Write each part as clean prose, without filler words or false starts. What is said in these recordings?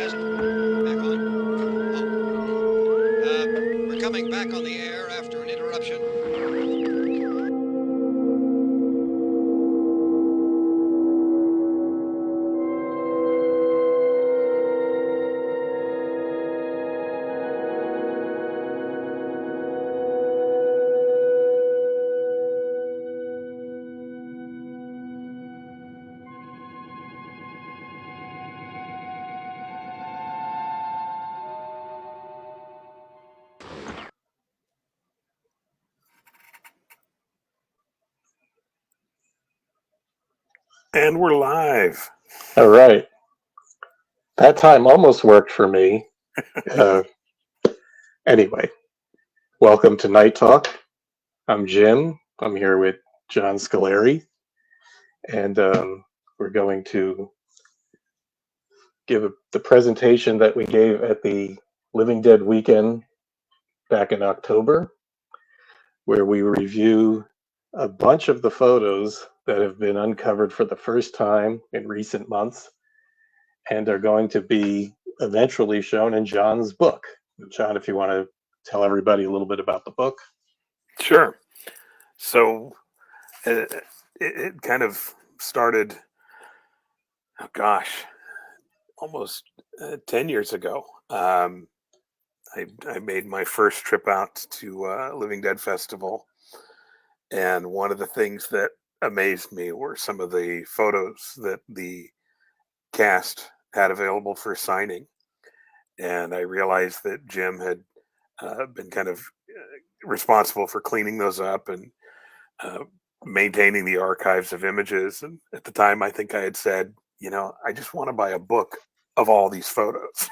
has back on. We're coming back on the air after an interruption. And we're live. All right. That time almost worked for me. Uh, anyway, welcome to Night Talk. I'm Jim. I'm here with John Scoleri, and we're going to give the presentation that we gave at the Living Dead weekend back in October, where we review a bunch of the photos that have been uncovered for the first time in recent months and are going to be eventually shown in John's book. John, if you want to tell everybody a little bit about the book. Sure. So it kind of started, oh gosh, almost 10 years ago. I made my first trip out to Living Dead Festival. And one of the things that amazed me were some of the photos that the cast had available for signing. And I realized that Jim had been kind of responsible for cleaning those up and maintaining the archives of images. And at the time, I think I had said, I just want to buy a book of all these photos.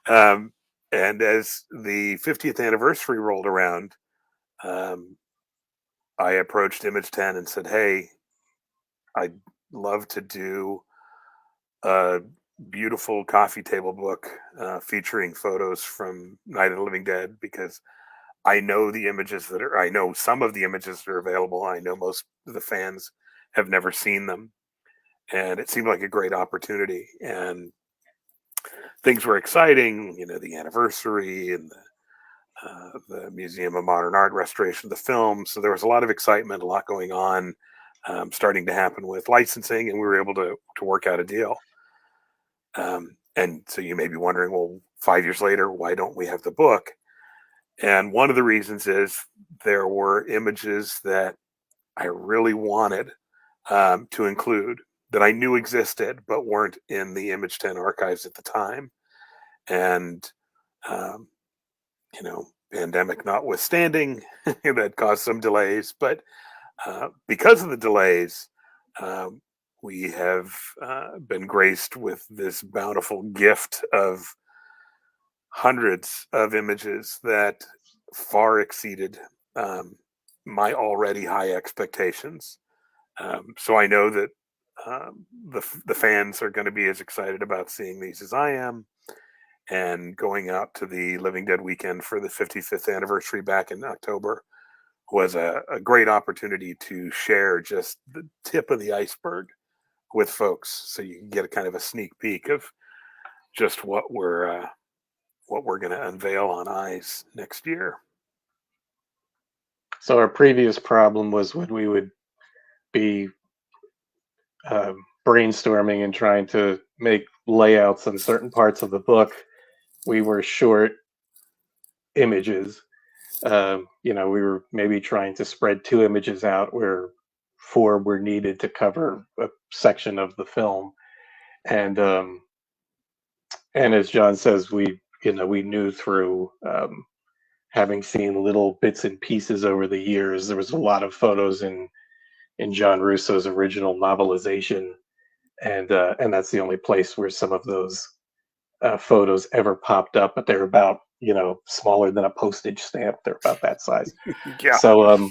And as the 50th anniversary rolled around, I approached Image 10 and said, hey, I'd love to do a beautiful coffee table book featuring photos from Night of the Living Dead, because I know I know some of the images that are available. I know most of the fans have never seen them. And it seemed like a great opportunity. And things were exciting, the anniversary and the Museum of Modern Art restoration of the film. So there was a lot of excitement, a lot going on, starting to happen with licensing, and we were able to work out a deal. And so you may be wondering, well, 5 years later, why don't we have the book? And one of the reasons is there were images that I really wanted to include that I knew existed, but weren't in the Image 10 archives at the time. And, pandemic notwithstanding, that caused some delays. But because of the delays, we have been graced with this bountiful gift of hundreds of images that far exceeded my already high expectations. So I know that the fans are going to be as excited about seeing these as I am. And going out to the Living Dead weekend for the 55th anniversary back in October was a great opportunity to share just the tip of the iceberg with folks, so you can get a kind of a sneak peek of just what we're going to unveil on Eyes next year. So our previous problem was when we would be brainstorming and trying to make layouts on certain parts of the book, we were short images. We were maybe trying to spread 2 images out where 4 were needed to cover a section of the film. And as John says, we knew through having seen little bits and pieces over the years. There was a lot of photos in John Russo's original novelization, and that's the only place where some of those photos ever popped up. But they're about smaller than a postage stamp. They're about that size. Yeah. So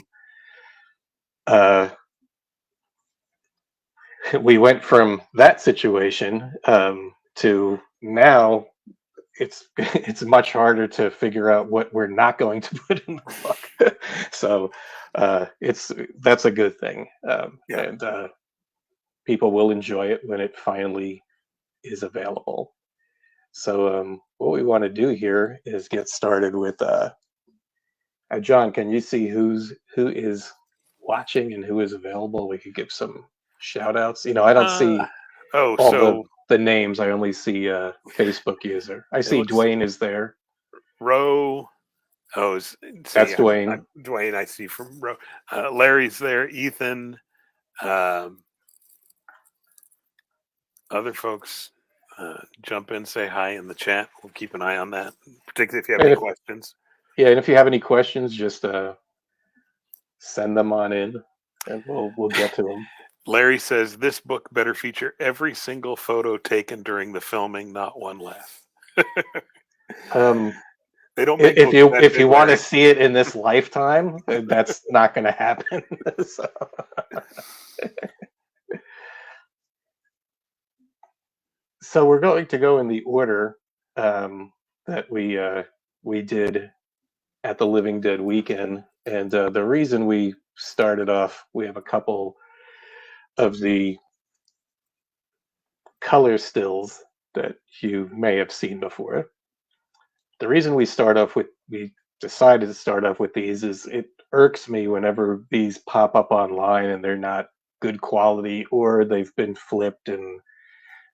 we went from that situation to now. It's much harder to figure out what we're not going to put in the book. So that's a good thing. And people will enjoy it when it finally is available. So what we want to do here is get started with John. Can you see who is watching and who is available? We could give some shout outs. I don't see all So the names. I only see Facebook user. I it see looks Dwayne is there. Roe. That's Dwayne. Dwayne, I see from Roe. Larry's there. Ethan. Other folks jump in, say hi in the chat. We'll keep an eye on that, particularly if you have any questions. Yeah, and if you have any questions, just send them on in, and we'll get to them. Larry says this book better feature every single photo taken during the filming, not one less. They don't make if you want to see it in this lifetime, that's not going to happen. So we're going to go in the order that we did at the Living Dead weekend, and the reason we started off, we have a couple of the color stills that you may have seen before. The reason we decided to start off with these is it irks me whenever these pop up online and they're not good quality, or they've been flipped and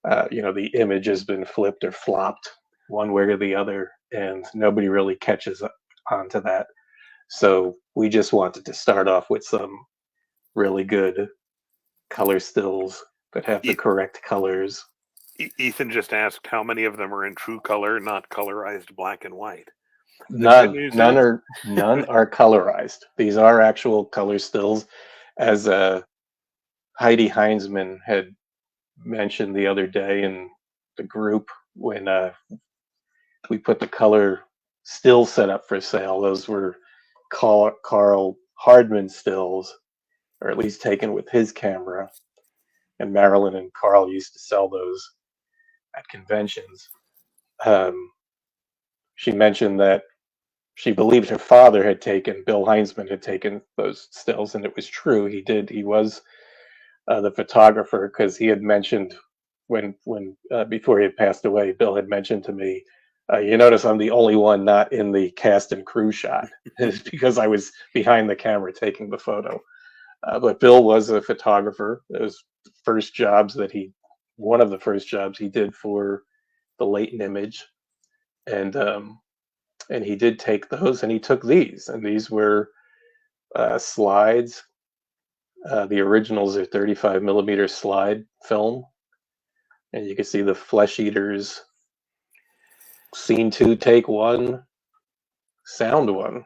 the image has been flipped or flopped one way or the other, and nobody really catches on to that. So we just wanted to start off with some really good color stills that have the correct colors. Ethan just asked how many of them are in true color, not colorized black and white. None are colorized. These are actual color stills, as Heidi Hinesman had mentioned the other day in the group when we put the color still set up for sale. Those were Carl Hardman stills, or at least taken with his camera. And Marilyn and Carl used to sell those at conventions. She mentioned that she believed her father Bill Hinesman had taken those stills, and it was true. He did. He was the photographer, because he had mentioned when before he had passed away, Bill had mentioned to me, you notice I'm the only one not in the cast and crew shot. It's because I was behind the camera taking the photo. But Bill was a photographer. It was one of the first jobs he did for the Latent Image, and he did take those, and he took these, and these were slides. The originals are 35 millimeter slide film, and you can see the Flesh Eaters, scene 2, take 1, sound 1,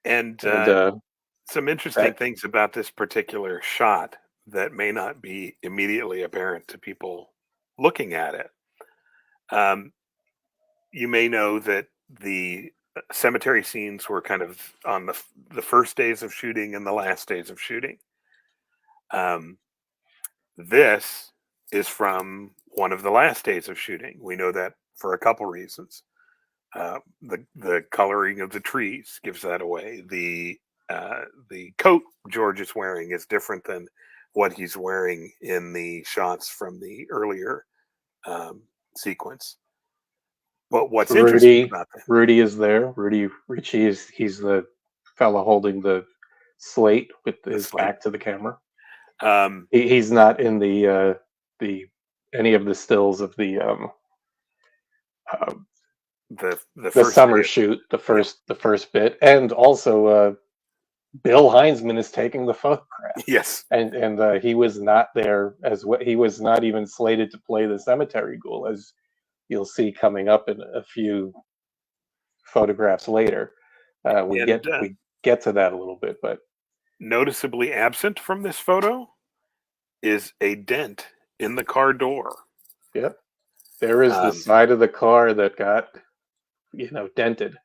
and some interesting things about this particular shot that may not be immediately apparent to people looking at it. You may know that the cemetery scenes were kind of on the first days of shooting and the last days of shooting. This is from one of the last days of shooting. We know that for a couple reasons. The coloring of the trees gives that away. The coat George is wearing is different than what he's wearing in the shots from the earlier sequence. But what's interesting about that? Rudy is there. Ritchie he's the fellow holding the slate with his back to the camera. He's not in the any of the stills of the first summer shoot, the first bit, and also Bill Hinesman is taking the photograph. Yes, and he was not there as well. He was not even slated to play the cemetery ghoul, as you'll see coming up in a few photographs later. We get to that a little bit, but noticeably absent from this photo is a dent in the car door. Yep, there is the side of the car that got dented.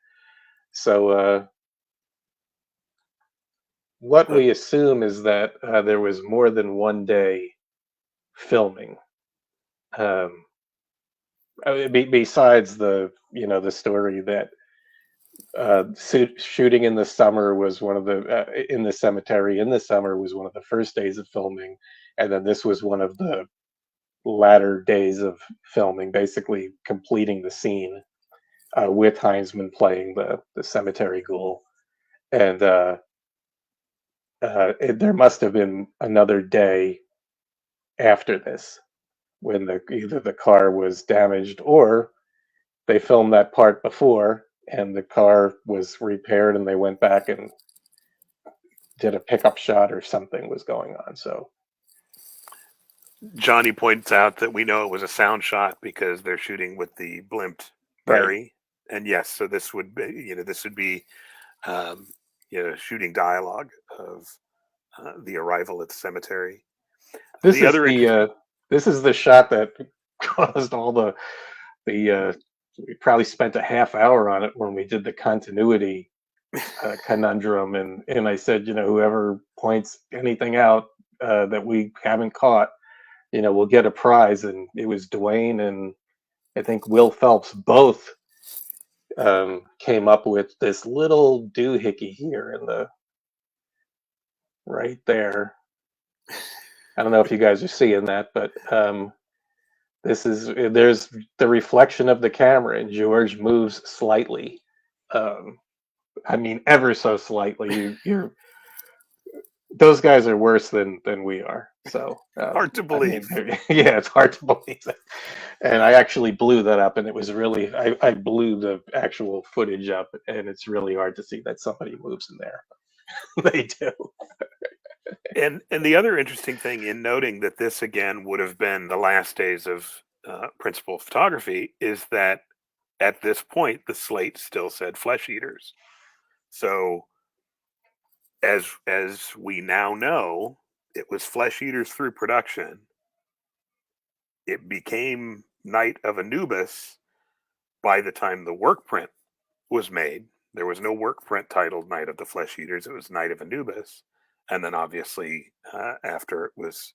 So what we assume is that there was more than one day filming. Besides the the story that shooting in the summer was one of the in the cemetery in the summer was one of the first days of filming, and then this was one of the latter days of filming, basically completing the scene with Hinesman playing the cemetery ghoul. And there must have been another day after this when either the car was damaged or they filmed that part before and the car was repaired and they went back and did a pickup shot or something was going on. So Johnny points out that we know it was a sound shot because they're shooting with the blimped right. Barry. And yes, so this would be shooting dialogue of the arrival at the cemetery. This is the shot that caused all the we probably spent a half hour on it when we did the continuity conundrum, and I said, whoever points anything out that we haven't caught, we'll get a prize. And it was Dwayne and I think Will Phelps both came up with this little doohickey here in the right there. I don't know if you guys are seeing that, but there's the reflection of the camera, and George moves slightly. I mean, ever so slightly. Those guys are worse than we are. So hard to believe. I mean, yeah, it's hard to believe that. And I actually blew that up, and it was really I blew the actual footage up, and it's really hard to see that somebody moves in there. They do. And the other interesting thing in noting that this again would have been the last days of principal photography is that at this point the slate still said Flesh Eaters. So as we now know, it was Flesh Eaters through production. It became Night of Anubis by the time the work print was made. There was no work print titled Night of the Flesh Eaters. It was Night of Anubis. And then obviously after it was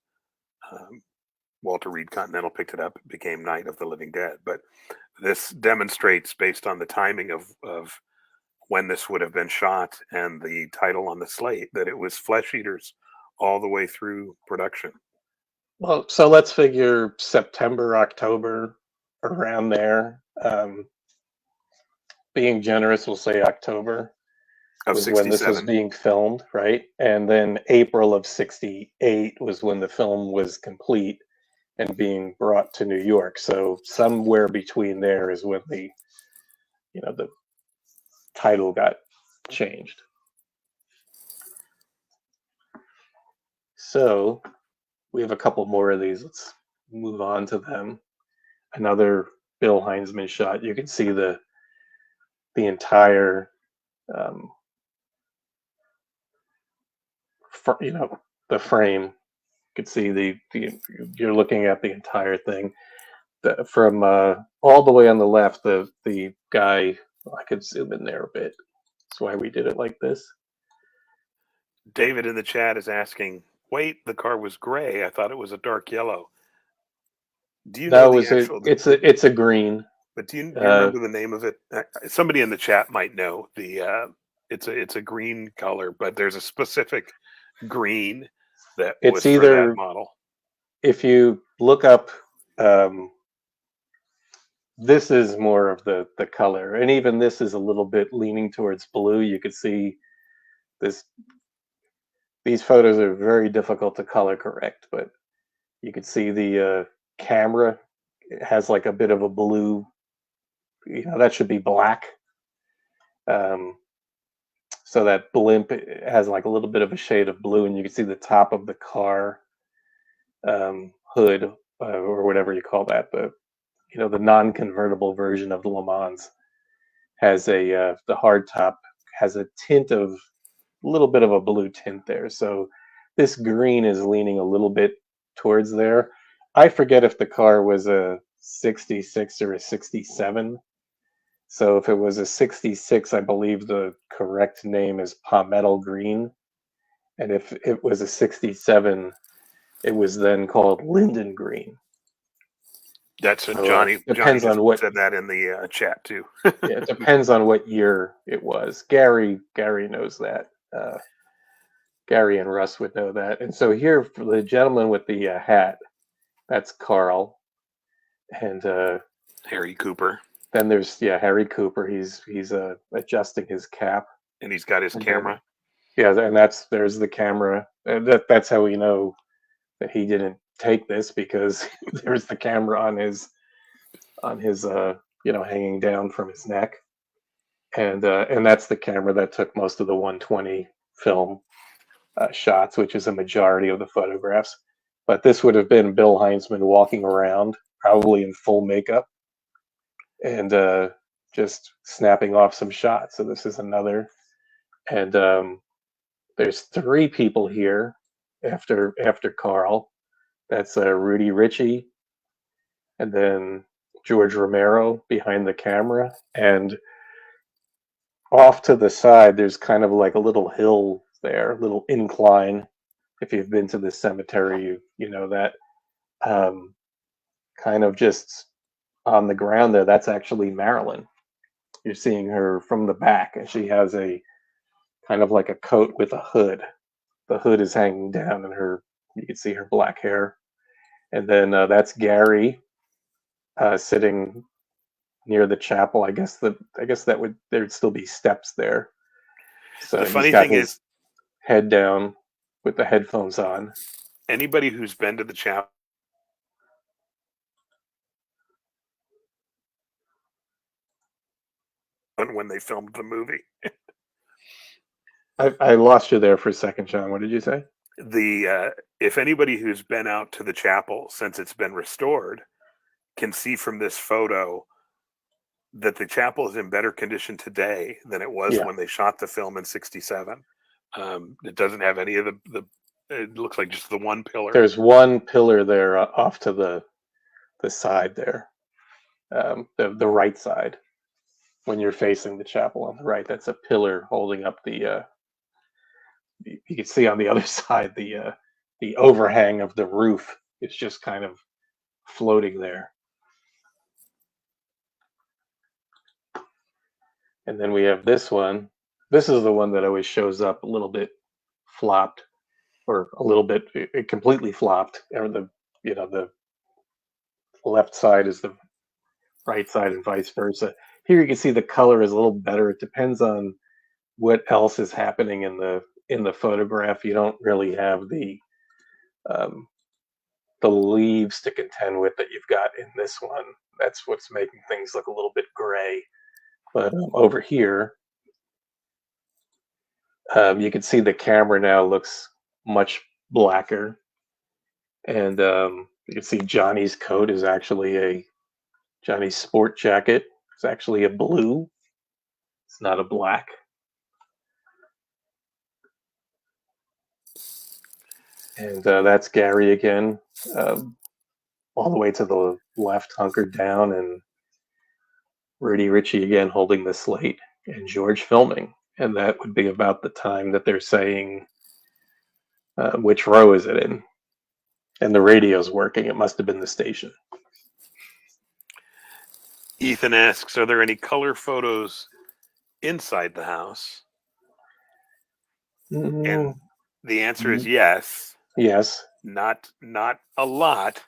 Walter Reed Continental picked it up, it became Night of the Living Dead. But this demonstrates, based on the timing of when this would have been shot and the title on the slate, that it was Flesh Eaters all the way through production. Well, so let's figure September, October, around there. Being generous, we'll say October was 67. when this was being filmed, right? And then April of 68 was when the film was complete and being brought to New York. So somewhere between there is when the title got changed. So we have a couple more of these. Let's move on to them. Another Bill Hinesman shot. You can see the entire the frame. You can see you're looking at the entire thing from all the way on the left. The guy, I could zoom in there a bit. That's why we did it like this. David in the chat is asking, wait, the car was gray. I thought it was a dark yellow. Do you know it's a green. But do you remember the name of it? Somebody in the chat might know. It's a green color, but there's a specific green that was for that model. If you look up, this is more of the color, and even this is a little bit leaning towards blue. You could see this. These photos are very difficult to color correct, but you could see the camera has like a bit of a blue. That should be black. So that blimp has like a little bit of a shade of blue, and you can see the top of the car hood or whatever you call that. The non-convertible version of the Le Mans has the hard top has a tint of a little bit of a blue tint there. So this green is leaning a little bit towards there. I forget if the car was a 66 or a 67. So if it was a 66, I believe the correct name is palmetto green. And if it was a 67, it was then called linden green. That's so, Johnny. Depends Johnny on what said that in the chat too. Yeah, it depends on what year it was. Gary knows that. Gary and Russ would know that. And so here, for the gentleman with the hat, That's Carl. And Harry Cooper. then there's Harry Cooper. He's adjusting his cap. And he's got his And camera. and there's the camera. That's how we know that he didn't take this, because there's the camera on his hanging down from his neck. And that's the camera that took most of the 120 film shots, which is a majority of the photographs. But this would have been Bill Hinesman walking around, probably in full makeup, and just snapping off some shots. So this is another. And there's 3 people here after Carl. That's Rudy Ritchie, and then George Romero behind the camera, and off to the side there's kind of like a little hill there, a little incline. If you've been to this cemetery, you know that. Kind of just on the ground there, that's actually Marilyn. You're seeing her from the back, and she has a kind of like a coat with a hood. The hood is hanging down, and you can see her black hair. And then that's Gary sitting near the chapel. I guess there'd still be steps there. So The he's funny got thing his is, head down with the headphones on. anybody who's been to the chapel when they filmed the movie, I lost you there for a second, John. What did you say? if anybody who's been out to the chapel since it's been restored can see from this photo that the chapel is in better condition today than it was when they shot the film in '67. It doesn't have any of the it looks like just the one pillar. There's one pillar there off to the side there, the right side. When you're facing the chapel on the right, that's a pillar holding up the. You can see on the other side the overhang of the roof. It's just kind of floating there. And then we have this one. This is the one that always shows up a little bit flopped, or a little bit it completely flopped. Or the left side is the right side and vice versa. Here you can see the color is a little better. It depends on what else is happening in the photograph. You don't really have the leaves to contend with that you've got in this one. That's what's making things look a little bit gray. But over here, you can see the camera now looks much blacker, and you can see Johnny's coat is actually Johnny's sport jacket. It's actually a blue. It's not a black. And that's Gary again, all the way to the left, hunkered down, and Rudy Ritchie again holding the slate, and George filming. And that would be about the time that they're saying, which row is it in? And the radio's working. It must have been the station. Ethan asks, are there any color photos inside the house? And the answer is yes. Yes. Not a lot.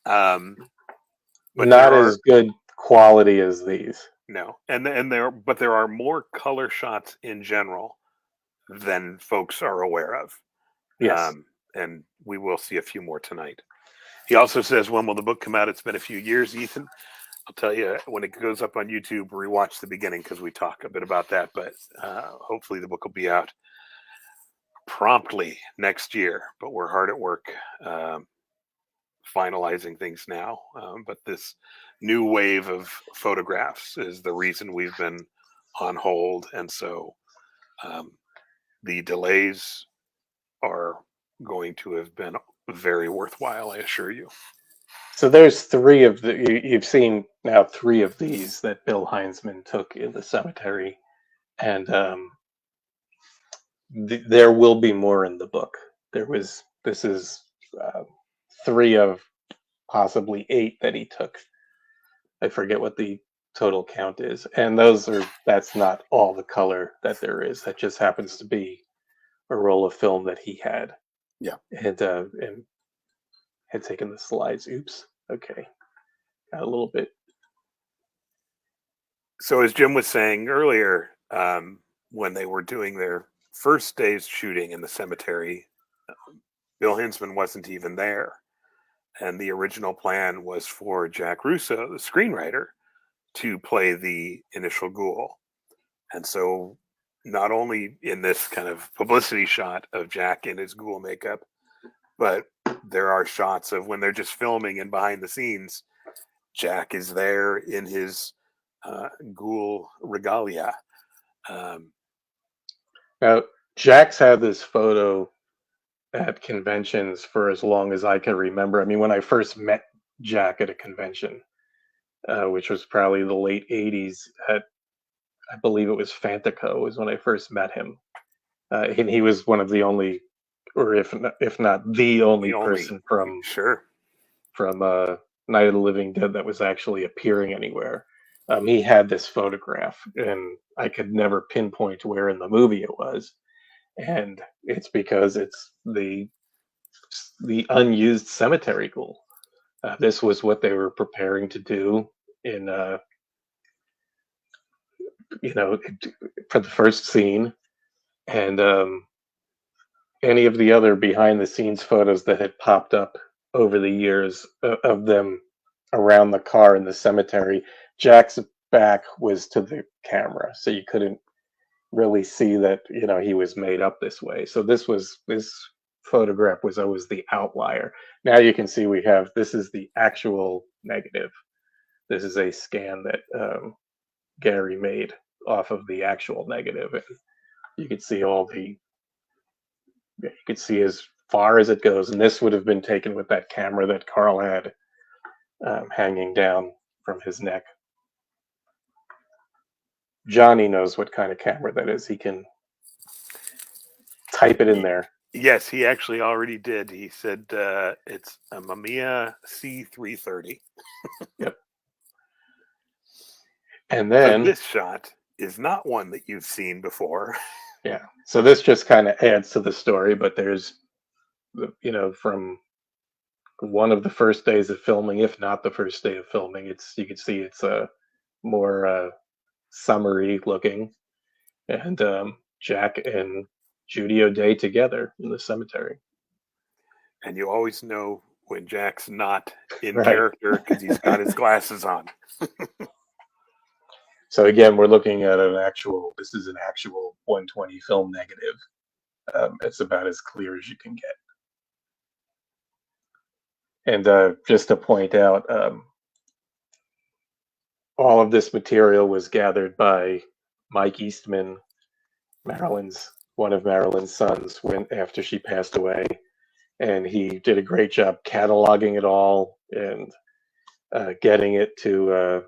But not as good quality as these. No. And there are more color shots in general than folks are aware of. Yes. And we will see a few more tonight. He also says, when will the book come out? It's been a few years, Ethan. I'll tell you, when it goes up on YouTube, rewatch the beginning because we talk a bit about that. But hopefully the book will be out promptly next year. But we're hard at work finalizing things now. But this new wave of photographs is the reason we've been on hold. And so the delays are going to have been very worthwhile, I assure you. So there's 3 of you've seen now 3 of these that Bill Hinesman took in the cemetery, and there will be more in the book. This is 3 of possibly 8 that he took. I forget what the total count is, and that's not all the color that there is. That just happens to be a roll of film that he had. Yeah, and had taken the slides. Oops. Okay. Got a little bit. So as Jim was saying earlier, when they were doing their first day's shooting in the cemetery, Bill Hinesman wasn't even there. And the original plan was for Jack Russo, the screenwriter, to play the initial ghoul. And so not only in this kind of publicity shot of Jack in his ghoul makeup, but there are shots of when they're just filming and behind the scenes, Jack is there in his ghoul regalia. Now, Jack's had this photo at conventions for as long as I can remember. I mean, when I first met Jack at a convention, which was probably the late 80s, at, I believe it was Fantaco was when I first met him. And he was one of the only, or if not the only person from Night of the Living Dead that was actually appearing anywhere. He had this photograph, and I could never pinpoint where in the movie it was. And it's because it's the unused cemetery ghoul. This was what they were preparing to do in, for the first scene, and any of the other behind the scenes photos that had popped up over the years of them around the car in the cemetery. Jack's back was to the camera, so you couldn't really see that he was made up this way. So this photograph was always the outlier. Now you can see this is the actual negative. This is a scan that Gary made off of the actual negative, and you could see you could see as far as it goes. And this would have been taken with that camera that Carl had hanging down from his neck. Johnny knows what kind of camera that is. He can type it in there. Yes, he actually already did. He said it's a Mamiya C330. Yep. And then so this shot is not one that you've seen before. Yeah. So this just kind of adds to the story, but there's, from one of the first days of filming, if not the first day of filming, you can see it's more summery looking, and Jack and Judy O'Day together in the cemetery. And you always know when Jack's not in Right. character because he's got his glasses on. So again, we're looking at this is an actual 120 film negative. It's about as clear as you can get. And just to point out, all of this material was gathered by Mike Eastman, one of Marilyn's sons, after she passed away. And he did a great job cataloging it all and getting it to,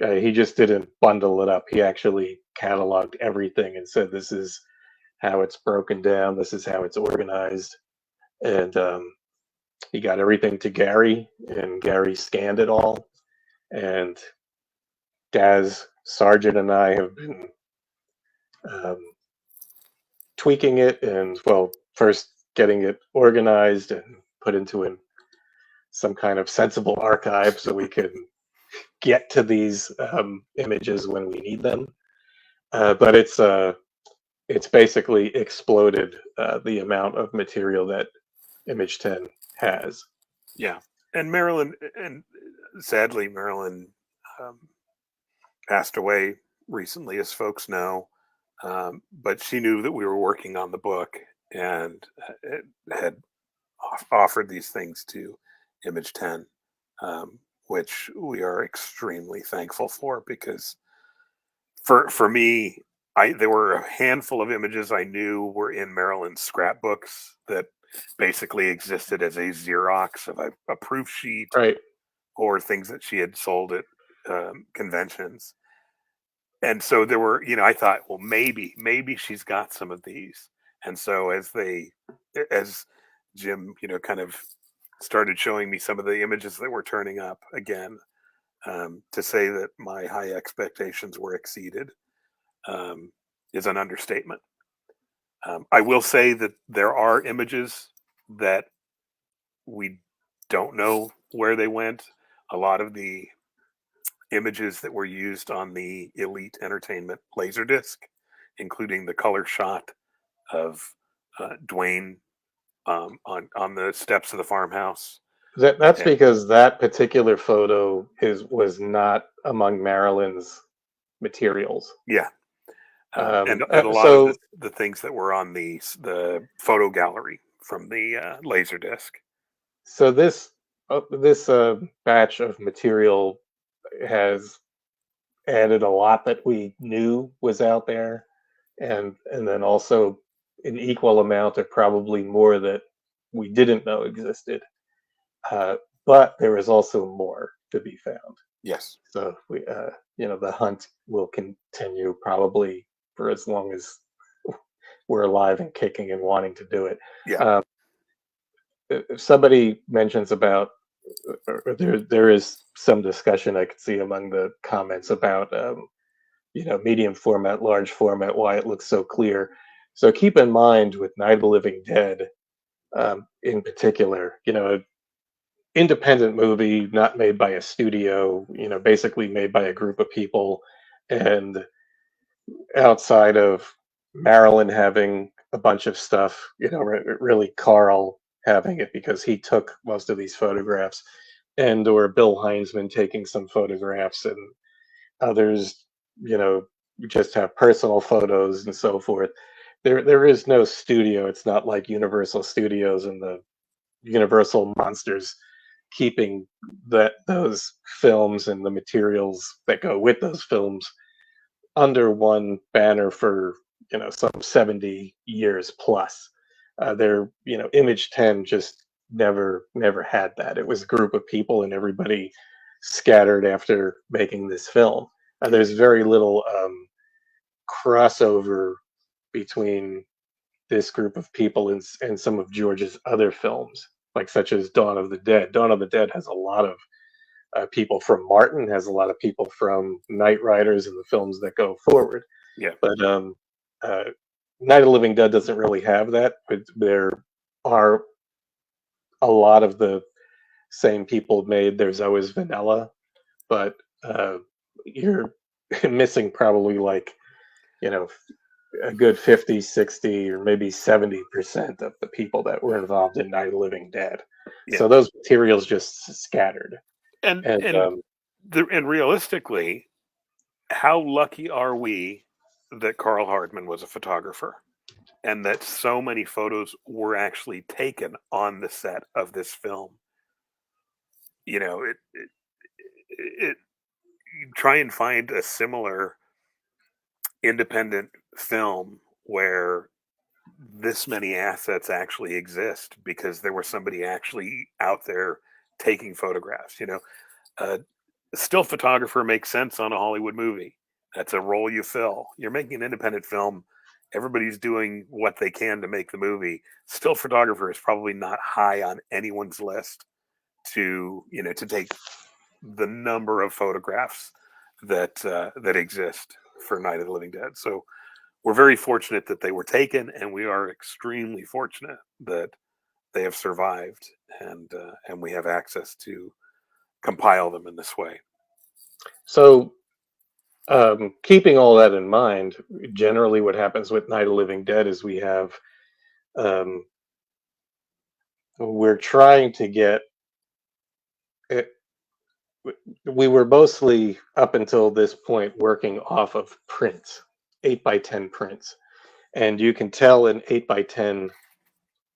he just didn't bundle it up. He actually cataloged everything and said, this is how it's broken down. This is how it's organized. And he got everything to Gary, and Gary scanned it all. And Daz Sargent and I have been tweaking it, and first getting it organized and put into some kind of sensible archive so we can get to these images when we need them. But it's basically exploded the amount of material that Image 10 has. Yeah, and Marilyn, and sadly, Marilyn passed away recently, as folks know. But she knew that we were working on the book and had offered these things to Image 10, which we are extremely thankful for, because for me, there were a handful of images I knew were in Marilyn's scrapbooks that basically existed as a Xerox of a proof sheet, right, or things that she had sold at conventions. And so there were, I thought, well, maybe she's got some of these. And so as Jim, kind of started showing me some of the images that were turning up again, to say that my high expectations were exceeded is an understatement. I will say that there are images that we don't know where they went. A lot of the images that were used on the Elite Entertainment Laserdisc, including the color shot of Dwayne on the steps of the farmhouse. That's And because that particular photo was not among Marilyn's materials. yeah, and a lot of So the things that were on the photo gallery from the Laserdisc. so this batch of material has added a lot that we knew was out there, and then also an equal amount, or probably more, that we didn't know existed. Uh, but there is also more to be found. Yes. So the hunt will continue probably for as long as we're alive and kicking and wanting to do it. Yeah. If somebody mentions about, or there is some discussion I could see among the comments about, medium format, large format, why it looks so clear. So keep in mind with Night of the Living Dead, in particular, independent movie, not made by a studio, basically made by a group of people. And outside of Marilyn having a bunch of stuff, really Carl having it because he took most of these photographs, and or Bill Hinesman taking some photographs, and others, just have personal photos and so forth. There is no studio. It's not like Universal Studios and the Universal Monsters keeping those films and the materials that go with those films under one banner for some 70 years plus. Their Image 10 just never had that. It was a group of people and everybody scattered after making this film. There's very little crossover between this group of people and some of George's other films, like such as Dawn of the Dead. Dawn of the Dead has a lot of people from Martin, has a lot of people from Knight Riders and the films that go forward. Yeah. But Night of the Living Dead doesn't really have that. But there are a lot of the same people made. There's always Vanilla, but you're missing probably like, a good 50, 60, or maybe 70% of the people that were involved in Night of the Living Dead. Yeah. So those materials just scattered. And realistically, how lucky are we that Carl Hardman was a photographer and that so many photos were actually taken on the set of this film? You try and find a similar independent film where this many assets actually exist because there was somebody actually out there taking photographs. Still photographer makes sense on a Hollywood movie. That's a role you fill. You're making an independent film. Everybody's doing what they can to make the movie. Still photographer is probably not high on anyone's list to take the number of photographs that exist for Night of the Living Dead. So we're very fortunate that they were taken, and we are extremely fortunate that they have survived, and we have access to compile them in this way. So, keeping all that in mind, generally what happens with Night of the Living Dead is we're trying to get it. We were mostly, up until this point, working off of prints, 8x10 prints. And you can tell an 8x10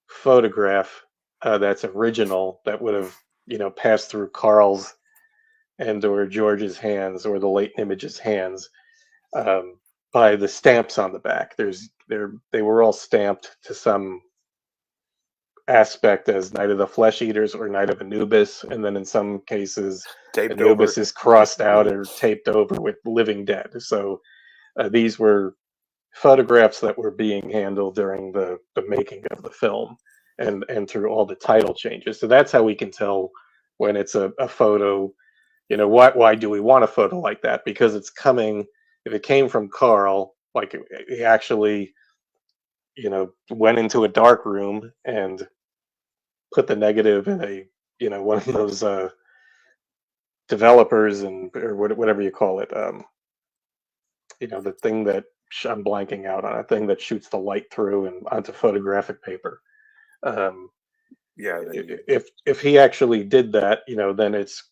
photograph that's original, that would have, passed through Carl's and or George's hands, or the late Image's hands, by the stamps on the back. They were all stamped to some aspect as Night of the Flesh Eaters or Night of Anubis, and then in some cases Taped Anubis over. is crossed out or taped over with Living Dead. So these were photographs that were being handled during the making of the film, and through all the title changes. So that's how we can tell when it's a photo. Why do we want a photo like that? Because it's coming. If it came from Carl, like he actually went into a dark room and put the negative in a one of those developers or whatever you call it. The thing that I'm blanking out on, a thing that shoots the light through and onto photographic paper. Um, Yeah, if he actually did that, then it's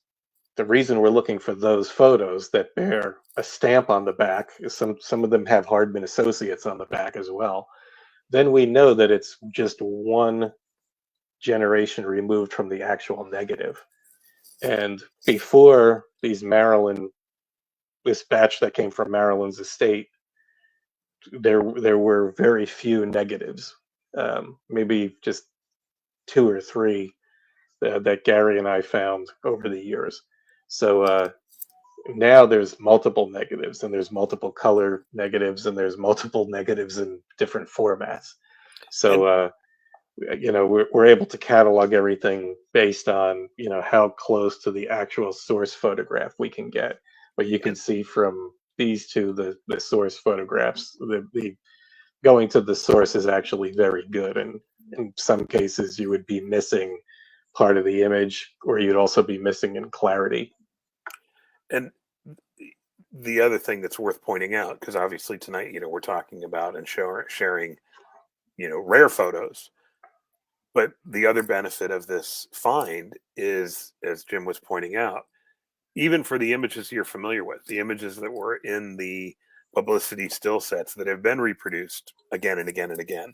the reason we're looking for those photos that bear a stamp on the back. Some of them have Hardman Associates on the back as well. Then we know that it's just one generation removed from the actual negative. And before this batch that came from Marilyn's estate, there were very few negatives, maybe just two or three that Gary and I found over the years. So now there's multiple negatives, and there's multiple color negatives, and there's multiple negatives in different formats. So we're able to catalog everything based on how close to the actual source photograph we can get. But you can see from these two, the source photographs, the going to the source is actually very good, and in some cases you would be missing part of the image, or you'd also be missing in clarity. And the other thing that's worth pointing out, because obviously tonight, we're talking about and sharing, rare photos. But the other benefit of this find is, as Jim was pointing out, even for the images you're familiar with, the images that were in the publicity still sets that have been reproduced again and again and again,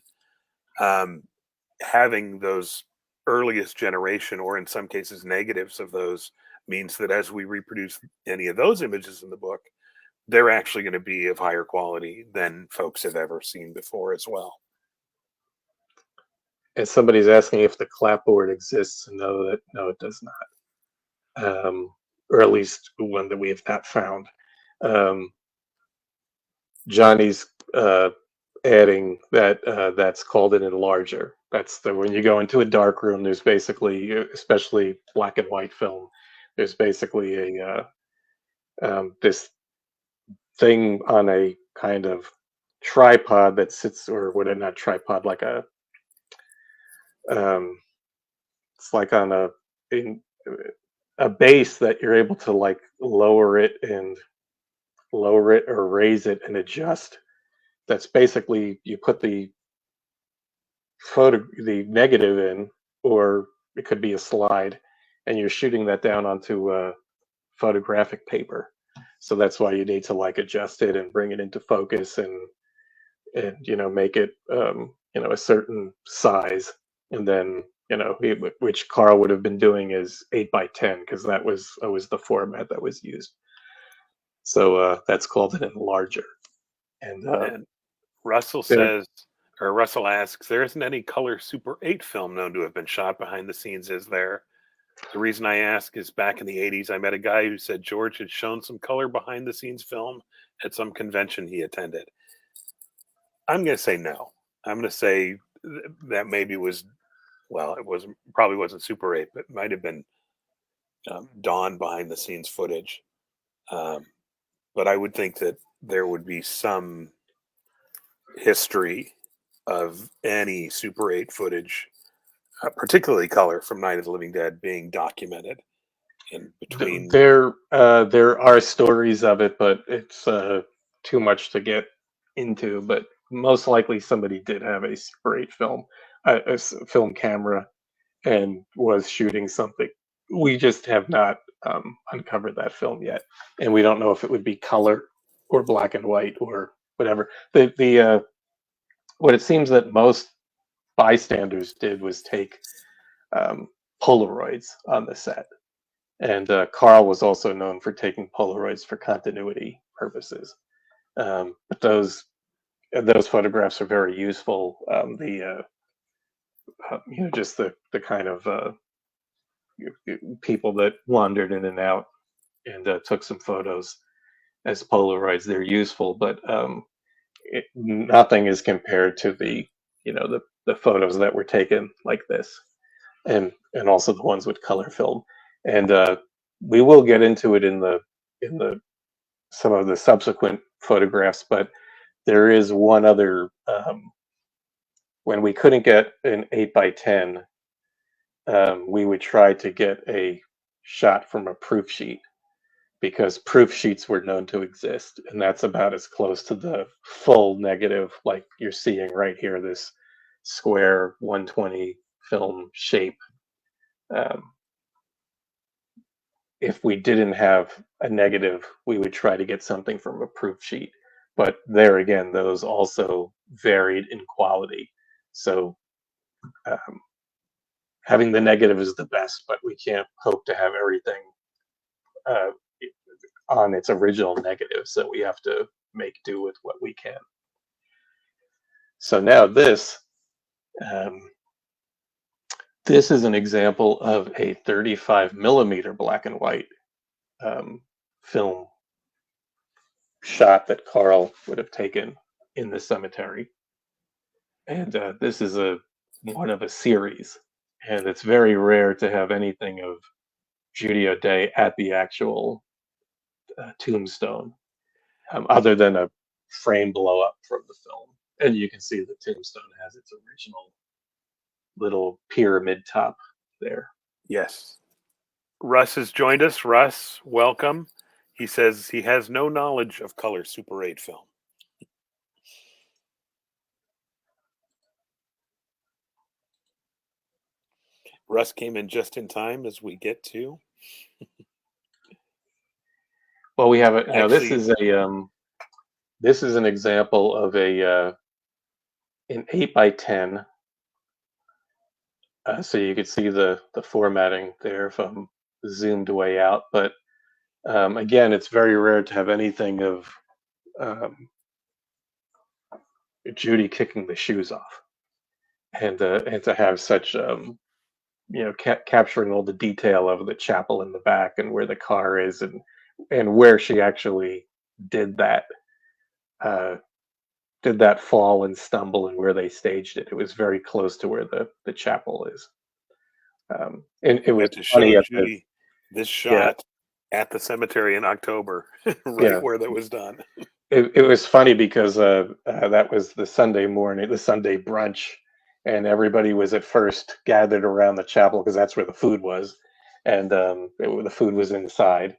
having those earliest generation, or in some cases negatives of those, means that as we reproduce any of those images in the book, they're actually going to be of higher quality than folks have ever seen before as well. And somebody's asking if the clapboard exists. No, it does not, or at least one that we have not found. Johnny's adding that that's called an enlarger. That's when you go into a dark room, there's basically, especially black and white film, there's basically a this thing on a kind of tripod that sits, or what, not tripod, like it's like on a base that you're able to like lower it or raise it and adjust. That's basically, you put the negative in, or it could be a slide, and you're shooting that down onto photographic paper. So that's why you need to like adjust it and bring it into focus and make it a certain size. And then which Carl would have been doing is 8x10, because that was always the format that was used. So that's called an enlarger. And Russell says, or Russell asks, there isn't any color Super 8 film known to have been shot behind the scenes, is there? The reason I ask is back in the 80s, I met a guy who said George had shown some color behind the scenes film at some convention he attended. I'm going to say no. I'm going to say that maybe was, well, probably wasn't Super 8, but it might have been Dawn behind the scenes footage. But I would think that there would be some history of any Super 8 footage, particularly color, from Night of the Living Dead being documented. In between, there are stories of it, but it's too much to get into. But most likely somebody did have a Super 8 a film camera, and was shooting something. We just have not uncovered that film yet, and we don't know if it would be color or black and white or whatever. The what it seems that most bystanders did was take Polaroids on the set. And Carl was also known for taking Polaroids for continuity purposes. But those photographs are very useful. Just the kind of people that wandered in and out and took some photos as Polaroids. They're useful, but nothing is compared to the photos that were taken like this, and also the ones with color film. And we will get into it in the some of the subsequent photographs, but there is one other. When we couldn't get an 8x10, we would try to get a shot from a proof sheet because proof sheets were known to exist, and that's about as close to the full negative like you're seeing right here, this square 120 film shape. Um, if we didn't have a negative, we would try to get something from a proof sheet. But there again, those also varied in quality. So um, having the negative is the best, but we can't hope to have everything uh, on its original negative. So we have to make do with what we can. So now um, this is an example of a 35 millimeter black and white film shot that Carl would have taken in the cemetery. And this is one of a series. And it's very rare to have anything of Judy O'Day at the actual tombstone, other than a frame blow up from the film. And you can see the tombstone has its original little pyramid top there. Yes. Russ has joined us. Russ, welcome. He says he has no knowledge of color Super 8 film. Russ came in just in time as we get to. Well, we have a now. This is an example of an 8x10. So you could see the formatting there if I'm zoomed way out. But again, it's very rare to have anything of Judy kicking the shoes off, and to have such capturing all the detail of the chapel in the back and where the car is and where she actually did that fall and stumble and where they staged it. It was very close to where the chapel is. And it was to funny show at Judy this shot at the cemetery in October, where that was done. It was funny because that was the Sunday morning, the Sunday brunch, and everybody was at first gathered around the chapel because that's where the food was, and the food was inside,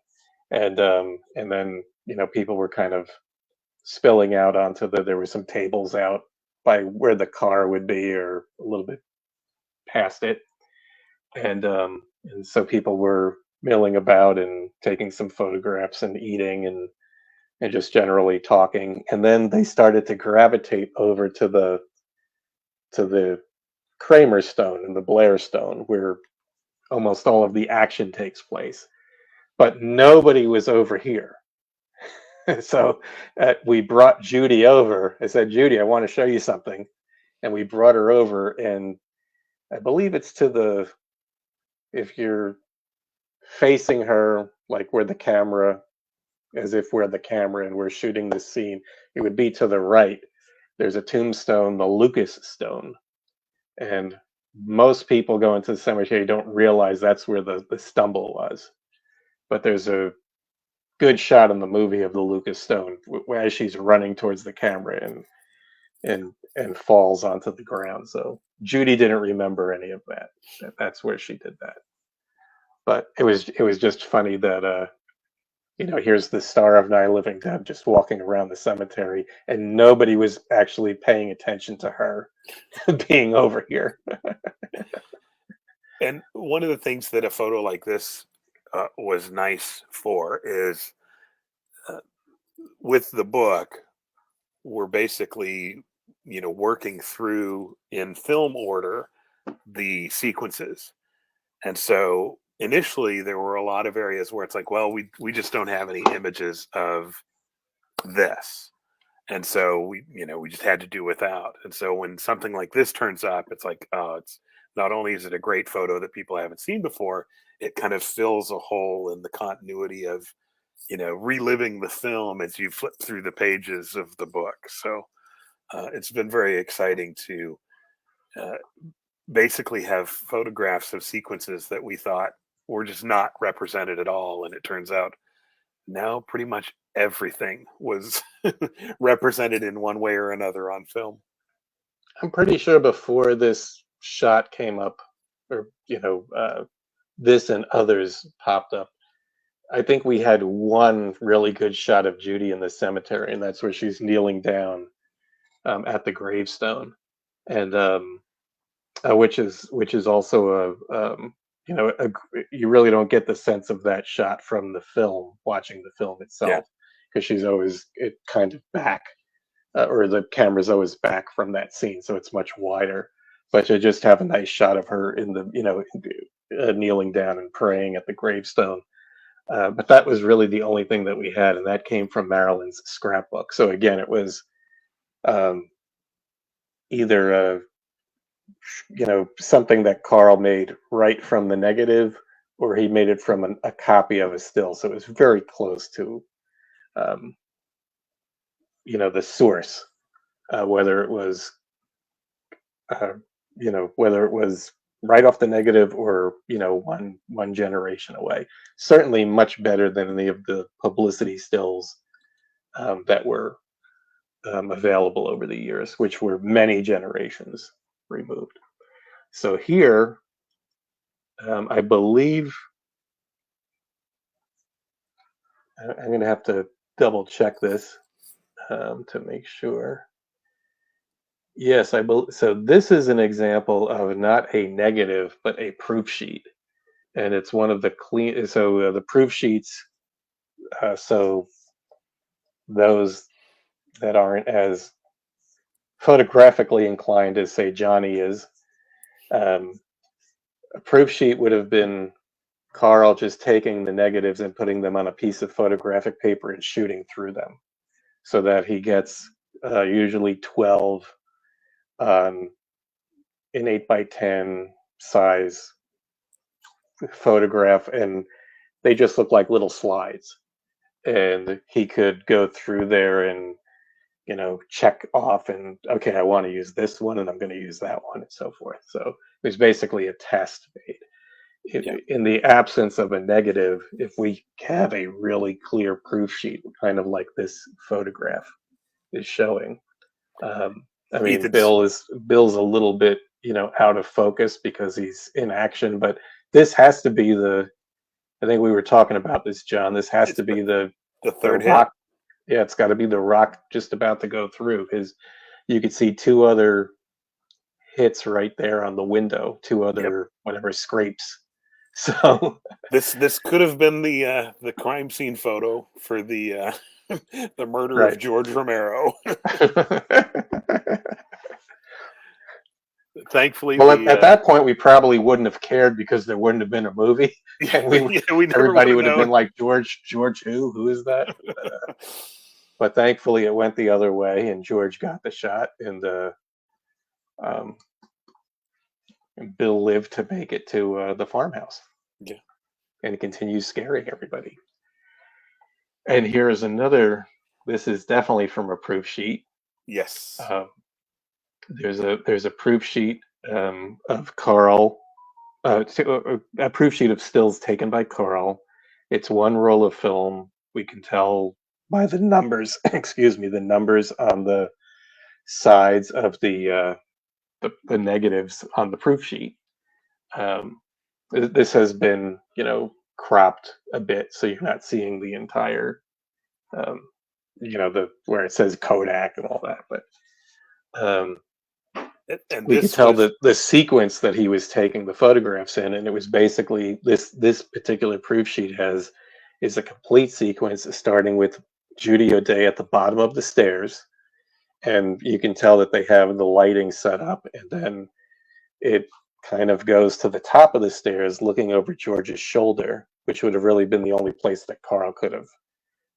and then people were kind of spilling out onto there were some tables out by where the car would be or a little bit past it, and so people were milling about and taking some photographs and eating and just generally talking. And then they started to gravitate over to the Kramer stone and the Blair stone, where almost all of the action takes place. But nobody was over here. So we brought Judy over. I said, Judy, I want to show you something. And we brought her over, and I believe it's if you're facing her, like where the camera, as if we're the camera and we're shooting this scene, it would be to the right. There's a tombstone, the Lucas stone. And most people go into the cemetery don't realize that's where the stumble was. But there's a good shot in the movie of the Lucas stone as she's running towards the camera and falls onto the ground. So Judy didn't remember any of that. That's where she did that. But it was just funny that here's the star of Night of the Living Dead just walking around the cemetery, and nobody was actually paying attention to her being over here. And one of the things that a photo like this was nice for is with the book, we're basically, working through in film order the sequences. And so initially there were a lot of areas where it's like, well, we just don't have any images of this. And so we just had to do without. And so when something like this turns up, it's like, oh, it's not only is it a great photo that people haven't seen before, it kind of fills a hole in the continuity of, reliving the film as you flip through the pages of the book. So it's been very exciting to basically have photographs of sequences that we thought were just not represented at all. And it turns out now pretty much everything was represented in one way or another on film. I'm pretty sure before this shot came up or this and others popped up. I think we had one really good shot of Judy in the cemetery, and that's where she's kneeling down at the gravestone, and which is also you really don't get the sense of that shot from the film, watching the film itself, because she's always kind of back, or the camera's always back from that scene, so it's much wider. But you just have a nice shot of her in the kneeling down and praying at the gravestone. But that was really the only thing that we had, and that came from Marilyn's scrapbook. So again, it was either something that Carl made right from the negative, or he made it from a copy of a still. So it was very close to the source, whether it was right off the negative, or one generation away. Certainly much better than any of the publicity stills that were available over the years, which were many generations removed. So here, I believe, I'm going to have to double check this to make sure. Yes, so this is an example of not a negative, but a proof sheet. And it's one of the the proof sheets, so those that aren't as photographically inclined as, say, Johnny is, a proof sheet would have been Carl just taking the negatives and putting them on a piece of photographic paper and shooting through them, so that he gets usually 12 in 8x10 size photograph, and they just look like little slides. And he could go through there and check off, and okay, I want to use this one, and I'm going to use that one, and so forth. So it was basically a test made. In the absence of a negative, if we have a really clear proof sheet, kind of like this photograph is showing. I mean, Bill's a little bit, out of focus because he's in action, but this has to be I think we were talking about this, John. This has to be the third rock. Yeah, it's got to be the rock just about to go through, because you could see two other hits right there on the window, two other whatever scrapes. So this could have been the crime scene photo for the the murder of George Romero. Thankfully, at that point, we probably wouldn't have cared, because there wouldn't have been a movie, and everybody would have been like, George who is that? But thankfully, it went the other way, and George got the shot, and Bill lived to make it to the farmhouse. Yeah, and it continues scaring everybody. And here is another. This is definitely from a proof sheet. Yes. There's a proof sheet of Carl, a proof sheet of stills taken by Carl. It's one roll of film. We can tell by the numbers, the numbers on the sides of the negatives on the proof sheet. This has been, cropped a bit, so you're not seeing the entire, where it says Kodak and all that, but and we could tell that the sequence that he was taking the photographs in, and it was basically this particular proof sheet is a complete sequence starting with Judy O'Day at the bottom of the stairs, and you can tell that they have the lighting set up, and then it kind of goes to the top of the stairs looking over George's shoulder, which would have really been the only place that Carl could have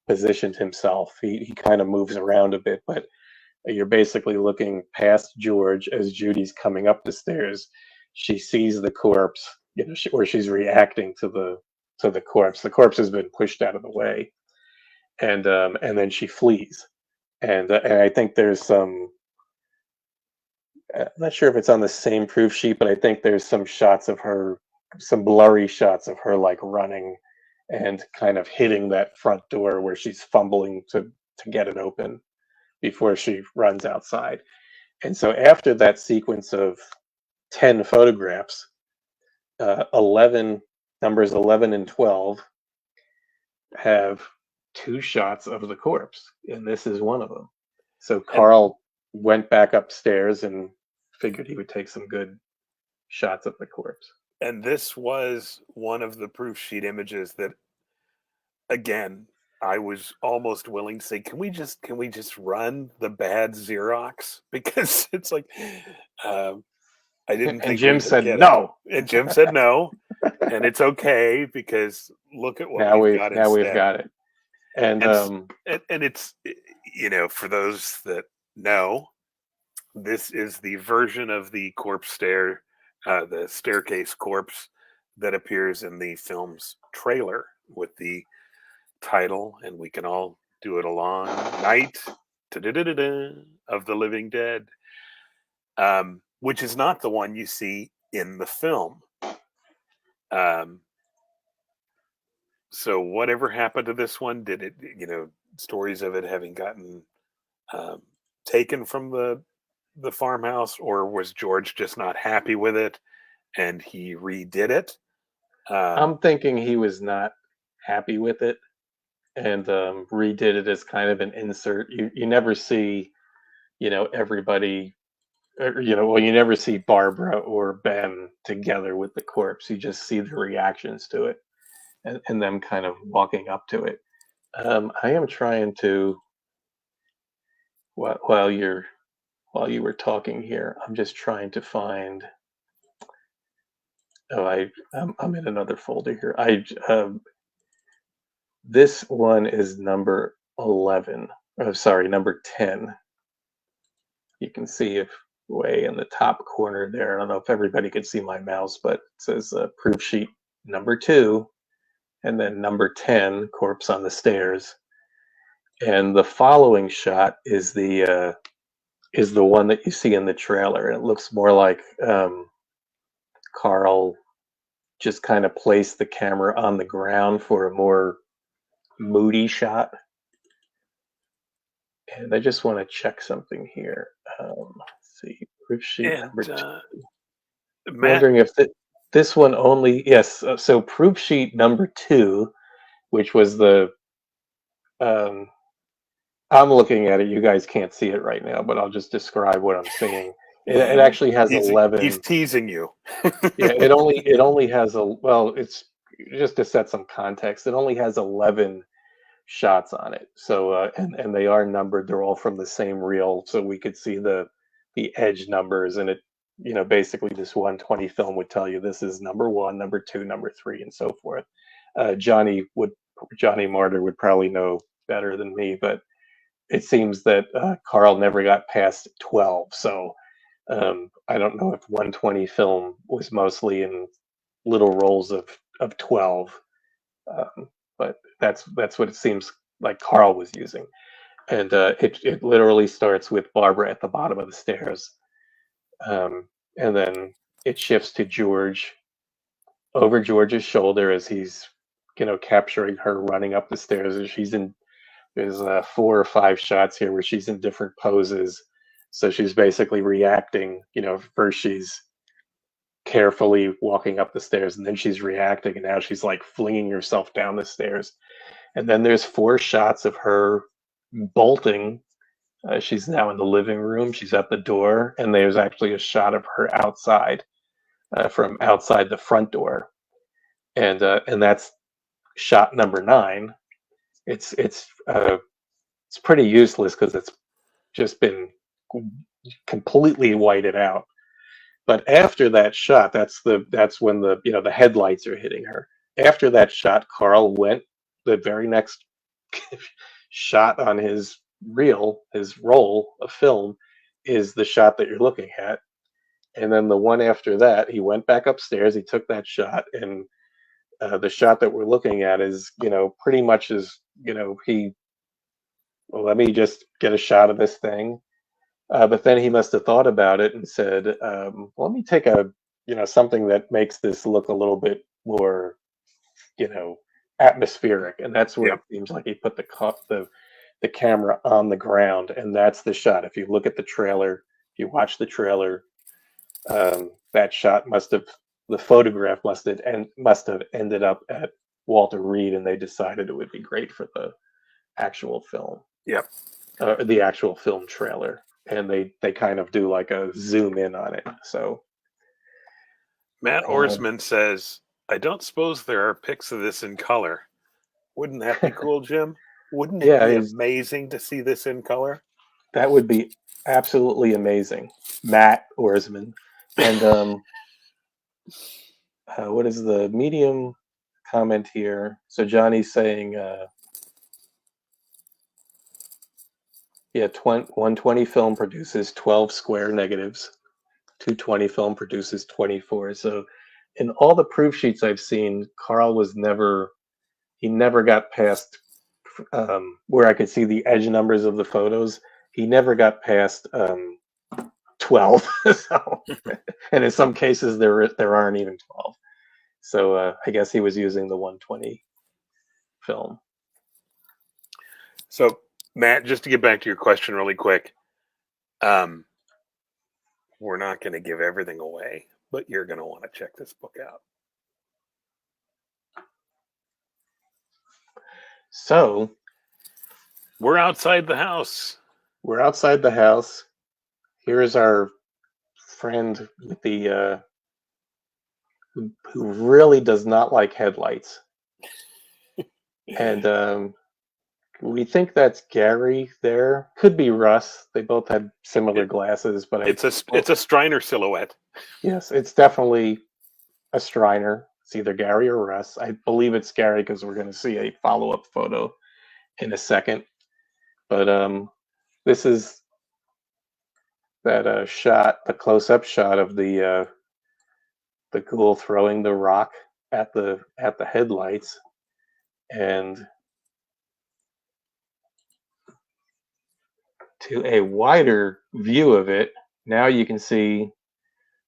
positioned himself. He kind of moves around a bit, but you're basically looking past George as Judy's coming up the stairs. She sees the corpse, or she's reacting to the corpse. The corpse has been pushed out of the way, and then she flees. And I think there's some. I'm not sure if it's on the same proof sheet, but I think there's some shots of her, some blurry shots of her like running and kind of hitting that front door where she's fumbling to get it open before she runs outside. And so after that sequence of 10 photographs, numbers 11 and 12 have 2 shots of the corpse, and this is one of them. So Carl went back upstairs and figured he would take some good shots of the corpse. And this was one of the proof sheet images that, again, I was almost willing to say, can we just run the bad Xerox? Because it's like, I didn't think And Jim we'd said get no. it. And Jim said no, and it's okay because look at what we've got now instead. we've got it. And it's, for those that know, this is the version of the the staircase corpse that appears in the film's trailer with the title, and we can all do it along, Night of the Living Dead, which is not the one you see in the film. So whatever happened to this one? Did it, stories of it having gotten taken from the farmhouse, or was George just not happy with it and he redid it? I'm thinking he was not happy with it and redid it as kind of an insert. You never see, everybody, you never see Barbara or Ben together with the corpse. You just see the reactions to it and them kind of walking up to it. I am trying to, while you were talking here, I'm just trying to find. Oh, I'm in another folder here. This one is number 11. Oh, sorry, number 10. You can see if way in the top corner there. I don't know if everybody could see my mouse, but it says proof sheet number 2, and then number 10, corpse on the stairs. And the following shot is the one that you see in the trailer. It looks more like Carl just kind of placed the camera on the ground for a more moody shot. And I just want to check something here. Let's see, proof sheet number 2. I'm wondering if this one only, yes. So proof sheet number 2, which was the, I'm looking at it. You guys can't see it right now, but I'll just describe what I'm seeing. It actually has 11. He's teasing you. Yeah, it only has it's just to set some context. It only has 11 shots on it. So and they are numbered. They're all from the same reel, so we could see the edge numbers. And it, basically this 120 film would tell you this is number 1, number 2, number 3, and so forth. Johnny Martyr would probably know better than me, but it seems that Carl never got past 12. So I don't know if 120 film was mostly in little rolls of 12, but that's what it seems like Carl was using. And it literally starts with Barbara at the bottom of the stairs, and then it shifts to George over George's shoulder as he's capturing her running up the stairs, and she's in. There's 4 or 5 shots here where she's in different poses. So she's basically reacting. First she's carefully walking up the stairs, and then she's reacting, and now she's like flinging herself down the stairs. And then there's 4 shots of her bolting. She's now in the living room. She's at the door, and there's actually a shot of her outside, from outside the front door, and that's shot number 9. It's pretty useless because it's just been completely whited out. But after that shot, that's when the headlights are hitting her. After that shot, Carl went the very next shot on his roll of film is the shot that you're looking at. And then the one after that, he went back upstairs, he took that shot, and the shot that we're looking at is, pretty much let me just get a shot of this thing. But then he must have thought about it and said, let me take something that makes this look a little bit more, atmospheric. And that's where it seems like he put the camera on the ground. And that's the shot. If you look at the trailer, if you watch the trailer, that shot must have the photograph must have ended up at Walter Reed, and they decided it would be great for the actual film. Yep. The actual film trailer, and they kind of do like a zoom in on it. So Matt Orsman says, "I don't suppose there are pics of this in color. Wouldn't that be cool, Jim? Wouldn't it be amazing to see this in color?" That would be absolutely amazing, Matt Orsman. And what is the Medium comment here? So Johnny's saying, yeah, 120 film produces 12 square negatives. 220 film produces 24. So in all the proof sheets I've seen, Carl never got past where I could see the edge numbers of the photos. He never got past 12. So, and in some cases there aren't even 12. So I guess he was using the 120 film. So Matt, just to get back to your question really quick, we're not going to give everything away, but you're going to want to check this book out. So we're outside the house. We're outside the house. Here is our friend with the who really does not like headlights, and we think that's Gary. There could be Russ. They both had similar glasses, but it's a Striner silhouette. Yes, it's definitely a Striner. It's either Gary or Russ. I believe it's Gary because we're going to see a follow-up photo in a second. But this is that shot, the close-up shot of the ghoul throwing the rock at the headlights, and to a wider view of it, now you can see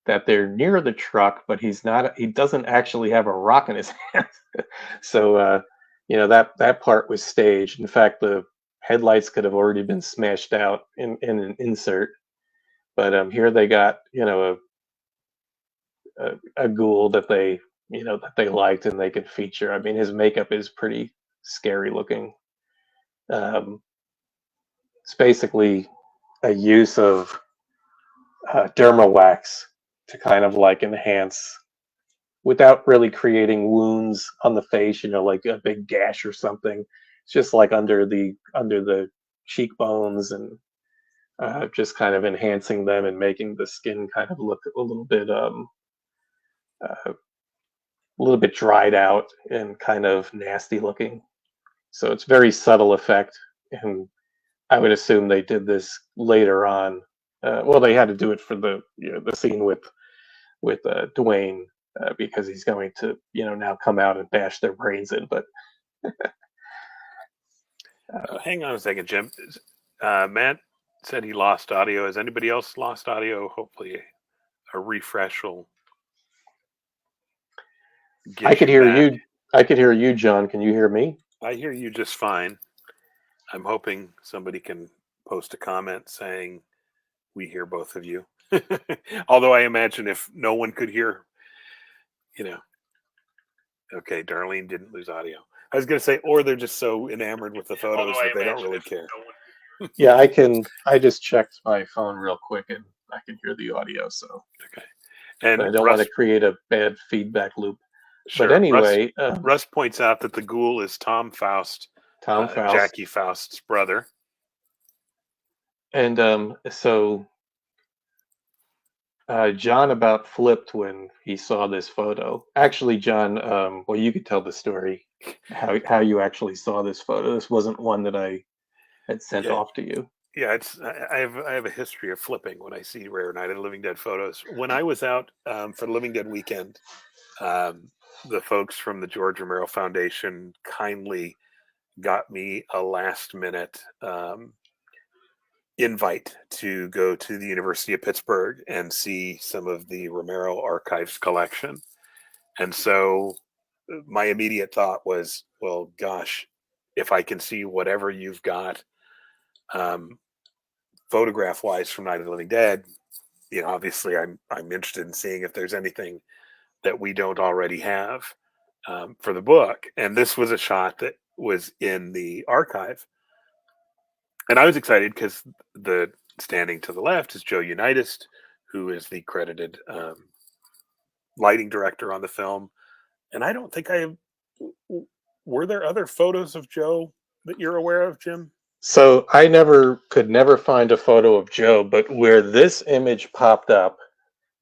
that they're near the truck, but he doesn't actually have a rock in his hand. So that part was staged. In fact, the headlights could have already been smashed out in an insert, but here they got a ghoul that they liked and they could feature. I mean, his makeup is pretty scary looking. It's basically a use of derma wax to kind of like enhance without really creating wounds on the face, like a big gash or something. It's just like under the cheekbones, and just kind of enhancing them and making the skin kind of look a little bit dried out and kind of nasty looking. So it's very subtle effect, and I would assume they did this later on. Well, they had to do it for the scene with Dwayne, because he's going to now come out and bash their brains in. But hang on a second, Jim. Matt said he lost audio. Has anybody else lost audio? Hopefully a refresh will get I could hear back. you. I could hear you, John. Can you hear me? I hear you just fine. I'm hoping somebody can post a comment saying we hear both of you. Although I imagine if no one could hear, okay, Darlene didn't lose audio. I was going to say, or they're just so enamored with the photos that they don't really care. Yeah, I just checked my phone real quick and I can hear the audio. So okay, and but I don't want to create a bad feedback loop. Sure. But anyway, Russ points out that the ghoul is Tom Faust, Jackie Faust's brother. And so John about flipped when he saw this photo. Actually, John, well, you could tell the story how you actually saw this photo. This wasn't one that I had sent off to you. Yeah, I have a history of flipping when I see rare Night of the Living Dead photos. When I was out for the Living Dead weekend, the folks from the George Romero Foundation kindly got me a last-minute invite to go to the University of Pittsburgh and see some of the Romero Archives collection. And so my immediate thought was, well, gosh, if I can see whatever you've got photograph-wise from Night of the Living Dead, obviously I'm interested in seeing if there's anything that we don't already have for the book. And this was a shot that was in the archive. And I was excited because the standing to the left is Joe Unitas, who is the credited lighting director on the film. And I don't think I have. Were there other photos of Joe that you're aware of, Jim? So I could never find a photo of Joe, but where this image popped up,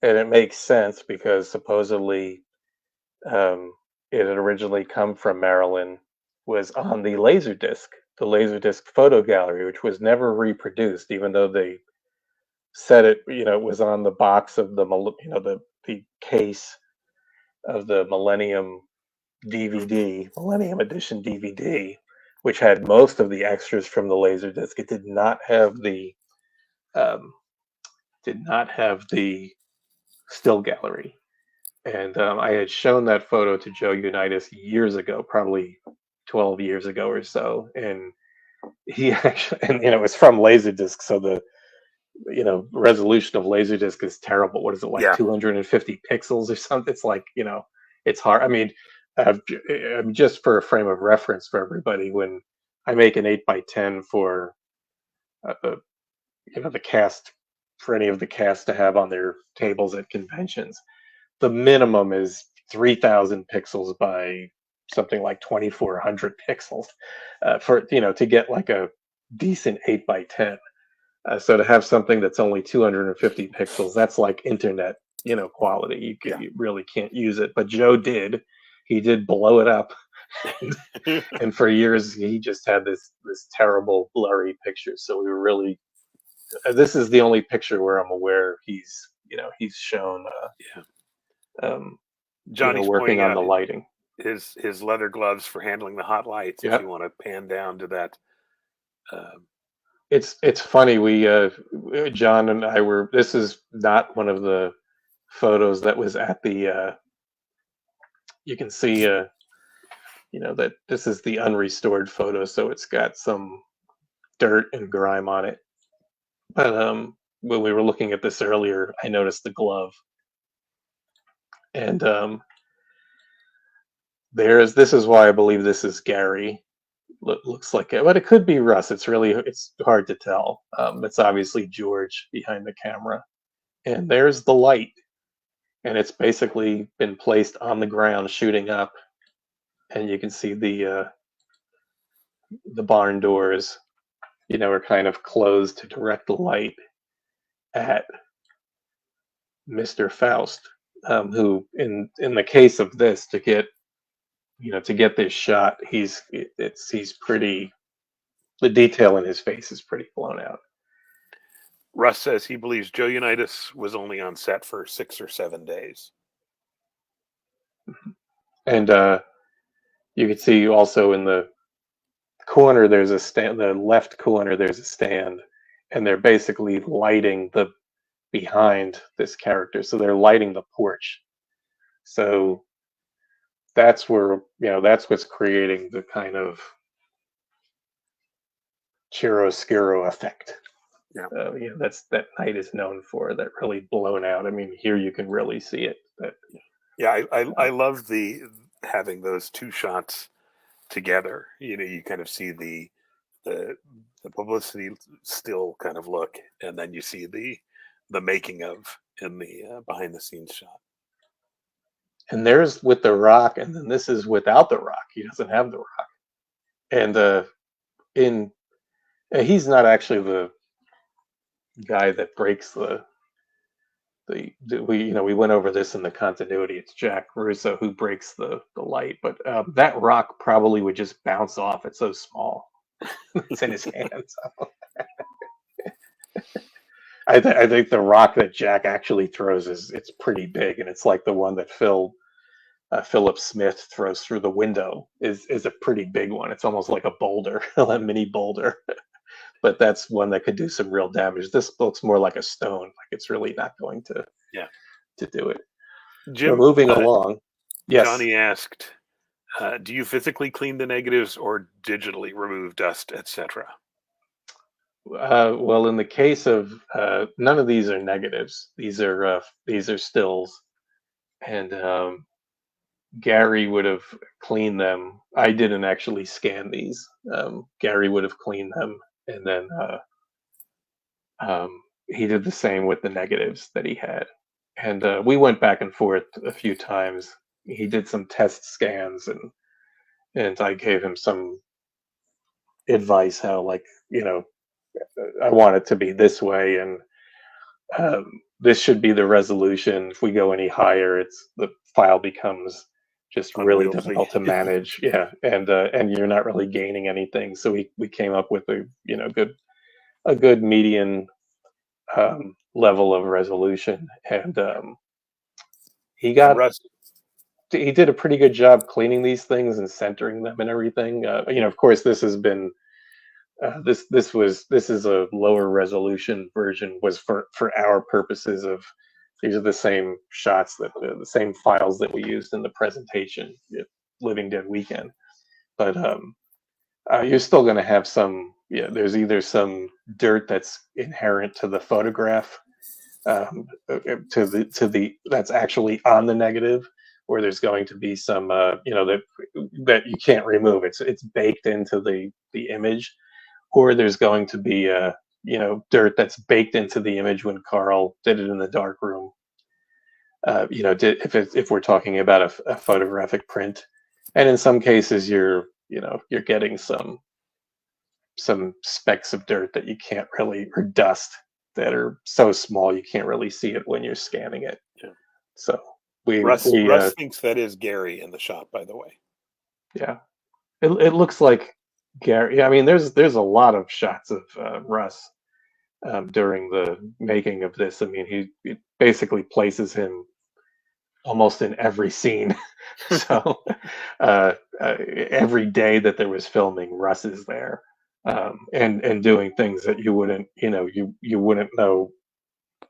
and it makes sense because supposedly it had originally come from Maryland, was on the Laserdisc photo gallery, which was never reproduced, even though they said it, it was on the box of the case of the Millennium Edition DVD, which had most of the extras from the Laserdisc. It did not have the um, still gallery. And I had shown that photo to Joe Unitas years ago, probably 12 years ago or so, and he actually, and it was from Laserdisc, so the resolution of Laserdisc is terrible. What is it, like, Yeah. 250 pixels or something? It's like, it's hard. I mean, just for a frame of reference for everybody, when I make an 8x10 for the cast, for any of the cast to have on their tables at conventions, the minimum is 3,000 pixels by something like 2,400 pixels for to get like a decent 8x10. So to have something that's only 250 pixels, that's like internet quality. You really can't use it. But Joe did. He did blow it up, and for years he just had this terrible blurry picture. So we were really. This is the only picture where I'm aware he's shown. Johnny's working pointing on out the lighting. His leather gloves for handling the hot lights. Yep. If you want to pan down to that. It's funny. We John and I were. This is not one of the photos that was at the. You can see, that this is the unrestored photo, so it's got some dirt and grime on it. But when we were looking at this earlier, I noticed the glove, and this is why I believe this is Gary. Looks like it, but it could be Russ. It's hard to tell. It's obviously George behind the camera, and there's the light, and it's basically been placed on the ground, shooting up, and you can see the barn doors, are kind of closed to direct the light at Mr. Faust, who, in the case of this, to get this shot, he's pretty. The detail in his face is pretty blown out. Russ says he believes Joe Unitas was only on set for 6 or 7 days. And you can see also in the corner there's a stand. The left corner there's a stand, and they're basically lighting the behind this character. So they're lighting the porch. So that's where that's what's creating the kind of chiaroscuro effect. Yeah. That night is known for, that really blown out. I mean, here you can really see it. I love having those two shots together. You kind of see the publicity still kind of look, and then you see the making of in the behind the scenes shot. And there's with the Rock, and then this is without the Rock. He doesn't have the Rock, and he's not actually the guy that breaks we went over this in the continuity. It's Jack Russo who breaks the light, but that rock probably would just bounce off. It's so small. It's in his hands. I think the rock that Jack actually throws it's pretty big, and it's like the one that Philip Smith throws through the window is a pretty big one. It's almost like a boulder, a mini boulder. But that's one that could do some real damage. This looks more like a stone. Like it's really not going to do it. Jim, moving along. Yes. Johnny asked, do you physically clean the negatives or digitally remove dust, etc.? Well, in the case of none of these are negatives. These are stills, and Gary would have cleaned them. I didn't actually scan these. Gary would have cleaned them, and then he did the same with the negatives that he had. And we went back and forth a few times. He did some test scans, and I gave him some advice how, like, I want it to be this way, and this should be the resolution. If we go any higher, the file becomes just really Unwieldy. difficult to manage. Yeah, and you're not really gaining anything. So we came up with a good median level of resolution, and he And got Russ, he did a pretty good job cleaning these things and centering them and everything. Of course, this has been this is a lower resolution version, was for our purposes of, these are the same shots, that the same files that we used in the presentation at Living Dead Weekend. But you're still going to have some, there's either some dirt that's inherent to the photograph, to the that's actually on the negative, or there's going to be some that you can't remove. It's baked into the image, or there's going to be dirt that's baked into the image when Carl did it in the dark room. If we're talking about a photographic print, and in some cases you're getting some specks of dirt that you can't really, or dust that are so small you can't really see it when you're scanning it. Yeah. So Russ thinks that is Gary in the shot, by the way. Yeah, it looks like Gary. I mean, there's a lot of shots of Russ during the making of this. I mean, he basically places him almost in every scene. So every day that there was filming, Russ is there, and doing things that you wouldn't know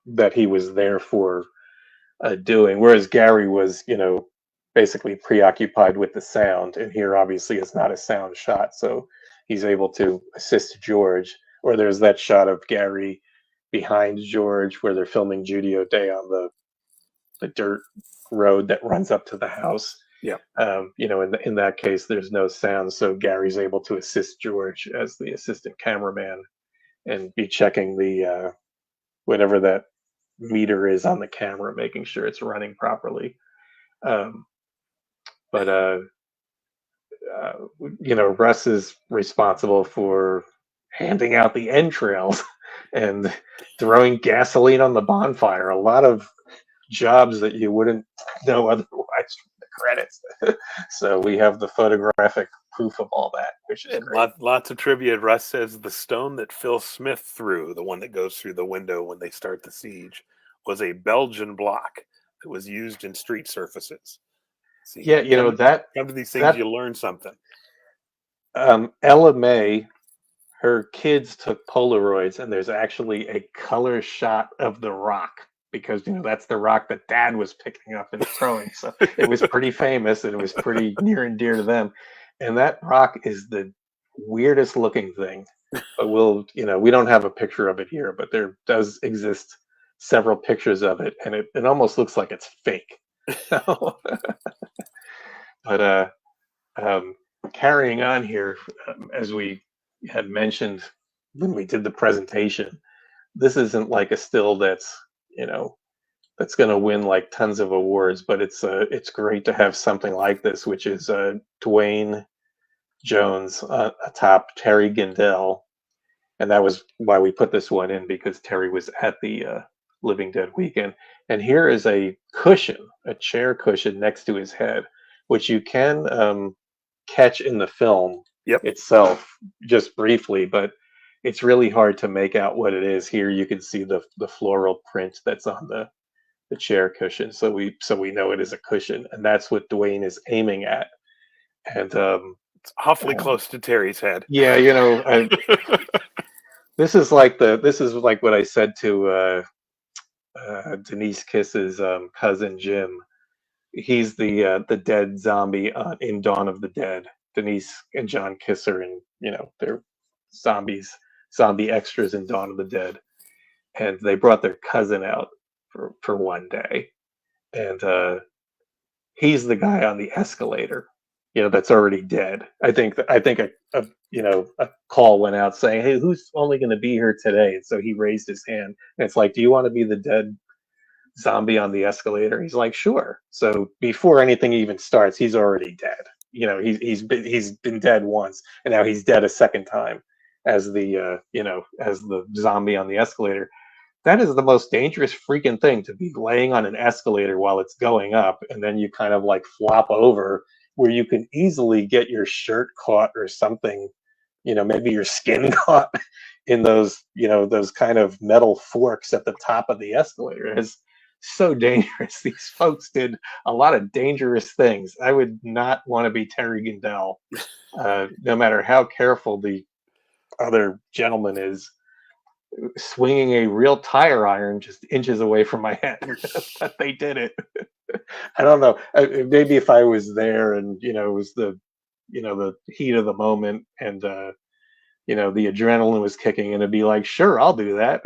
that he was there for doing. Whereas Gary was basically preoccupied with the sound, and here obviously it's not a sound shot, so he's able to assist George. Or there's that shot of Gary behind George where they're filming Judy O'Day on the dirt road that runs up to the house. Yeah. In that case, there's no sound, so Gary's able to assist George as the assistant cameraman and be checking the whatever that meter is on the camera, making sure it's running properly. But Russ is responsible for handing out the entrails and throwing gasoline on the bonfire. A lot of jobs that you wouldn't know otherwise from the credits. So we have the photographic proof of all that, which is great. Lots of trivia. Russ says the stone that Phil Smith threw, the one that goes through the window when they start the siege, was a Belgian block that was used in street surfaces. See, yeah, come to these things, you learn something. Ella May, her kids took Polaroids, and there's actually a color shot of the rock, because that's the rock that Dad was picking up and throwing. So it was pretty famous, and it was pretty near and dear to them. And that rock is the weirdest looking thing. But we don't have a picture of it here, but there does exist several pictures of it, and it almost looks like it's fake. But carrying on here, as we had mentioned when we did the presentation, this isn't like a still that's that's going to win like tons of awards, but it's great to have something like this, which is Dwayne Jones atop Terry Gindel, and that was why we put this one in, because Terry was at the Living Dead Weekend. And here is a chair cushion next to his head, which you can catch in the film itself just briefly, but it's really hard to make out what it is. Here you can see the floral print that's on the chair cushion, so we know it is a cushion, and that's what Dwayne is aiming at. And it's awfully close to Terry's head. Yeah, this is like what I said to Denise Kiss's cousin Jim. He's the dead zombie in Dawn of the Dead. Denise and John Kiss are in, they're zombie extras in Dawn of the Dead, and they brought their cousin out for one day, and he's the guy on the escalator, that's already dead. I think a call went out saying, "Hey, who's only going to be here today?" And so he raised his hand, and it's like, "Do you want to be the dead zombie on the escalator?" He's like, "Sure." So before anything even starts, he's already dead. He's been dead once, and now he's dead a second time as the zombie on the escalator. That is the most dangerous freaking thing, to be laying on an escalator while it's going up, and then you kind of like flop over where you can easily get your shirt caught or something, maybe your skin caught in those kind of metal forks at the top of the escalator. It's so dangerous. These folks did a lot of dangerous things. I would not want to be Terry Gindel, no matter how careful the other gentleman is, swinging a real tire iron just inches away from my head. But they did it. I don't know. Maybe if I was there and it was the heat of the moment, and the adrenaline was kicking, and it'd be like, sure, I'll do that.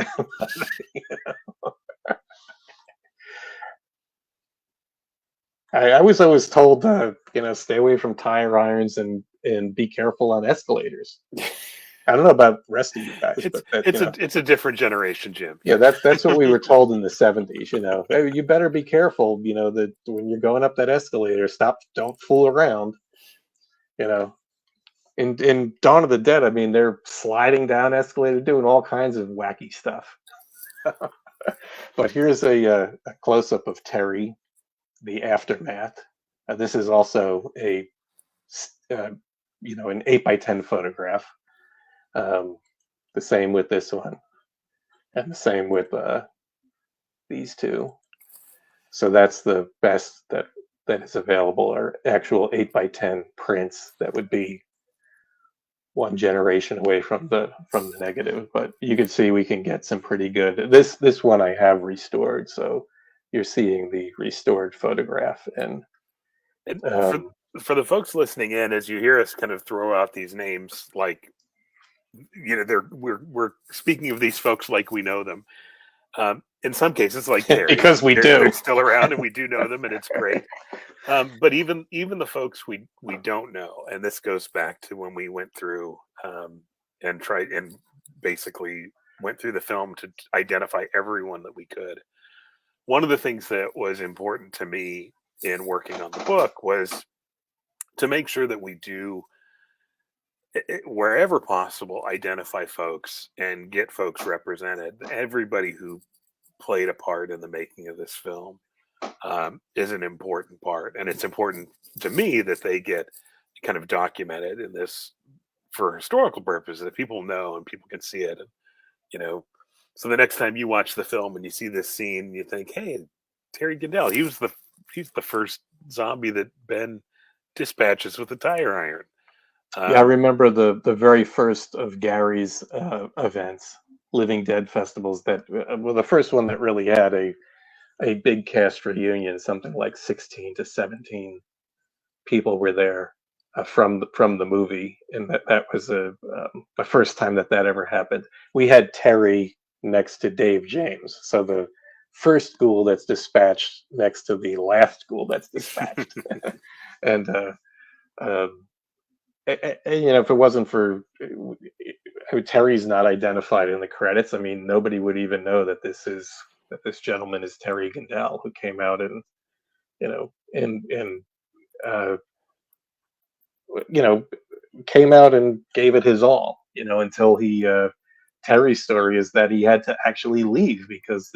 I was always told, stay away from tire irons and be careful on escalators. I don't know about the rest of you guys, but it's a different generation, Jim. Yeah, that's what we were told in the 70s. Hey, you better be careful. That when you're going up that escalator, don't fool around. In Dawn of the Dead, I mean, they're sliding down escalators, doing all kinds of wacky stuff. But here's a close-up of Terry, the aftermath. This is also an 8x10 photograph. The same with this one, and the same with these two. So that's the best that is available, are actual 8x10 prints that would be one generation away from the negative. But you can see we can get some pretty good. This one I have restored, so you're seeing the restored photograph. And for the folks listening in, as you hear us kind of throw out these names, like, we're speaking of these folks like we know them. In some cases, like Terry, because they're still around and we do know them, and it's great. But even the folks we don't know, and this goes back to when we went through and tried and basically went through the film to identify everyone that we could. One of the things that was important to me in working on the book was to make sure that we do, wherever possible, identify folks and get folks represented. Everybody who played a part in the making of this film is an important part, and it's important to me that they get kind of documented in this for historical purposes, that people know and people can see it. And so the next time you watch the film and you see this scene, you think, hey, Terry Gindel, he's the first zombie that Ben dispatches with a tire iron. Yeah, I remember the very first of Gary's events, Living Dead festivals, that well, the first one that really had a big cast reunion. Something like 16 to 17 people were there from the movie, and that was the first time that ever happened. We had Terry next to Dave James, so the first ghoul that's dispatched next to the last ghoul that's dispatched. And if it wasn't for Terry's not identified in the credits, I mean, nobody would even know that this gentleman is Terry Gindel, who came out and came out and gave it his all, until Terry's story is that he had to actually leave because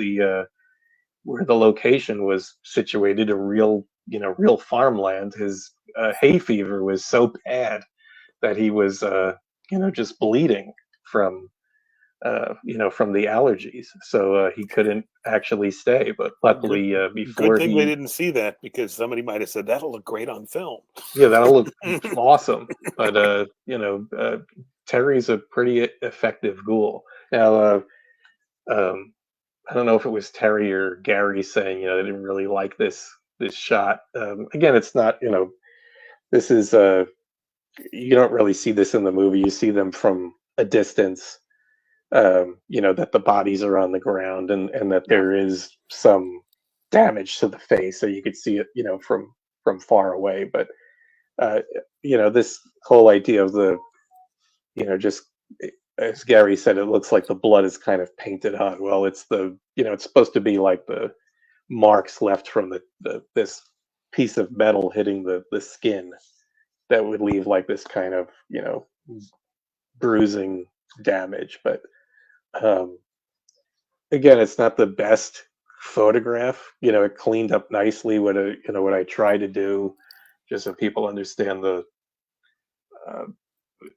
where the location was situated, a real farmland, his hay fever was so bad that he was just bleeding from the allergies, so he couldn't actually stay. But luckily, before good thing they didn't see that, because somebody might have said that'll look great on film. Yeah, that'll look awesome. But Terry's a pretty effective ghoul. Now, I don't know if it was Terry or Gary saying, they didn't really like this shot. Again, it's not, this is you don't really see this in the movie. You see them from a distance. That the bodies are on the ground, and that there is some damage to the face, so you could see it, from from far away. But this whole idea of the, just as Gary said, it looks like the blood is kind of painted on. Well, it's it's supposed to be like the marks left from this piece of metal hitting the skin that would leave like this kind of bruising damage. But again, it's not the best photograph. It cleaned up nicely. What I try to do, just so people understand uh,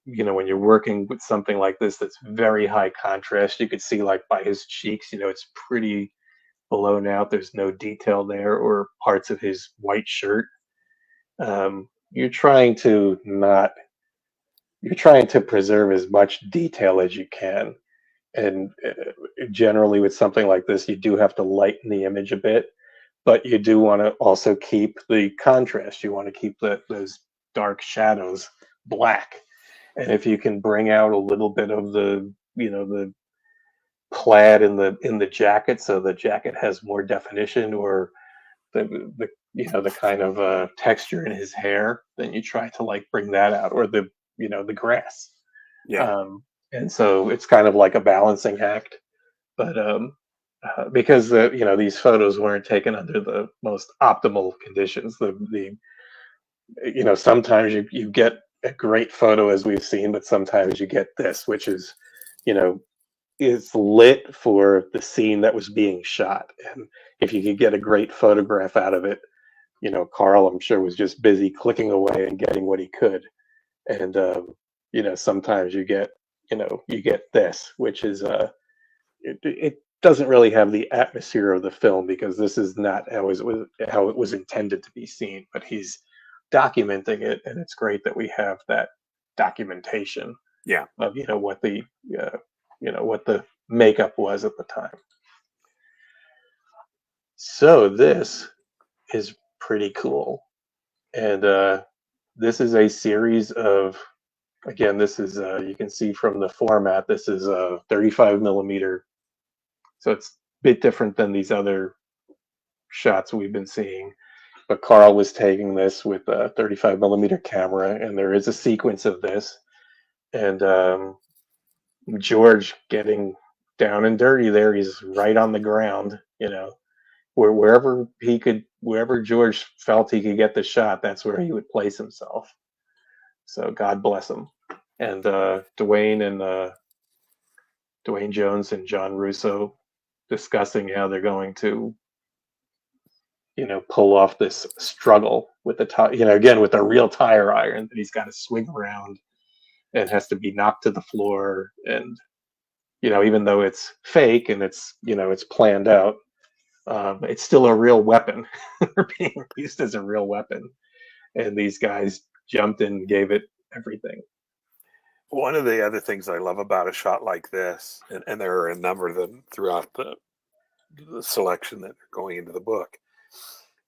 when you're working with something like this that's very high contrast, you could see like by his cheeks, it's pretty blown out. There's no detail there, or parts of his white shirt. You're trying to not. You're trying to preserve as much detail as you can. And generally, with something like this, you do have to lighten the image a bit, but you do want to also keep the contrast. You want to keep those dark shadows black. And if you can bring out a little bit of the plaid in the jacket, so the jacket has more definition, or the kind of texture in his hair, then you try to like bring that out, or the grass. Yeah. And so it's kind of like a balancing act. But because these photos weren't taken under the most optimal conditions, sometimes you get a great photo, as we've seen, but sometimes you get this, which is is lit for the scene that was being shot. And if you could get a great photograph out of it, Carl, I'm sure, was just busy clicking away and getting what he could. And sometimes you get this, which is it doesn't really have the atmosphere of the film, because this is not how it was intended to be seen. But he's documenting it, and it's great that we have that documentation. Yeah. Of what the makeup was at the time. So this is pretty cool, and this is a series of. Again, this is you can see from the format. This is a 35 millimeter, so it's a bit different than these other shots we've been seeing. But Carl was taking this with a 35 millimeter camera, and there is a sequence of this, and George getting down and dirty there. He's right on the ground, wherever George felt he could get the shot, that's where he would place himself. So God bless him. And Dwayne Jones and John Russo discussing how they're going to, pull off this struggle with again with a real tire iron that he's got to swing around and has to be knocked to the floor. And, even though it's fake and it's planned out, it's still a real weapon being used as a real weapon. And these guys jumped in and gave it everything. One of the other things I love about a shot like this, and there are a number of them throughout the selection that are going into the book,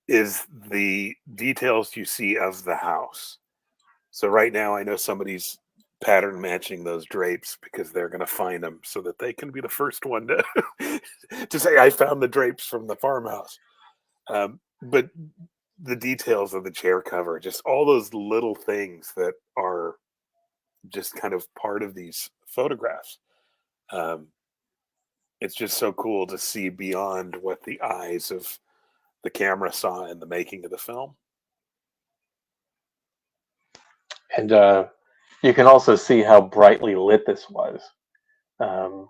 is the details you see of the house. So right now I know somebody's pattern matching those drapes because they're going to find them so that they can be the first one to say, I found the drapes from the farmhouse. But the details of the chair cover, just all those little things that are just kind of part of these photographs. It's just so cool to see beyond what the eyes of the camera saw in the making of the film. And you can also see how brightly lit this was. There's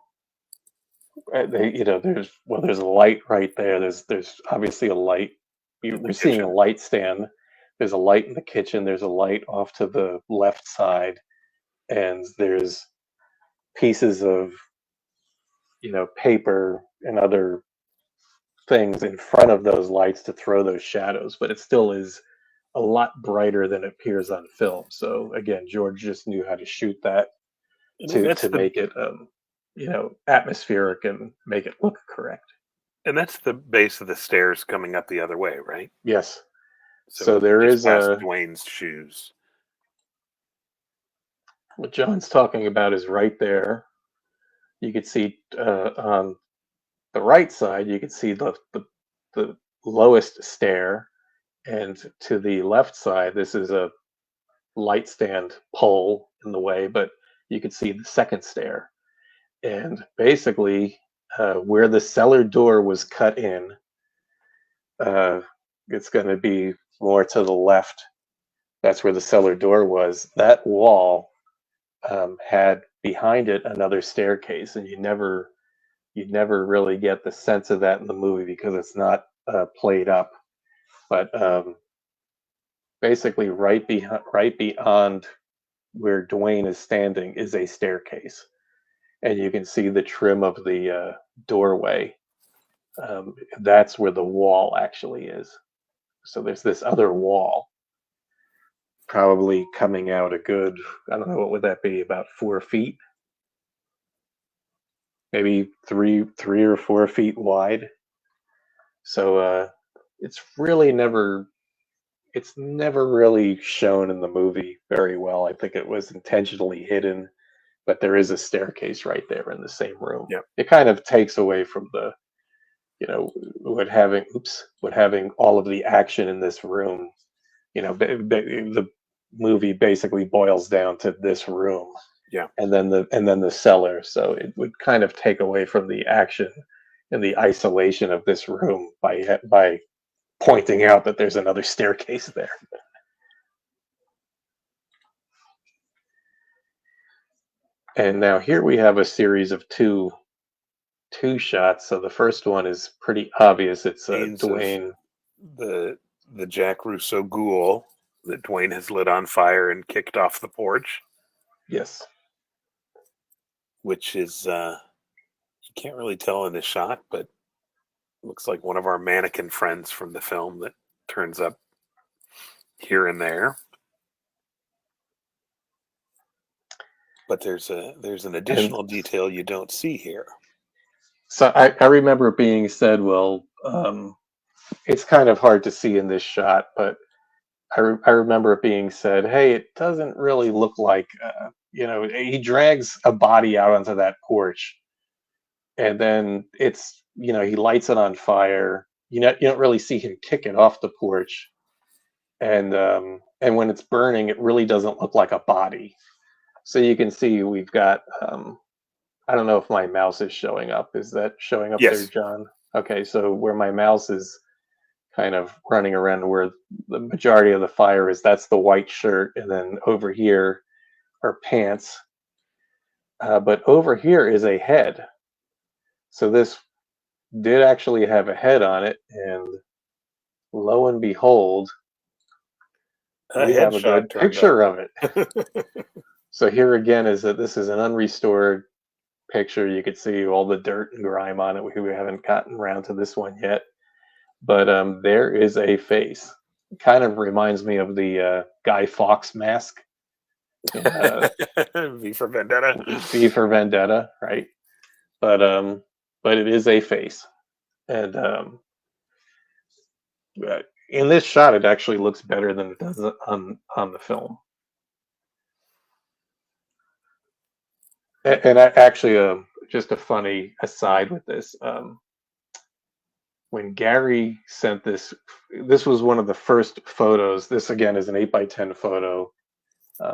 a light right there. There's obviously a light. We're seeing a light stand. There's a light in the kitchen. There's a light off to the left side, and there's pieces of paper and other things in front of those lights to throw those shadows. But it still is a lot brighter than it appears on film. So again, George just knew how to shoot that to make it atmospheric and make it look correct. And that's the base of the stairs coming up the other way, right? Yes. So there is past Dwayne's shoes. What John's talking about is right there. You could see on the right side, you could see the lowest stair, And to the left side, this is a light stand pole in the way, but you can see the second stair. And basically, where the cellar door was cut in, it's going to be more to the left. That's where the cellar door was. That wall had behind it another staircase, and you never really get the sense of that in the movie because it's not played up. But basically, right beyond where Dwayne is standing is a staircase, and you can see the trim of the doorway. That's where the wall actually is. So there's this other wall, probably coming out a good, I don't know, what would that be, about 4 feet? Maybe three or 4 feet wide. So it's never really shown in the movie very well. I think it was intentionally hidden, but there is a staircase right there in the same room. Yep. It kind of takes away from the, what having all of the action in this room. The movie basically boils down to this room. Yeah. And then the cellar. So it would kind of take away from the action and the isolation of this room by pointing out that there's another staircase there. And now here we have a series of two shots. So the first one is pretty obvious. It's Dwayne, the Jack Russo ghoul that Dwayne has lit on fire and kicked off the porch. Yes. Which is you can't really tell in this shot, but looks like one of our mannequin friends from the film that turns up here and there. But there's an additional detail you don't see here. So I remember it being said, well, it's kind of hard to see in this shot, but I remember it being said, hey, it doesn't really look like, he drags a body out onto that porch, and then it's, he lights it on fire. You don't really see him kick it off the porch, and when it's burning, it really doesn't look like a body. So you can see we've got, I don't know if my mouse is showing up. Is that showing up Yes. there, John? Okay, so where my mouse is kind of running around where the majority of the fire is, that's the white shirt, and then over here are pants. But over here is a head. So this did actually have a head on it, and lo and behold, we have a good picture of it. So here again is that this is an unrestored picture. You could see all the dirt and grime on it. We haven't gotten around to this one yet, but there is a face. It kind of reminds me of the Guy Fawkes mask. V for Vendetta. V for Vendetta, right? But it is a face, and in this shot, it actually looks better than it does on the film. And I actually, just a funny aside with this, when Gary sent this was one of the first photos. This again is an 8x10 photo.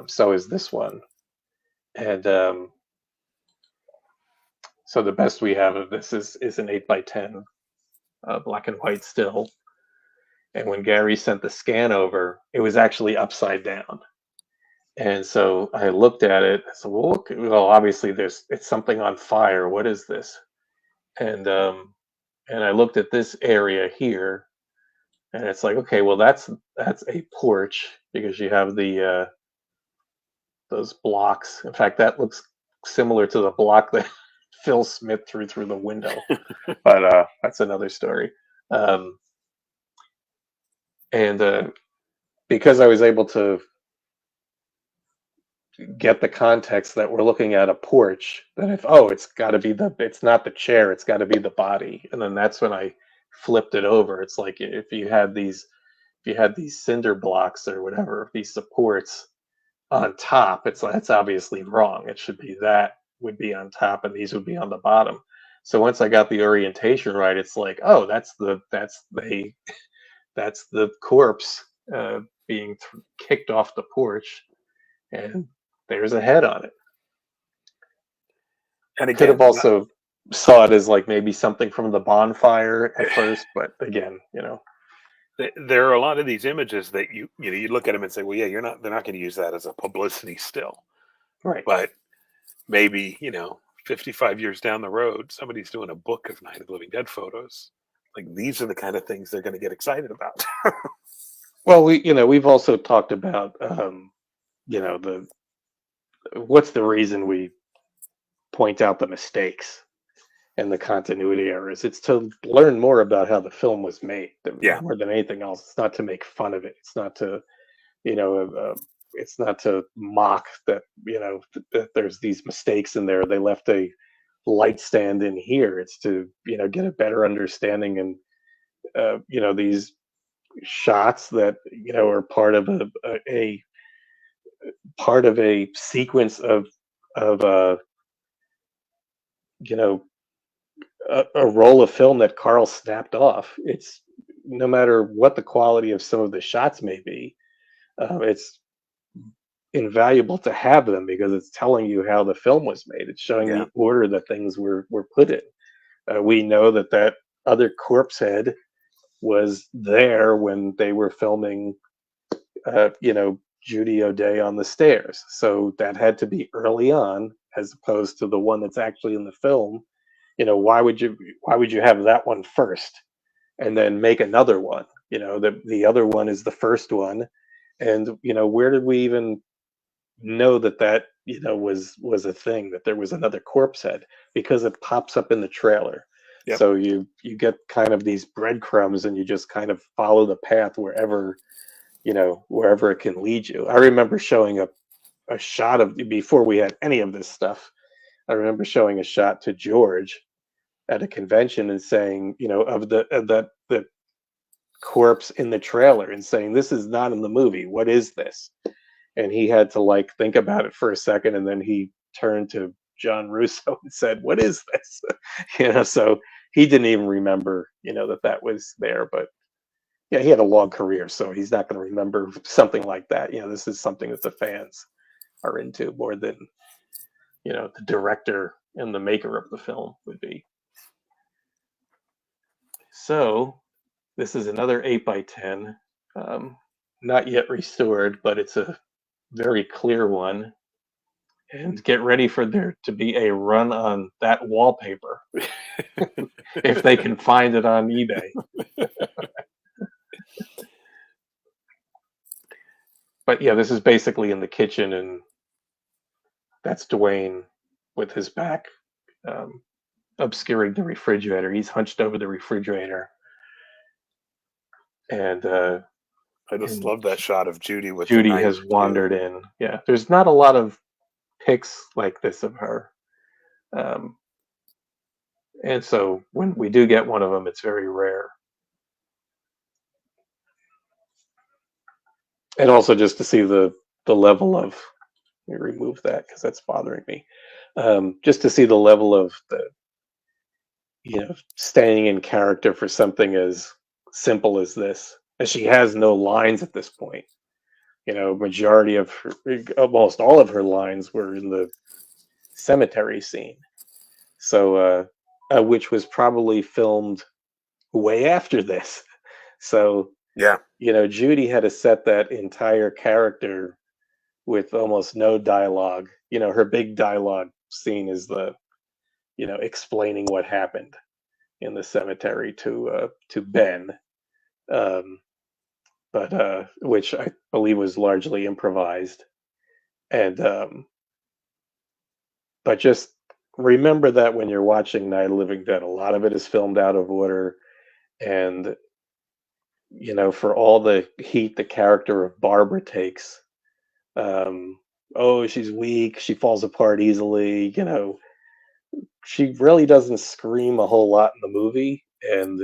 So is this one. And so the best we have of this is an 8x10 black and white still. And when Gary sent the scan over, it was actually upside down. And so I looked at it. I said, well, obviously it's something on fire. What is this? And I looked at this area here, and it's like, okay, well, that's a porch, because you have the those blocks. In fact, that looks similar to the block that Phil Smith threw through the window. But that's another story. And because I was able to get the context that we're looking at a porch, then it's not the chair, it's got to be the body. And then that's when I flipped it over. It's like if you had these cinder blocks or whatever, these supports on top, that's obviously wrong. It should be that would be on top and these would be on the bottom. So once I got the orientation right, it's like, oh, that's the corpse being kicked off the porch, and there's a head on it. And Could have again, also saw it as like maybe something from the bonfire at first, but again, there are a lot of these images that you look at them and say, well, yeah, they're not going to use that as a publicity still. right. But maybe, 55 years down the road, somebody's doing a book of Night of the Living Dead photos. Like, these are the kind of things they're going to get excited about. Well, we've also talked about, what's the reason we point out the mistakes and the continuity errors? It's to learn more about how the film was made, Yeah. more than anything else. It's not to make fun of it. It's not to, it's not to mock that, that there's these mistakes in there. They left a light stand in here. It's to, get a better understanding, and, these shots that, are part of a part of a sequence of you know a roll of film that Carl snapped off. It's, no matter what the quality of some of the shots may be, it's invaluable to have them because it's telling you how the film was made. It's showing Yeah. the order that things were put in. We know that other corpse head was there when they were filming, Judy O'Day on the stairs. So that had to be early on, as opposed to the one that's actually in the film. Why would you have that one first and then make another one? The other one is the first one, and where did we even know that was a thing, that there was another corpse head? Because it pops up in the trailer. Yep. So you get kind of these breadcrumbs, and you just kind of follow the path wherever it can lead you. I remember showing a shot of, before we had any of this stuff, I remember showing a shot to George at a convention and saying, of the corpse in the trailer, and saying, this is not in the movie. What is this? And he had to think about it for a second, and then he turned to John Russo and said, what is this? So he didn't even remember, that was there. But yeah, he had a long career, so he's not going to remember something like that. This is something that the fans are into more than, the director and the maker of the film would be. So this is another 8x10, not yet restored, but it's a very clear one. And get ready for there to be a run on that wallpaper if they can find it on eBay. But yeah, this is basically in the kitchen, and that's Dwayne with his back obscuring the refrigerator. He's hunched over the refrigerator, and I just love that shot of Judy with Judy the knife, has wandered in. Yeah, there's not a lot of pics like this of her, and so when we do get one of them, it's very rare. And also just to see the level of, let me remove that because that's bothering me. Just to see the level of the, staying in character for something as simple as this. And she has no lines at this point. Majority of her, almost all of her lines were in the cemetery scene. So, which was probably filmed way after this. So, yeah, Judy had to set that entire character with almost no dialogue. Her big dialogue scene is the, explaining what happened in the cemetery to Ben, but which I believe was largely improvised. And but just remember that when you're watching Night of the Living Dead, a lot of it is filmed out of order, and for all the heat the character of Barbara takes, oh, she's weak, she falls apart easily, she really doesn't scream a whole lot in the movie, and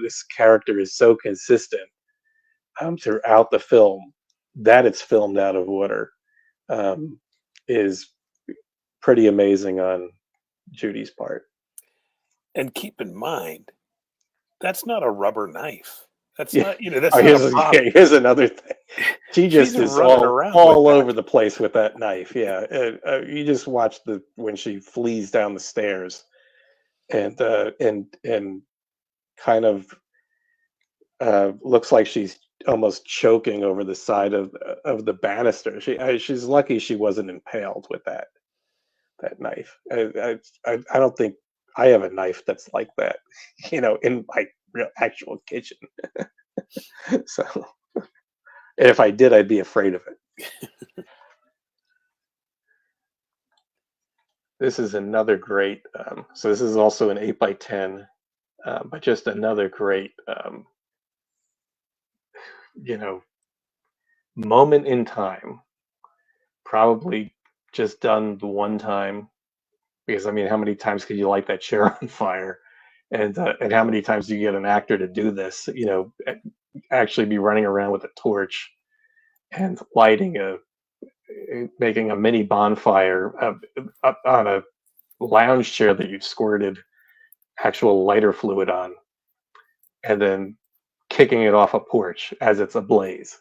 this character is so consistent throughout the film that it's filmed out of order, is pretty amazing on Judy's part. And keep in mind, that's not a rubber knife. That's Yeah. not, that's Oh, not a posse. here's another thing. She She's just is running around all with that. over the place with that knife. Yeah, you just watch when she flees down the stairs, and kind of looks like she's almost choking over the side of the banister. She's lucky she wasn't impaled with that knife. I don't think I have a knife that's like that, in my real actual kitchen. So, and if I did, I'd be afraid of it. This is another great. So this is also an 8x10, but just another great, you know, moment in time. Probably just done the one time, because I mean, how many times could you light that chair on fire? And how many times do you get an actor to do this? Actually be running around with a torch and making a mini bonfire up on a lounge chair that you've squirted actual lighter fluid on, and then kicking it off a porch as it's ablaze.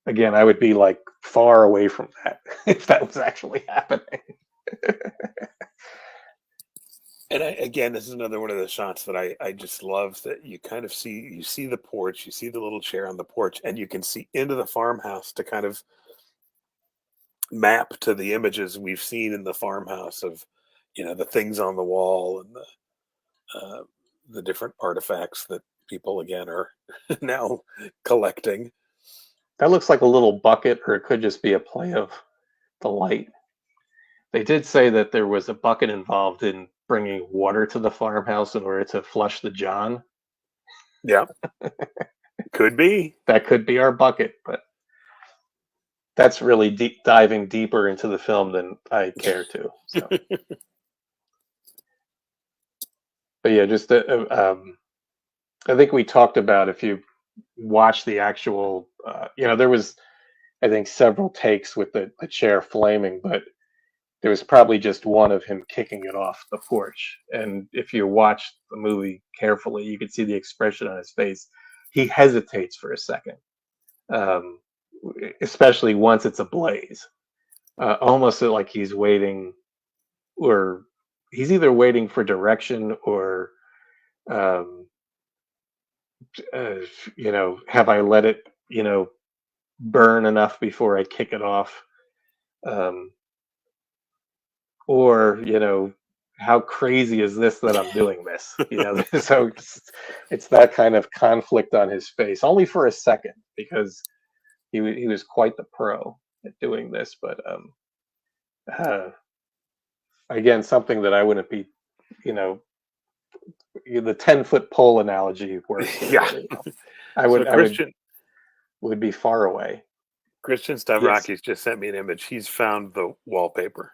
Again, I would be like far away from that if that was actually happening. And again, this is another one of the shots that I just love, that you kind of see the porch, you see the little chair on the porch, and you can see into the farmhouse to kind of map to the images we've seen in the farmhouse of, the things on the wall and the different artifacts that people again are now collecting. That looks like a little bucket, or it could just be a play of the light. They did say that there was a bucket involved in bringing water to the farmhouse in order to flush the John. Yeah, could be. That could be our bucket, but that's really diving deeper into the film than I care to. So. But yeah, just I think we talked about, if you watch the actual, there was, I think, several takes with the chair flaming, but there was probably just one of him kicking it off the porch. And if you watch the movie carefully, you can see the expression on his face. He hesitates for a second, um, especially once it's ablaze, almost like he's waiting, or he's either waiting for direction or, um, have I let it, burn enough before I kick it off? Um, or how crazy is this that I'm doing this? So it's that kind of conflict on his face, only for a second, because he was quite the pro at doing this. But uh, again, something that I wouldn't be, the 10-foot pole analogy works here Yeah. very well. I So would be far away. Christian Yes. Stavrakis just sent me an image. He's found the wallpaper.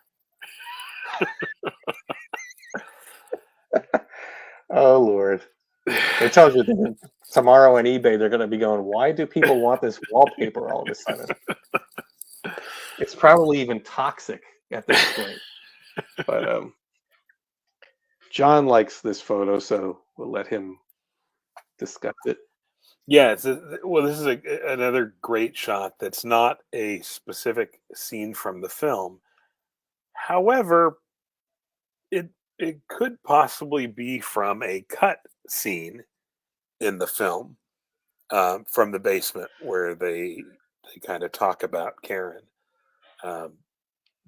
Oh Lord! It tells you that tomorrow on eBay they're going to be going, why do people want this wallpaper all of a sudden? It's probably even toxic at this point. But John likes this photo, so we'll let him discuss it. Yeah, this is another great shot that's not a specific scene from the film. However, it could possibly be from a cut scene in the film, from the basement where they kind of talk about Karen. Um,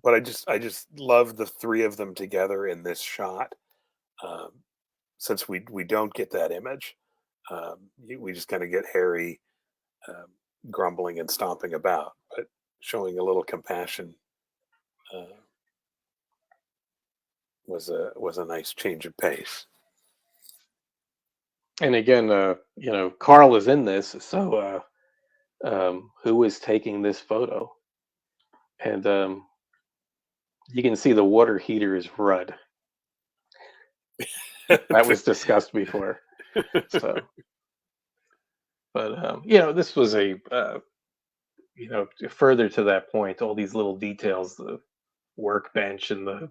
but I just love the three of them together in this shot. Um, since we don't get that image, we just kind of get Harry um, grumbling and stomping about, but showing a little compassion uh, was a nice change of pace. And again, Carl is in this, so who is taking this photo? And you can see the water heater is Rudd. That was discussed before. So, but this was a further to that point, all these little details, the workbench and the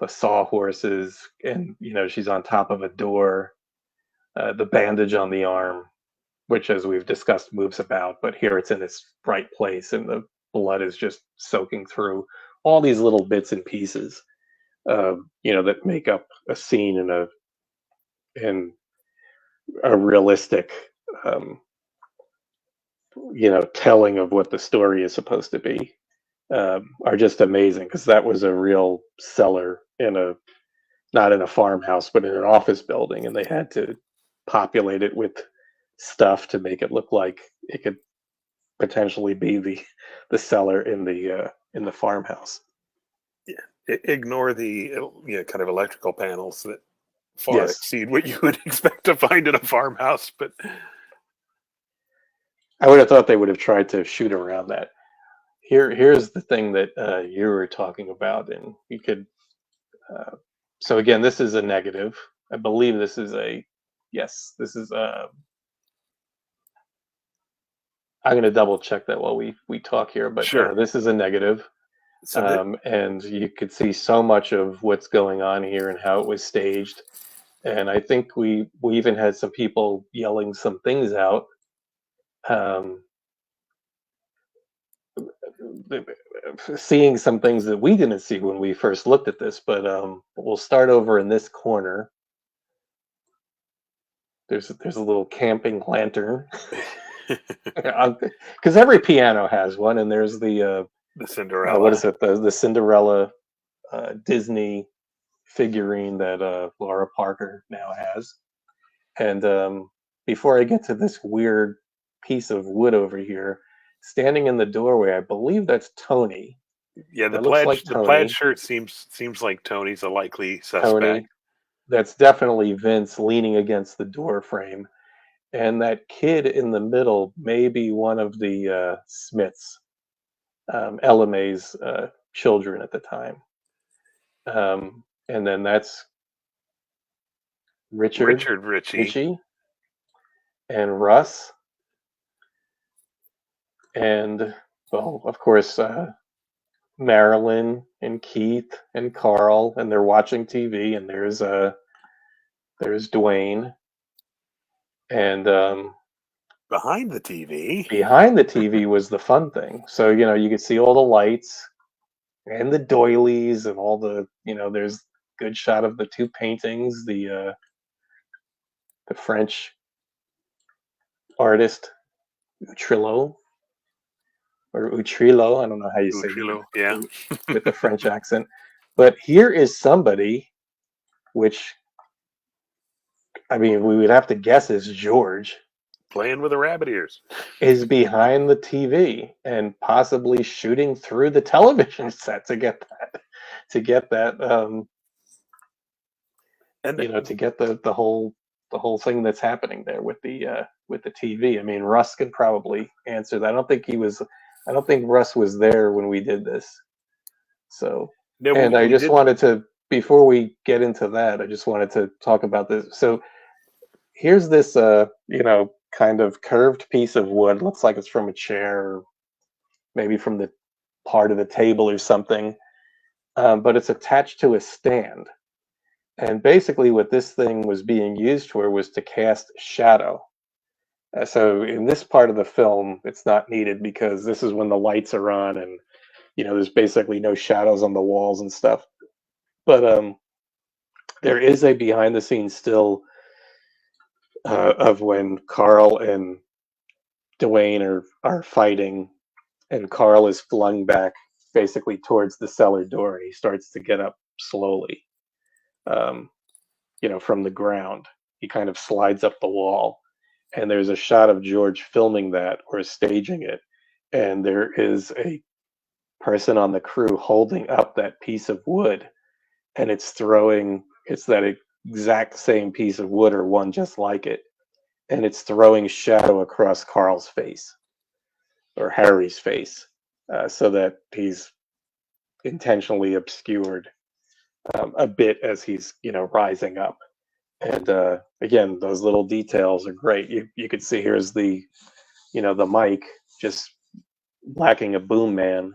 sawhorses, and she's on top of a door, the bandage on the arm, which, as we've discussed, moves about. But here it's in its right place, and the blood is just soaking through all these little bits and pieces, that make up a scene in a realistic, um, telling of what the story is supposed to be, are just amazing, because that was a real cellar not in a farmhouse, but in an office building, and they had to populate it with stuff to make it look like it could potentially be the cellar in the farmhouse. Ignore the kind of electrical panels that far Yes, exceed what you would expect to find in a farmhouse. But I would have thought they would have tried to shoot around that. Here's the thing that you were talking about, and you could. So again, this is a negative. I believe this is a yes. This is I'm going to double check that while we talk here, but sure. this is a negative. So And you could see so much of what's going on here and how it was staged. And I think we even had some people yelling some things out. Um, Seeing some things that we didn't see when we first looked at this, but we'll start over in this corner. There's a little camping lantern, because every piano has one, and there's the Cinderella. what is it? The Cinderella Disney figurine that Laura Parker now has. And before I get to this weird piece of wood over here, standing in the doorway, I believe that's Tony. Yeah, That looks like the plaid Tony. shirt seems like Tony's a likely suspect. Tony. That's definitely Vince leaning against the door frame. And that kid in the middle may be one of the Smiths, Ella Mae's children at the time. And then that's Richard Ritchie. And Russ. And, well, of course, Marilyn and Keith and Carl, and they're watching TV, and there's Dwayne. And behind the TV was the fun thing. So, you could see all the lights and the doilies and all the, there's a good shot of the two paintings, the French artist Utrillo, or Utrillo, I don't know how you say Utrillo, it, yeah, with the French accent. But here is somebody, which, I mean, we would have to guess is George, playing with the rabbit ears, is behind the TV and possibly shooting through the television set to get that, and to get the whole thing that's happening there with the TV. I mean, Russ can probably answer that. I don't think Russ was there when we did this. So, no, and I just wanted to, before we get into that, I just wanted to talk about this. So here's this, kind of curved piece of wood. Looks like it's from a chair, or maybe from the part of the table or something. But it's attached to a stand. And basically what this thing was being used for was to cast shadow. So in this part of the film, it's not needed, because this is when the lights are on and, there's basically no shadows on the walls and stuff. But there is a behind the scenes still of when Carl and Dwayne are fighting, and Carl is flung back basically towards the cellar door, and he starts to get up slowly, from the ground. He kind of slides up the wall, and there's a shot of George filming that, or staging it, and there is a person on the crew holding up that piece of wood, and it's that exact same piece of wood, or one just like it, and it's throwing shadow across Carl's face, or Harry's face, so that he's intentionally obscured a bit as he's rising up. And again, those little details are great. You could see here's the mic just lacking a boom man.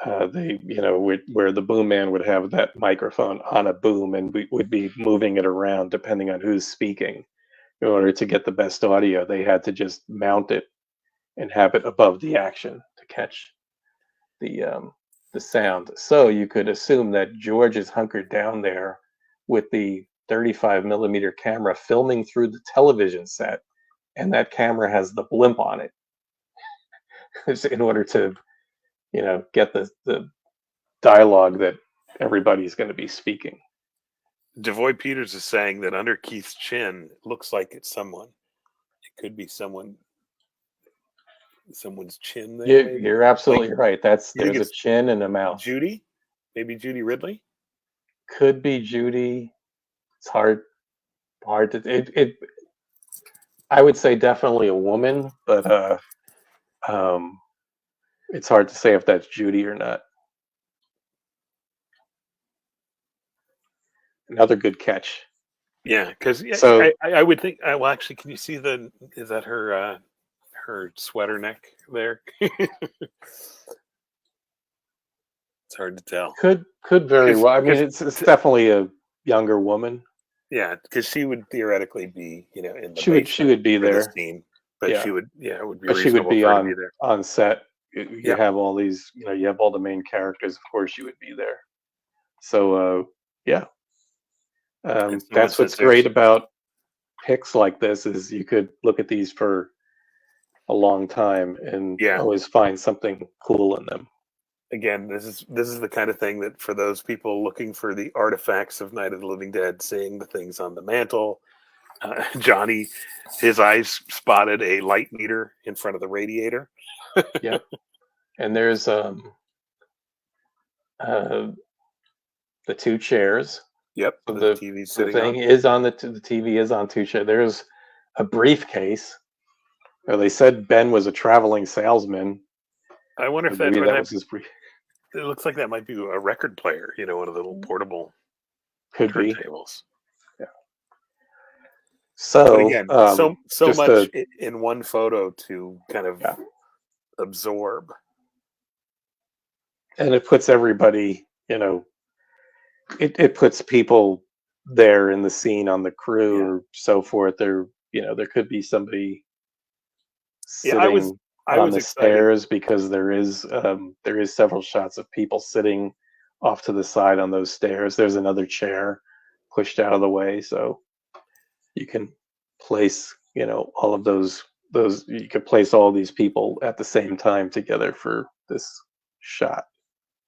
Where the boom man would have that microphone on a boom and would be moving it around depending on who's speaking. in order to get the best audio, they had to just mount it and have it above the action to catch the sound. So you could assume that George is hunkered down there with the 35 millimeter camera filming through the television set, and that camera has the blimp on it in order to, get the dialogue that everybody's going to be speaking. Devoy Peters is saying that under Keith's chin, it looks like it's someone. It could be someone's chin there. You're absolutely right. There's a chin and a mouth. Judy, maybe Judy Ridley. Could be Judy. It's hard to. I would say definitely a woman, but it's hard to say if that's Judy or not. Another good catch. Yeah, because I would think. Well, actually, can you see is that her sweater neck there? It's hard to tell. Could very well. I mean, it's definitely a younger woman. Yeah, because she would theoretically be, in the she would be there. The scene, but yeah. it would be. But she would be on set. You have all these, you have all the main characters. Of course, she would be there. So, yeah. That's what's great about picks like this is you could look at these for a long time and always find something cool in them. Again, this is the kind of thing that for those people looking for the artifacts of Night of the Living Dead, seeing the things on the mantle, Johnny, his eyes spotted a light meter in front of the radiator. Yep. And there's the two chairs. Yep. The TV's sitting thing is on the TV is on two chairs. There's a briefcase. They said Ben was a traveling salesman. I wonder if that was his brief. It looks like that might be a record player, one of the little portable turntables. Yeah. So but again, so much in one photo to kind of absorb, and it puts everybody, it puts people there in the scene on the crew or so forth. There could be somebody sitting on the stairs because there is several shots of people sitting off to the side on those stairs. There's another chair pushed out of the way, so you can place all of those you could place all these people at the same time together for this shot.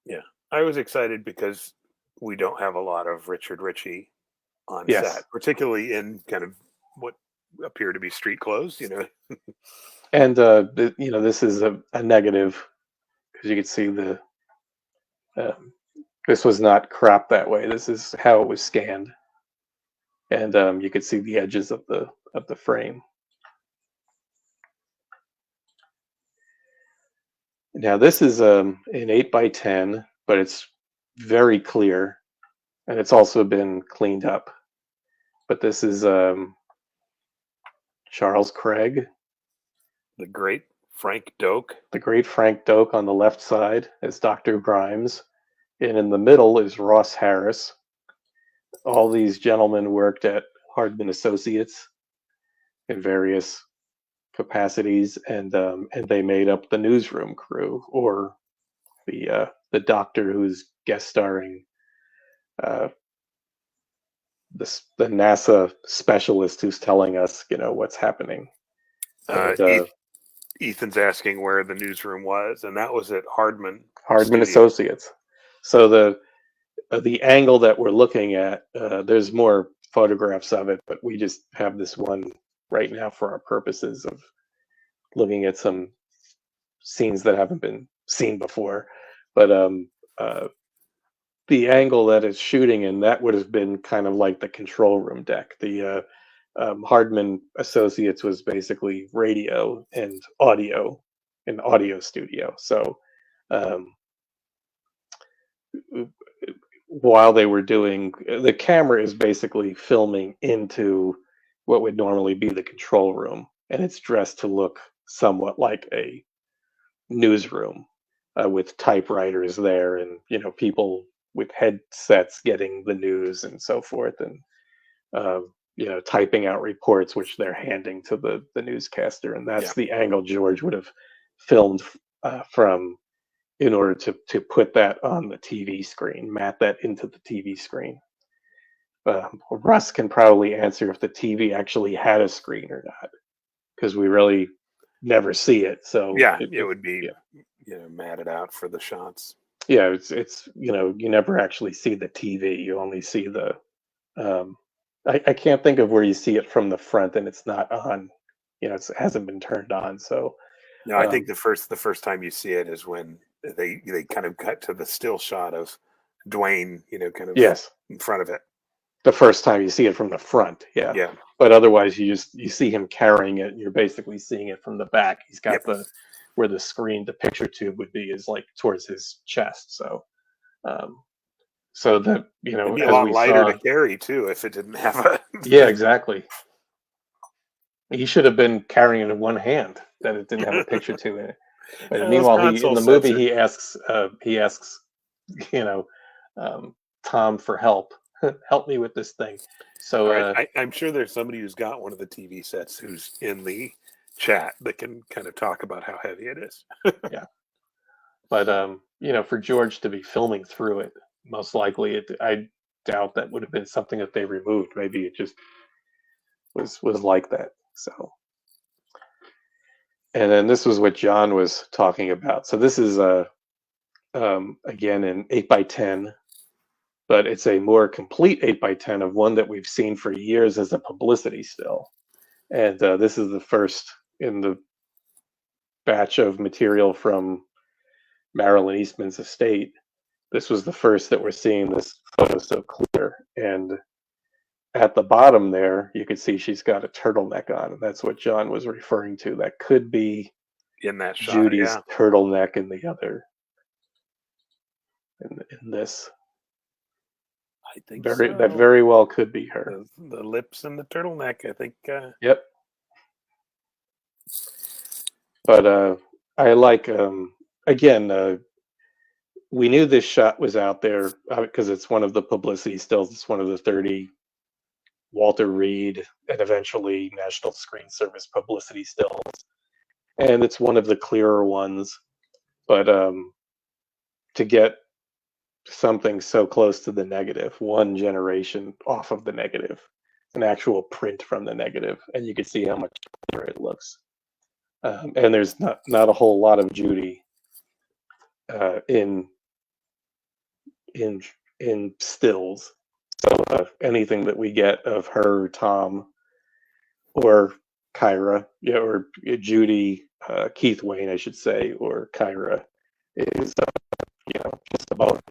Yeah, I was excited because we don't have a lot of Richard Ritchie on set, particularly in kind of what appear to be street clothes, And this is a negative because you can see this was not cropped that way. This is how it was scanned, and you could see the edges of the frame. Now this is an 8x10, but it's very clear, and it's also been cleaned up. But this is Charles Craig. The great Frank Doak. The great Frank Doak on the left side is Dr. Grimes. And in the middle is Ross Harris. All these gentlemen worked at Hardman Associates in various capacities, and they made up the newsroom crew, or the doctor who's guest starring, the NASA specialist who's telling us, what's happening. Ethan's asking where the newsroom was, and that was at Hardman Associates. So the angle that we're looking at, there's more photographs of it, but we just have this one right now for our purposes of looking at some scenes that haven't been seen before. But the angle that it's shooting in, that would have been kind of like the control room deck. The Hardman Associates was basically radio and audio, an audio studio. So while they were doing, the camera is basically filming into what would normally be the control room, and it's dressed to look somewhat like a newsroom with typewriters there, and people with headsets getting the news and so forth. And typing out reports, which they're handing to the newscaster, and that's the angle George would have filmed from in order to put that on the TV screen, map that into the TV screen. Russ can probably answer if the TV actually had a screen or not, because we really never see it. So it would be matted out for the shots. Yeah, it's you never actually see the TV. You only see the. I can't think of where you see it from the front and it's not on. It hasn't been turned on. So. No, I think the first time you see it is when they kind of cut to the still shot of Dwayne, kind of in front of it. The first time you see it from the front, yeah. But otherwise, you see him carrying it, and you're basically seeing it from the back. He's got where the screen, the picture tube would be, is like towards his chest. So, so that it'd be a lot lighter to carry too if it didn't have a. Yeah, exactly. He should have been carrying it in one hand. That it didn't have a picture tube in it. But meanwhile, in the movie, he asks, Tom for help. Help me with this thing. So I'm sure there's somebody who's got one of the TV sets who's in the chat that can kind of talk about how heavy it is. Yeah. But for George to be filming through it, most likely, I doubt that would have been something that they removed. Maybe it just was like that. So. And then this was what John was talking about. So this is again an 8x10, but it's a more complete 8x10 of one that we've seen for years as a publicity still. And this is the first in the batch of material from Marilyn Eastman's estate. This was the first that we're seeing this photo so clear. And at the bottom there, you can see she's got a turtleneck on, and that's what John was referring to. That could be in that shot, Judys' turtleneck in the other. In this, I think that very well could be her. The lips and the turtleneck, I think. Yep. But I like again. We knew this shot was out there because it's one of the publicity stills. It's one of the 30 Walter Reed and eventually National Screen Service publicity stills, and it's one of the clearer ones. But to get something so close to the negative, one generation off of the negative, an actual print from the negative, and you can see how much clearer it looks. And there's not a whole lot of Judy in stills. So anything that we get of her, Tom, or Kyra, or Judy, Keith Wayne, I should say, or Kyra, is just a bonus.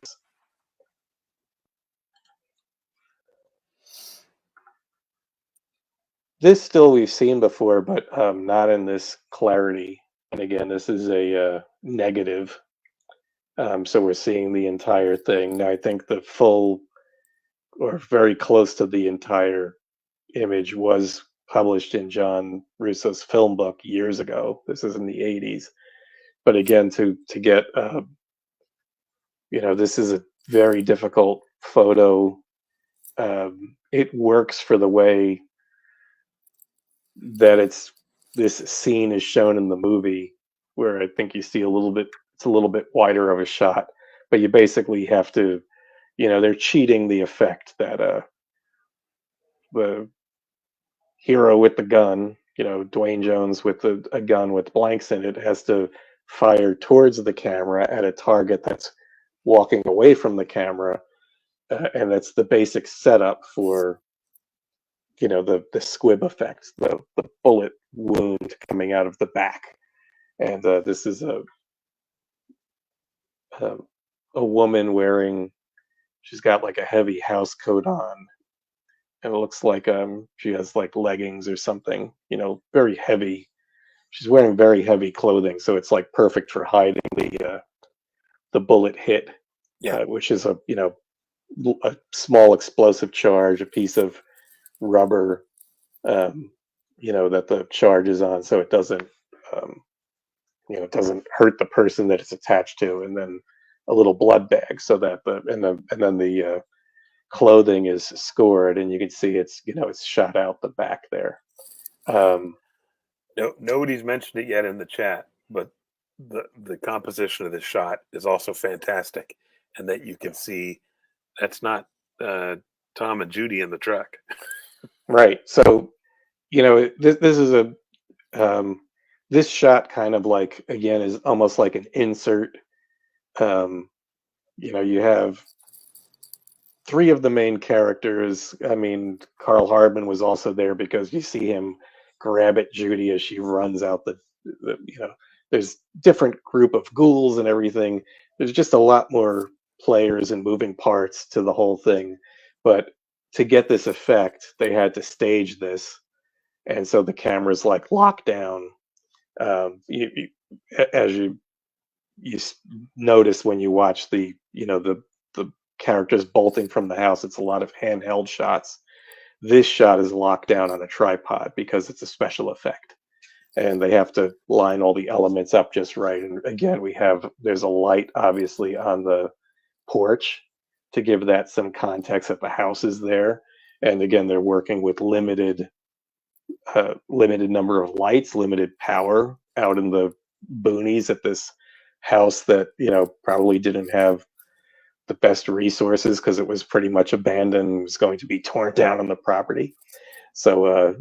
This still we've seen before, but not in this clarity. And again, this is a negative. So we're seeing the entire thing. Now I think the full or very close to the entire image was published in John Russo's film book years ago. This is in the 80s. But again, to get, this is a very difficult photo. It works for the way that this scene is shown in the movie, where I think you see it's a little bit wider of a shot, but you basically have to, they're cheating the effect that the hero with the gun, Dwayne Jones with a gun with blanks in it, has to fire towards the camera at a target that's walking away from the camera, and that's the basic setup for the squib effect, the bullet wound coming out of the back. And this is a woman she's got like a heavy house coat on, and it looks like she has like leggings or something, very heavy. She's wearing very heavy clothing, so it's like perfect for hiding the bullet hit, which is a small explosive charge, a piece of rubber, that the charge is on, so it doesn't, it doesn't hurt the person that it's attached to, and then a little blood bag, so that the clothing is scored, and you can see it's it's shot out the back there. No, nobody's mentioned it yet in the chat, but the composition of this shot is also fantastic, and that you can see that's not Tom and Judy in the truck. Right. So this is a this shot kind of like, again, is almost like an insert. You have three of the main characters. I mean, Carl Hardman was also there because you see him grab at Judy as she runs out there's different group of ghouls and everything. There's just a lot more players and moving parts to the whole thing. But to get this effect, they had to stage this. And so the camera's like locked down. As you notice when you watch the characters bolting from the house, it's a lot of handheld shots. This shot is locked down on a tripod because it's a special effect, and they have to line all the elements up just right. And again, there's a light obviously on the porch to give that some context that the house is there. And again, they're working with limited number of lights, limited power out in the boonies at this house that probably didn't have the best resources because it was pretty much abandoned and was going to be torn down on the property. So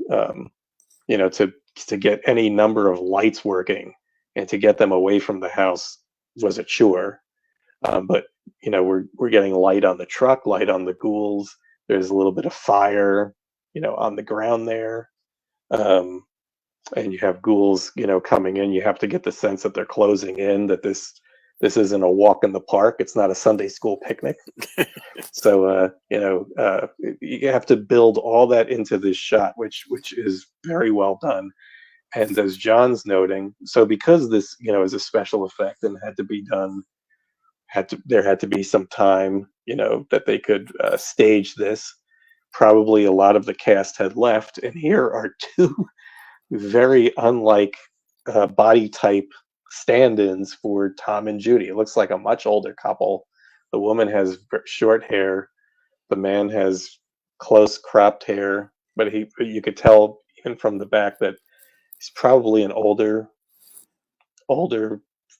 to get any number of lights working and to get them away from the house was a chore. But we're getting light on the truck, light on the ghouls. There's a little bit of fire on the ground there. And you have ghouls coming in. You have to get the sense that they're closing in, that this isn't a walk in the park. It's not a Sunday school picnic. So you have to build all that into this shot, which is very well done. And as John's noting, so because this is a special effect and had to be done, there had to be some time that they could stage this. Probably a lot of the cast had left, and here are two very unlike body type stand-ins for Tom and Judy. It looks like a much older couple. The woman has short hair. The man has close cropped hair, but you could tell even from the back that he's probably an older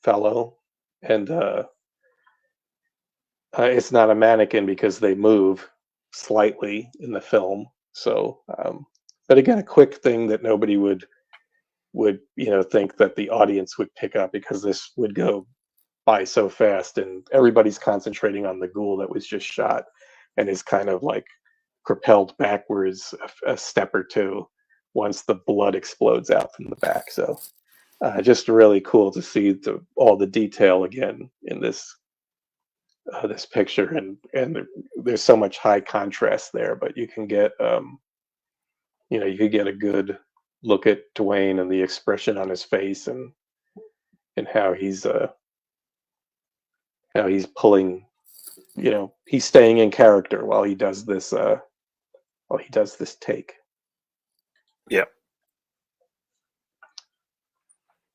fellow. And it's not a mannequin because they move slightly in the film. So, but again, a quick thing that nobody would think that the audience would pick up because this would go by so fast, and everybody's concentrating on the ghoul that was just shot and is kind of like propelled backwards a step or two once the blood explodes out from the back. So just really cool to see all the detail again in this picture, and there's so much high contrast there, but you can get you could get a good look at Dwayne and the expression on his face and how he's pulling, he's staying in character while he does this take. Yep.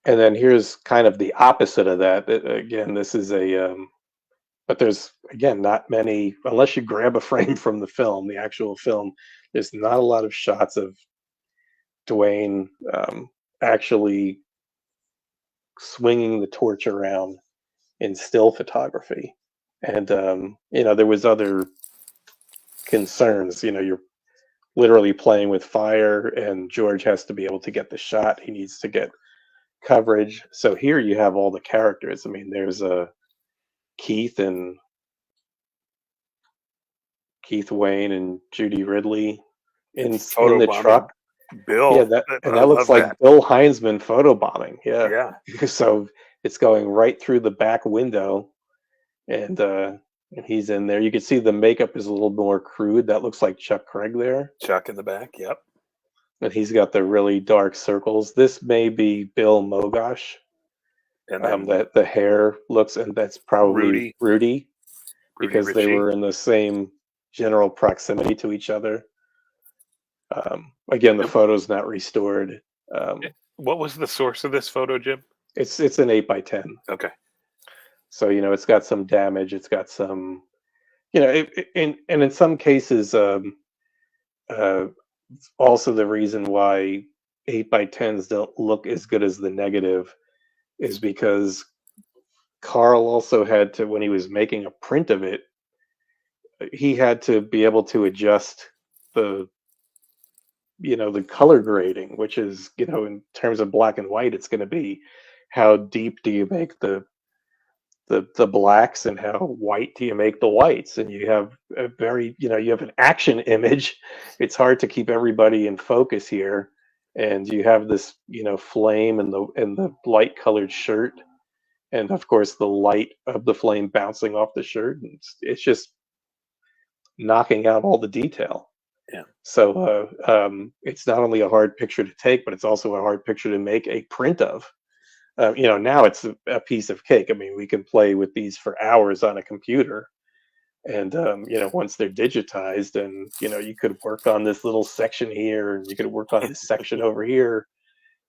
And then here's kind of the opposite of that. Again, this is but there's, again, not many, unless you grab a frame from the actual film, there's not a lot of shots of Dwayne actually swinging the torch around in still photography. And, there was other concerns. You're literally playing with fire, and George has to be able to get the shot. He needs to get coverage. So here you have all the characters. I mean, there's Keith Wayne and Judy Ridley in the truck. Bill, yeah, that looks like that. Bill Hinesman photobombing. Yeah. So it's going right through the back window, and he's in there. You can see the makeup is a little more crude. That looks like Chuck Craig there. Chuck in the back. Yep. And he's got the really dark circles. This may be Bill Mogosh. And that the hair looks, and that's probably Rudy because they were in the same general proximity to each other. Again, the photo's not restored. What was the source of this photo, Jim? It's an 8x10. Okay. So it's got some damage. It's got some, and in some cases, uh, also the reason why 8x10s don't look as good as the negative is because Carl also had to, when he was making a print of it, he had to be able to adjust the the color grading, which is, in terms of black and white, it's going to be how deep do you make the blacks and how white do you make the whites, and you have a very, you have an action image. It's hard to keep everybody in focus here, and you have this, flame and the light colored shirt, and of course the light of the flame bouncing off the shirt, and it's just knocking out all the detail. Yeah. So it's not only a hard picture to take, but it's also a hard picture to make a print of. Now it's a piece of cake. I mean, we can play with these for hours on a computer, and once they're digitized, and you could work on this little section here, and you could work on this section over here,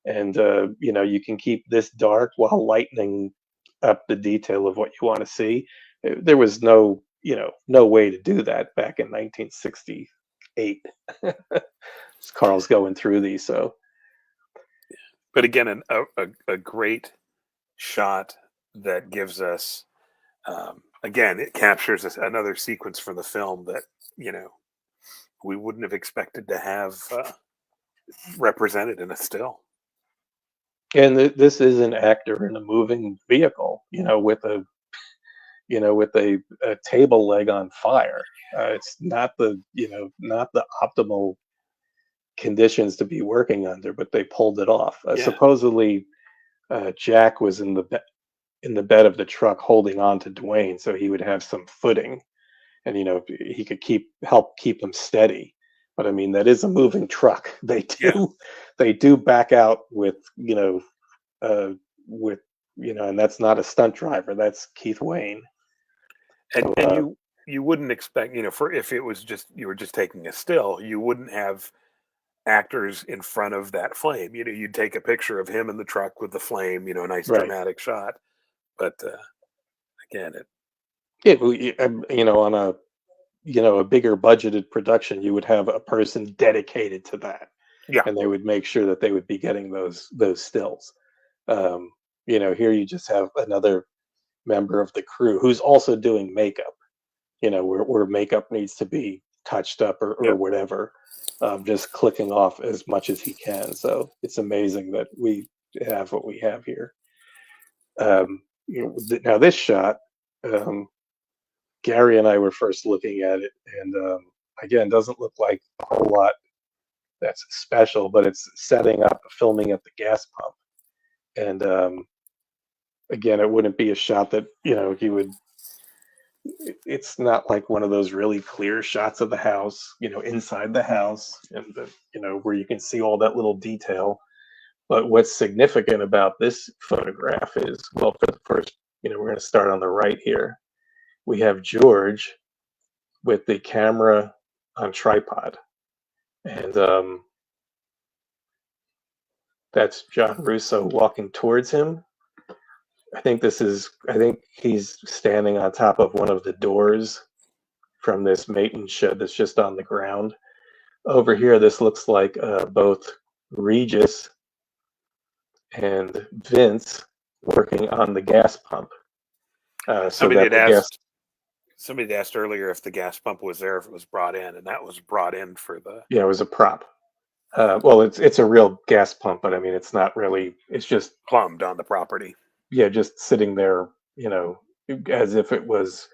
and you can keep this dark while lightening up the detail of what you want to see. There was no way to do that back in 1968. Carl's going through these, so. But again, a great shot that gives us, again, it captures another sequence from the film that, we wouldn't have expected to have represented in a still. And this is an actor in a moving vehicle, with a table leg on fire. It's not not the optimal conditions to be working under, but they pulled it off. Yeah. Supposedly, Jack was in the bed of the truck holding on to Dwayne, so he would have some footing, and he could help keep him steady. But I mean, that is a moving truck. They do back out with and that's not a stunt driver. That's Keith Wayne. And you wouldn't expect, for if it was just you were just taking a still, you wouldn't have actors in front of that flame. You'd take a picture of him in the truck with the flame, a nice dramatic shot. But again, on a bigger budgeted production, you would have a person dedicated to that. Yeah. And they would make sure that they would be getting those stills. Here you just have another member of the crew who's also doing makeup, where makeup needs to be touched up or whatever, just clicking off as much as he can. So it's amazing that we have what we have here. Now this shot, Gary and I were first looking at it, and again, doesn't look like a whole lot that's special, but it's setting up, filming at the gas pump. And again, it wouldn't be a shot that he would. It's not like one of those really clear shots of the house, inside the house, and where you can see all that little detail. But what's significant about this photograph is, well, for the first, we're going to start on the right here. We have George with the camera on tripod, and that's John Russo walking towards him. I think he's standing on top of one of the doors from this maintenance shed that's just on the ground. Over here, this looks like both Regis and Vince working on the gas pump. Somebody had asked earlier if the gas pump was there, if it was brought in, and that was brought in for the. Yeah, it was a prop. Well, it's a real gas pump, but I mean, it's not really. It's just plumbed on the property. Yeah, just sitting there, as if it was,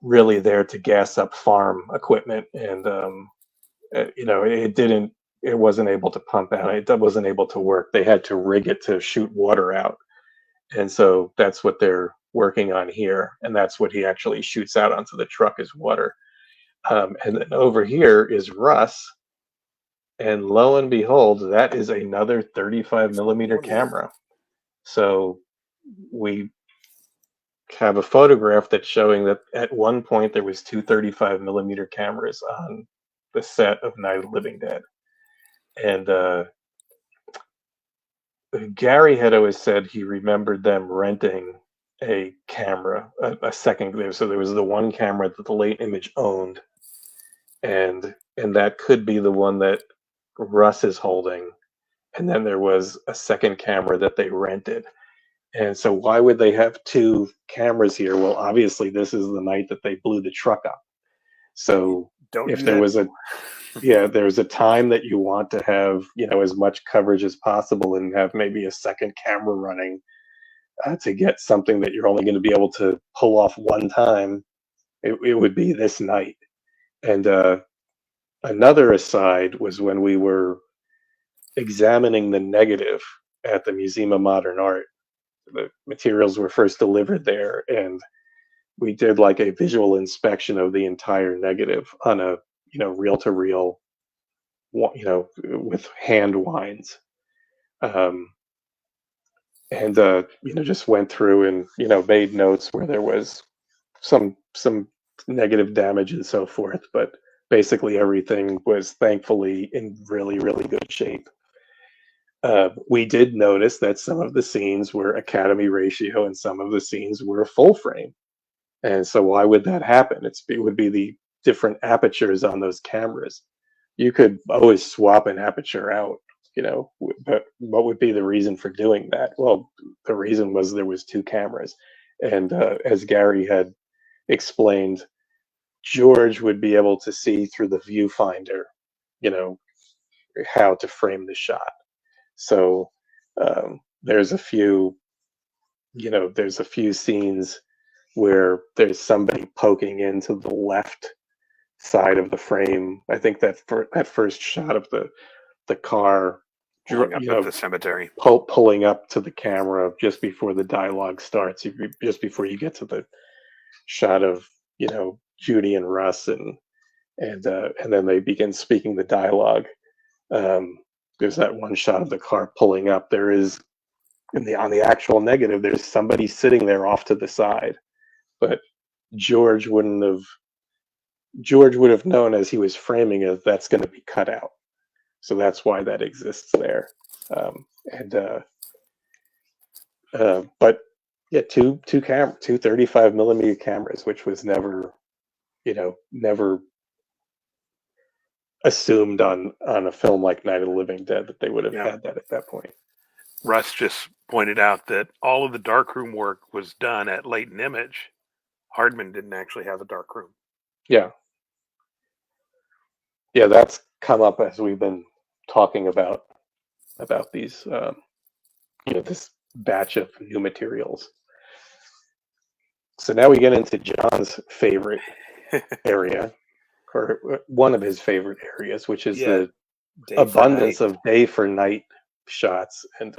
really there to gas up farm equipment, and it wasn't able to pump out. It wasn't able to work. They had to rig it to shoot water out, and so that's what they're working on here, and that's what he actually shoots out onto the truck is water. And then over here is Russ, and lo and behold, that is another 35 millimeter camera. So we have a photograph that's showing that at one point there was two 35 millimeter cameras on the set of Night of the Living Dead. And Gary had always said he remembered them renting a camera, a second there. So there was the one camera that the late image owned, and that could be the one that Russ is holding. And then there was a second camera that they rented. And so why would they have two cameras here? Well, obviously this is the night that they blew the truck up. So Don't if do there that. was there's a time that you want to have, as much coverage as possible and have maybe a second camera running to get something that you're only going to be able to pull off one time, it would be this night. And another aside was when we were examining the negative at the Museum of Modern Art. The materials were first delivered there, and we did like a visual inspection of the entire negative on a reel to reel, with hand winds, and just went through and made notes where there was some negative damage and so forth, but basically everything was thankfully in really, really good shape. We did notice that some of the scenes were Academy ratio and some of the scenes were full frame. And so why would that happen? It would be the different apertures on those cameras. You could always swap an aperture out, but what would be the reason for doing that? Well, the reason was there was two cameras. And as Gary had explained, George would be able to see through the viewfinder, how to frame the shot. So there's a few scenes where there's somebody poking into the left side of the frame. I think that that first shot of the car Pulling up at the cemetery, pulling up to the camera just before the dialogue starts, just before you get to the shot of Judy and Russ, and then they begin speaking the dialogue. There's that one shot of the car pulling up. There is on the actual negative, there's somebody sitting there off to the side, but George would have known as he was framing it that's going to be cut out. So that's why that exists there. But yeah, two 35 millimeter cameras, which was never assumed on a film like Night of the Living Dead that they would have had that at that point. Russ just pointed out that all of the darkroom work was done at Latent Image. Hardman didn't actually have a darkroom. Yeah, that's come up as we've been talking about these, this batch of new materials. So now we get into John's favorite area, or one of his favorite areas, which is the abundance of day for night shots. And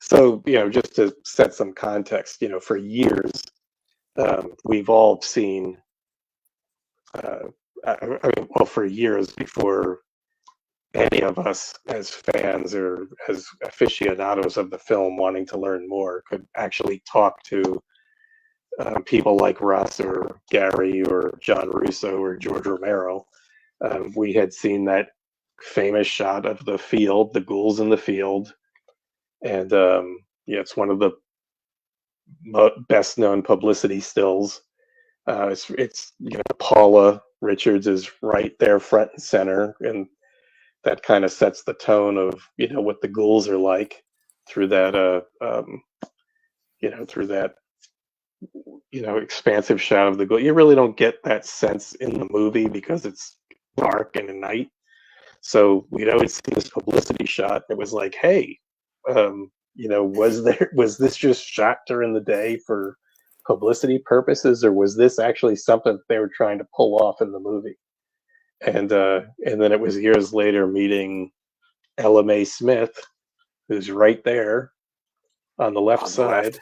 so just to set some context, for years we've all seen for years before any of us as fans or as aficionados of the film wanting to learn more could actually talk to people like Russ or Gary or John Russo or George Romero. We had seen that famous shot of the field, the ghouls in the field, and it's one of the best known publicity stills. It's Paula Richards is right there front and center, and that kind of sets the tone of what the ghouls are like through that expansive shot of the ghoul. You really don't get that sense in the movie because it's dark and at night. So we'd always see this publicity shot. It was like, hey, was this just shot during the day for publicity purposes, or was this actually something that they were trying to pull off in the movie? And then it was years later meeting Ella Mae Smith, who's right there on the left side.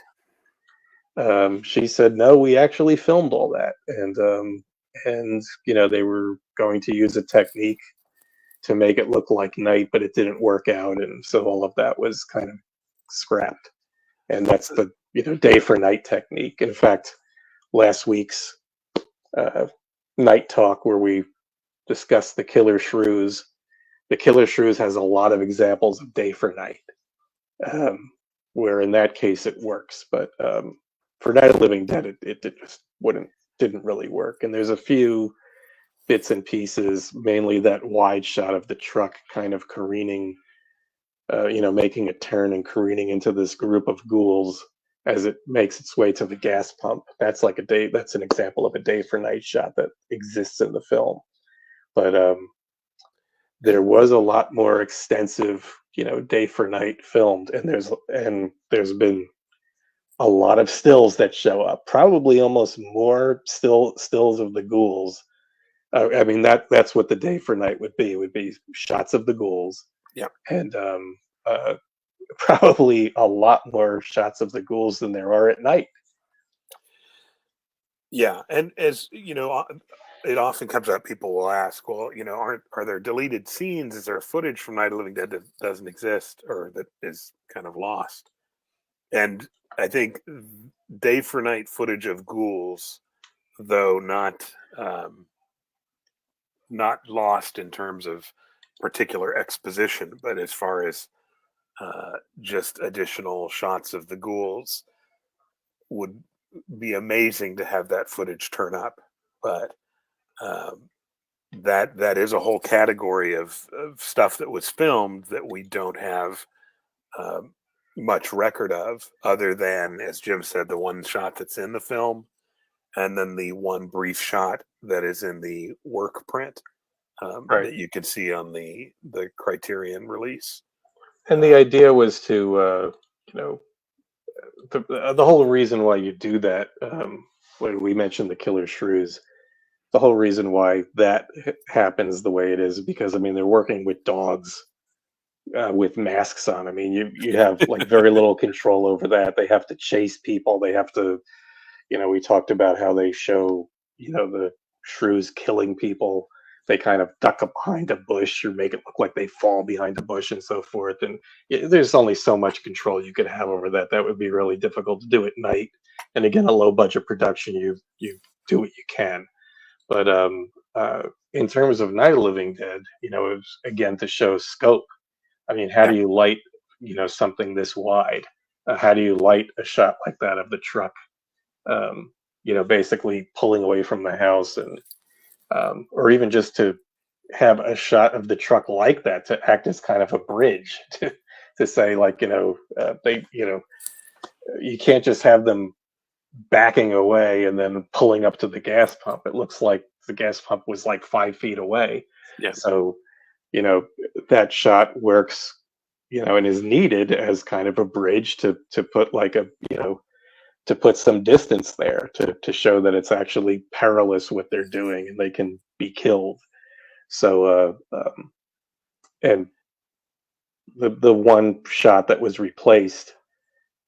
She said, no, we actually filmed all that. And they were going to use a technique to make it look like night, but it didn't work out. And so all of that was kind of scrapped. And that's the, day for night technique. In fact, last week's night talk where we discussed the Killer Shrews has a lot of examples of day for night, where in that case it works. But for Night of the Living Dead, it just didn't really work. And there's a few bits and pieces, mainly that wide shot of the truck kind of careening, making a turn and careening into this group of ghouls as it makes its way to the gas pump. That's like that's an example of a day for night shot that exists in the film. But there was a lot more extensive, day for night filmed, and there's been a lot of stills that show up. Probably almost more stills of the ghouls. I mean that's what the day for night would be. It would be shots of the ghouls. Yeah. And probably a lot more shots of the ghouls than there are at night. Yeah, and as it often comes up. People will ask, "Well, are there deleted scenes? Is there footage from Night of the Living Dead that doesn't exist or that is kind of lost?" And I think day for night footage of ghouls, though not lost in terms of particular exposition, but as far as just additional shots of the ghouls, would be amazing to have that footage turn up. But that is a whole category of stuff that was filmed that we don't have much record of, other than, as Jim said, the one shot that's in the film, and then the one brief shot that is in the work print Right. that you can see on the Criterion release. And the idea was to, the whole reason why you do that, when we mentioned the killer shrews, the whole reason why that happens the way it is because I mean they're working with dogs with masks on. I mean you have like very little control over that. They have to chase people. They have to, we talked about how they show the shrews killing people. They kind of duck up behind a bush or make it look like they fall behind a bush and so forth. And there's only so much control you could have over that. That would be really difficult to do at night. And again, a low budget production, you do what you can. But in terms of Night of the Living Dead, it was again to show scope. I mean, how do you light, something this wide? How do you light a shot like that of the truck? Basically pulling away from the house, and or even just to have a shot of the truck like that to act as kind of a bridge to say like, you can't just have them backing away and then pulling up to the gas pump. It looks like the gas pump was like 5 feet away. Yeah. So, that shot works, and is needed as kind of a bridge to put like to put some distance there to show that it's actually perilous what they're doing and they can be killed. So, and the one shot that was replaced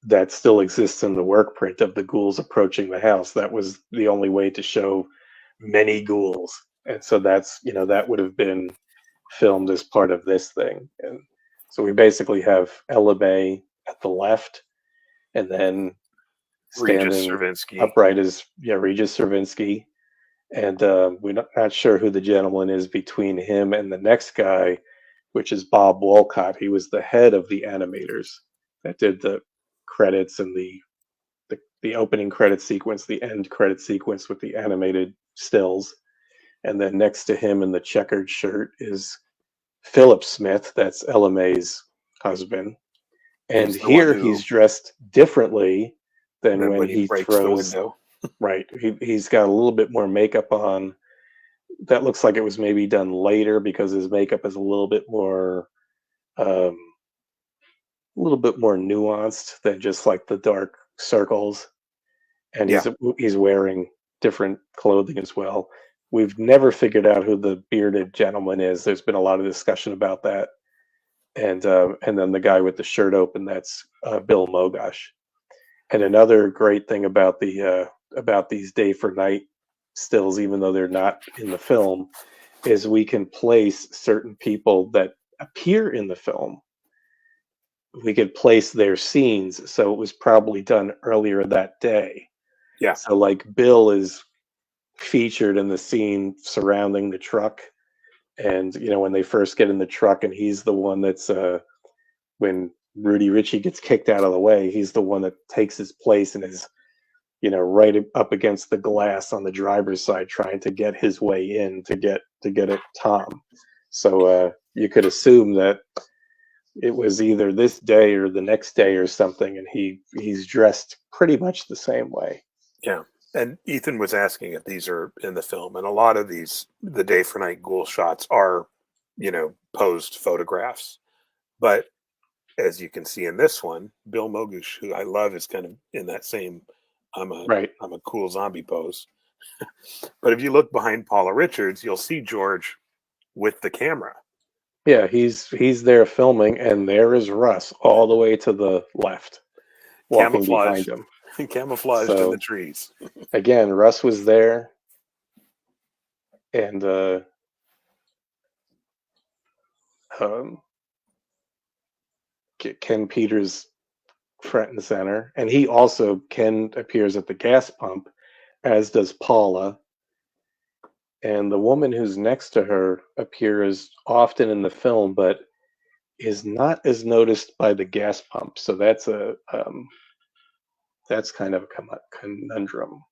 that still exists in the work print of the ghouls approaching the house, that was the only way to show many ghouls. And so that's, that would have been filmed as part of this thing. And so we basically have Ella May at the left, and then standing upright is Regis Servinsky. And we're not sure who the gentleman is between him and the next guy, which is Bob Walcott. He was the head of the animators that did the credits and the opening credit sequence, the end credit sequence with the animated stills. And then next to him in the checkered shirt is Philip Smith, that's Ella May's husband. And here he's dressed differently than when he throws the window. Right. He's got a little bit more makeup on. That looks like it was maybe done later because his makeup is a little bit more nuanced than just like the dark circles. And he's wearing different clothing as well. We've never figured out who the bearded gentleman is. There's been a lot of discussion about that. And then the guy with the shirt open, that's Bill Mogosh. And another great thing about these day for night stills, even though they're not in the film, is we can place certain people that appear in the film. We could place their scenes, so it was probably done earlier that day. Yeah. So like Bill is featured in the scene surrounding the truck, and when they first get in the truck, and he's the one that's when Rudy Ritchie gets kicked out of the way, he's the one that takes his place and is right up against the glass on the driver's side, trying to get his way in to get at Tom. So you could assume that it was either this day or the next day or something, and he's dressed pretty much the same way. Yeah. And Ethan was asking if these are in the film, and a lot of these, the day for night ghoul shots are, posed photographs. But as you can see in this one, Bill Mogush, who I love, is kind of in that same Right. I'm a cool zombie pose. But if you look behind Paula Richards, you'll see George with the camera. Yeah, he's there filming, and there is Russ all the way to the left, walking behind Camouflaged, him. camouflaged in the So trees. again, Russ was there, and um, Ken Peters front and center, and Ken appears at the gas pump, as does Paula. And the woman who's next to her appears often in the film, but is not as noticed by the gas pump. So that's kind of a conundrum.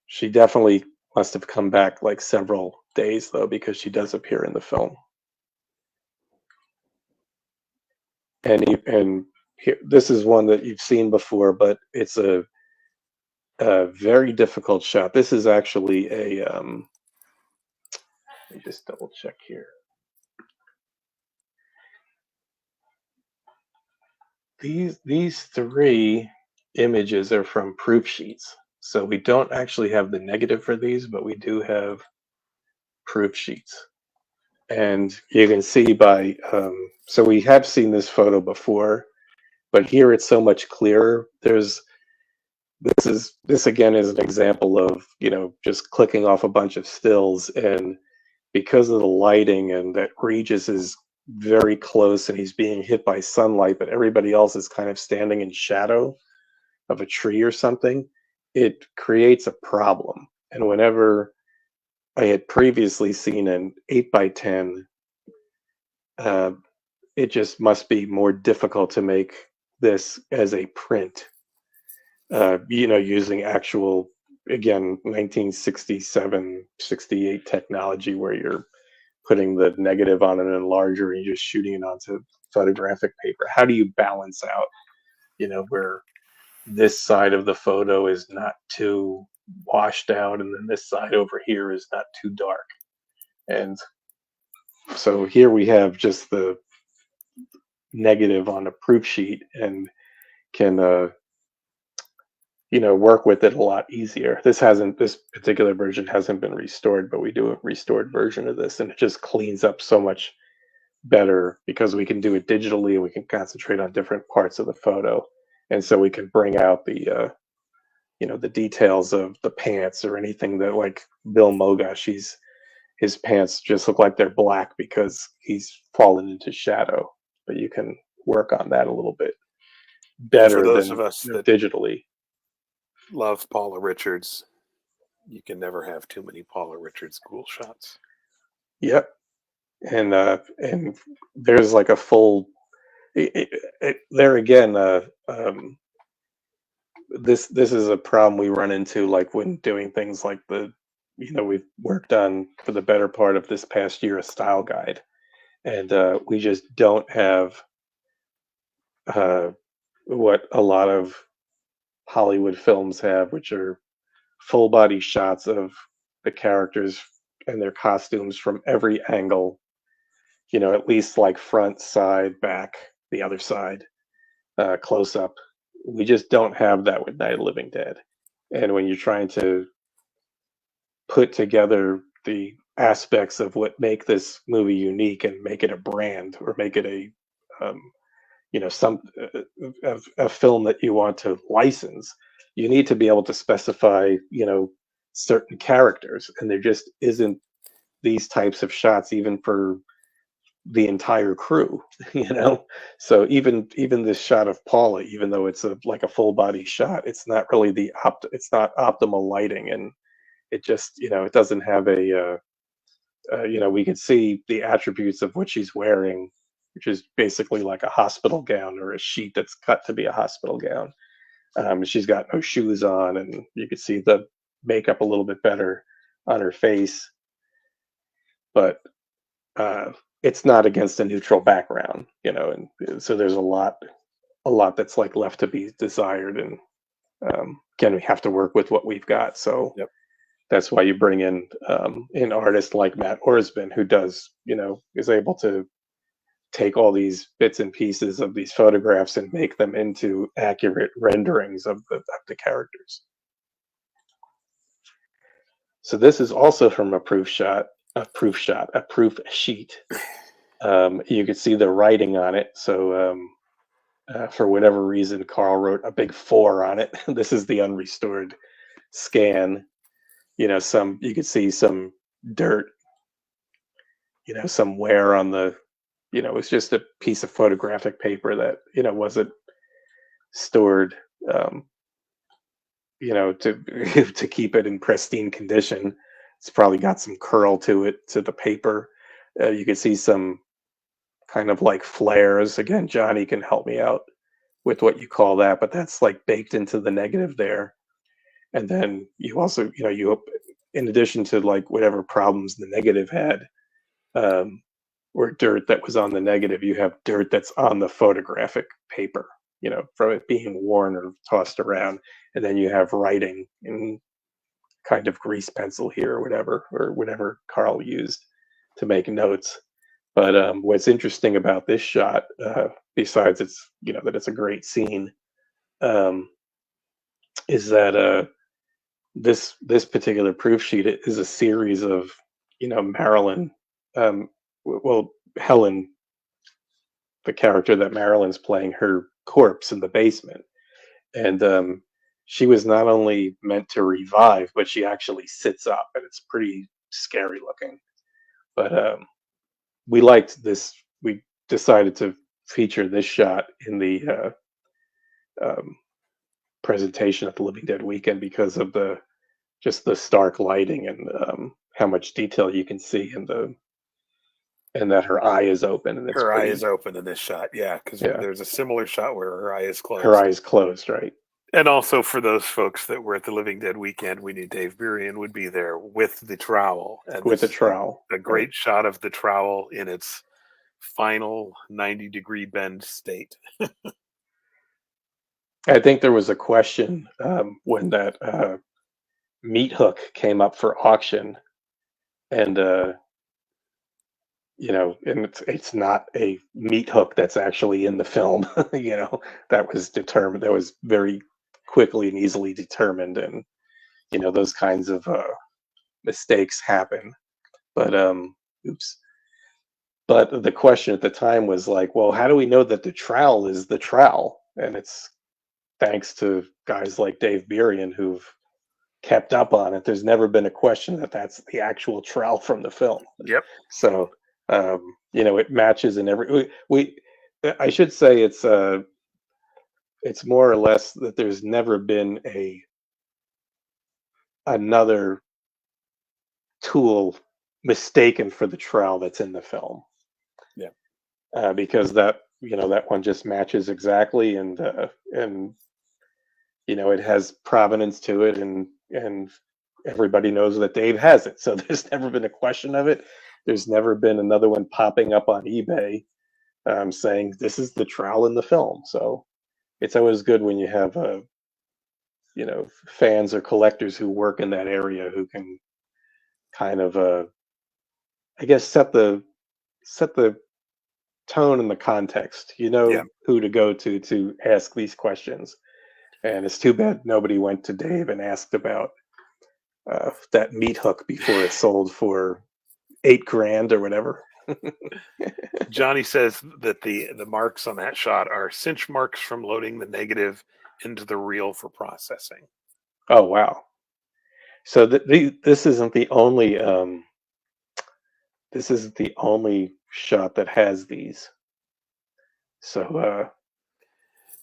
She definitely must have come back like several days though, because she does appear in the film. And this is one that you've seen before, but it's a very difficult shot. This is actually a let me just double check here. These three images are from proof sheets. So we don't actually have the negative for these, but we do have proof sheets. And you can see by, so we have seen this photo before, but here it's so much clearer. This again is an example of, just clicking off a bunch of stills, and because of the lighting and that Regis is very close and he's being hit by sunlight, but everybody else is kind of standing in shadow of a tree or something, it creates a problem. And whenever I had previously seen an 8x10, it just must be more difficult to make this as a print, using actual, again, 1967, 68 technology where you're putting the negative on an enlarger and you're just shooting it onto photographic paper. How do you balance out, where this side of the photo is not too washed out and then this side over here is not too dark? And so here we have just the negative on a proof sheet and can work with it a lot easier. This particular version hasn't been restored, but we do a restored version of this, and it just cleans up so much better because we can do it digitally and we can concentrate on different parts of the photo, and so we can bring out the the details of the pants or anything that, like Bill Mogush, his pants just look like they're black because he's fallen into shadow, but you can work on that a little bit And for better those than of us that digitally. love Paula Richards, you can never have too many Paula Richards ghoul shots. Yep. And there's like a full there again, this is a problem we run into, like when doing things like we've worked on for the better part of this past year a style guide, and we just don't have what a lot of Hollywood films have, which are full body shots of the characters and their costumes from every angle, at least like front, side, back, the other side, close up. We just don't have that with Night of the Living Dead. And when you're trying to put together the aspects of what make this movie unique and make it a brand or make it a some a film that you want to license, you need to be able to specify certain characters, and there just isn't these types of shots even for the entire crew. So even this shot of Paula, even though it's like a full body shot, it's not really it's not optimal lighting, and it just it doesn't have a we could see the attributes of what she's wearing which is basically like a hospital gown or a sheet that's cut to be a hospital gown. She's got no shoes on, and you can see the makeup a little bit better on her face, but it's not against a neutral background, and so there's a lot that's like left to be desired, and again, we have to work with what we've got. So Yep. that's why you bring in an artist like Matt Orsman, who does, is able to take all these bits and pieces of these photographs and make them into accurate renderings of the characters. So this is also from a proof sheet. You could see the writing on it. So for whatever reason, Carl wrote a big 4 on it. This is the unrestored scan. You could see some dirt, some wear on the, it was just a piece of photographic paper that, wasn't stored, to keep it in pristine condition. It's probably got some curl to it, to the paper. You can see some kind of like flares. Again, Johnny can help me out with what you call that, but that's like baked into the negative there. And then you also, in addition to like whatever problems the negative had, or dirt that was on the negative, you have dirt that's on the photographic paper, from it being worn or tossed around. And then you have writing in kind of grease pencil here or whatever Carl used to make notes. But what's interesting about this shot, besides it's, that it's a great scene, is that this particular proof sheet is a series of, Marilyn, Helen, the character that Marilyn's playing, her corpse in the basement. And she was not only meant to revive, but she actually sits up, and it's pretty scary looking. But we liked this. We decided to feature this shot in the presentation at the Living Dead weekend because of the stark lighting and how much detail you can see and that her eye is open. And her eye is open in this shot, yeah, because there's a similar shot where her eye is closed. Her eye is closed, right? And also for those folks that were at the Living Dead weekend, we knew Dave Burian would be there with the trowel. And with the trowel. A great shot of the trowel in its final 90-degree bend state. I think there was a question when that meat hook came up for auction, and and it's not a meat hook that's actually in the film. That was determined. That was very quickly and easily determined, and those kinds of mistakes happen. But But the question at the time was like, well, how do we know that the trowel is the trowel? And it's thanks to guys like Dave Burian who've kept up on it. There's never been a question that that's the actual trowel from the film. Yep. So it matches in every. I should say it's more or less that there's never been another tool mistaken for the trowel that's in the film. Yeah. Because that one just matches exactly, and it has provenance to it, and everybody knows that Dave has it. So there's never been a question of it. There's never been another one popping up on eBay saying this is the trowel in the film. So it's always good when you have fans or collectors who work in that area who can kind of I guess set the tone and the context. Who to go to ask these questions. And it's too bad nobody went to Dave and asked about that meat hook before it sold for $8,000 or whatever. Johnny says that the marks on that shot are cinch marks from loading the negative into the reel for processing. Oh wow! So this isn't the only shot that has these. So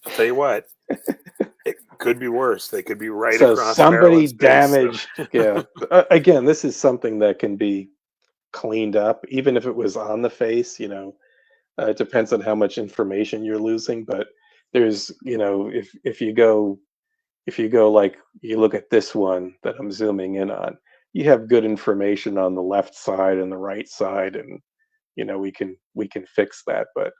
I'll tell you what, it could be worse. They could be right so across. Somebody Marilyn's face, damaged. so. Yeah. Again, this is something that can be cleaned up, even if it was on the face. It depends on how much information you're losing, but there's, if you go like you look at this one that I'm zooming in on, you have good information on the left side and the right side, and we can fix that. But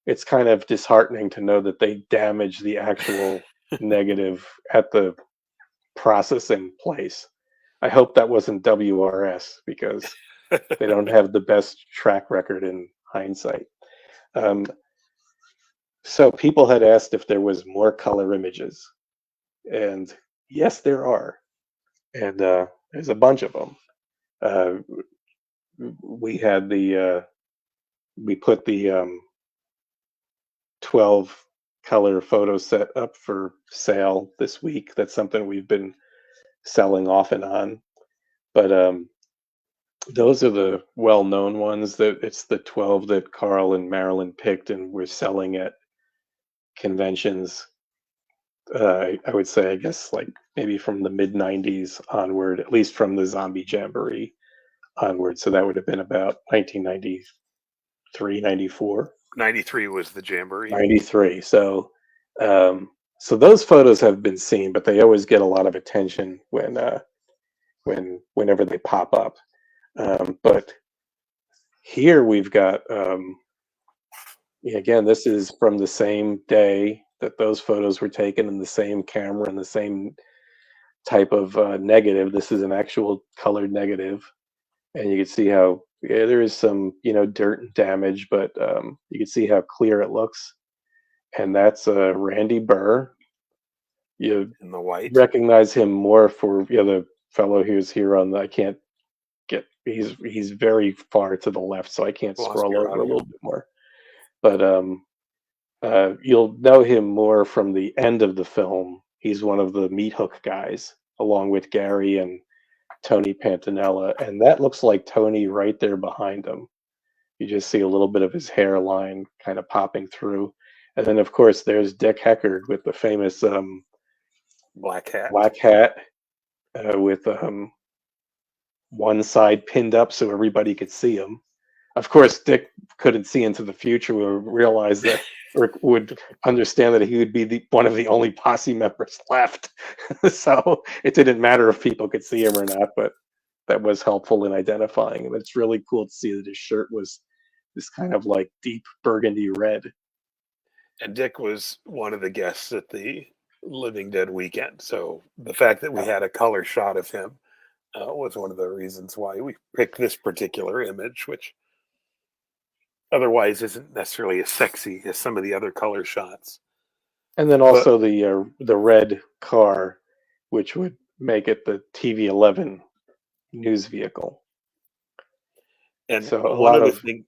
it's kind of disheartening to know that they damage the actual negative at the processing place. I hope that wasn't WRS because they don't have the best track record in hindsight. Um, so people had asked if there was more color images, and yes, there are, and there's a bunch of them. Uh, we had we put the 12 color photo set up for sale this week. That's something we've been selling off and on, but those are the well-known ones. That it's the 12 that Carl and Marilyn picked and we're selling at conventions. I would say, I guess, like maybe from the mid 90s onward, at least from the Zombie Jamboree onward. So that would have been about 1993, 94, 93 was the Jamboree. 93. So those photos have been seen, but they always get a lot of attention whenever they pop up. But here we've got, again, this is from the same day that those photos were taken, in the same camera and the same type of negative. This is an actual colored negative, and you can see how there is some dirt and damage, but you can see how clear it looks. And that's Randy Burr. You In the white. recognize him more for the fellow who's here on the. I can't get. He's very far to the left, so I can't Lost scroll your over a audio. little bit more. But you'll know him more from the end of the film. He's one of the meat hook guys, along with Gary and Tony Pantanella, and that looks like Tony right there behind him. You just see a little bit of his hairline kind of popping through, and then of course there's Dick Heckard with the famous Black hat. black hat with one side pinned up so everybody could see him. Of course, Dick couldn't see into the future or realize that, or would understand that he would be one of the only posse members left. So it didn't matter if people could see him or not, but that was helpful in identifying him. It's really cool to see that his shirt was this kind of like deep burgundy red. And Dick was one of the guests at the Living Dead weekend. So the fact that we had a color shot of him was one of the reasons why we picked this particular image, which otherwise isn't necessarily as sexy as some of the other color shots. And then also the red car, which would make it the TV11 news vehicle. And so one of the things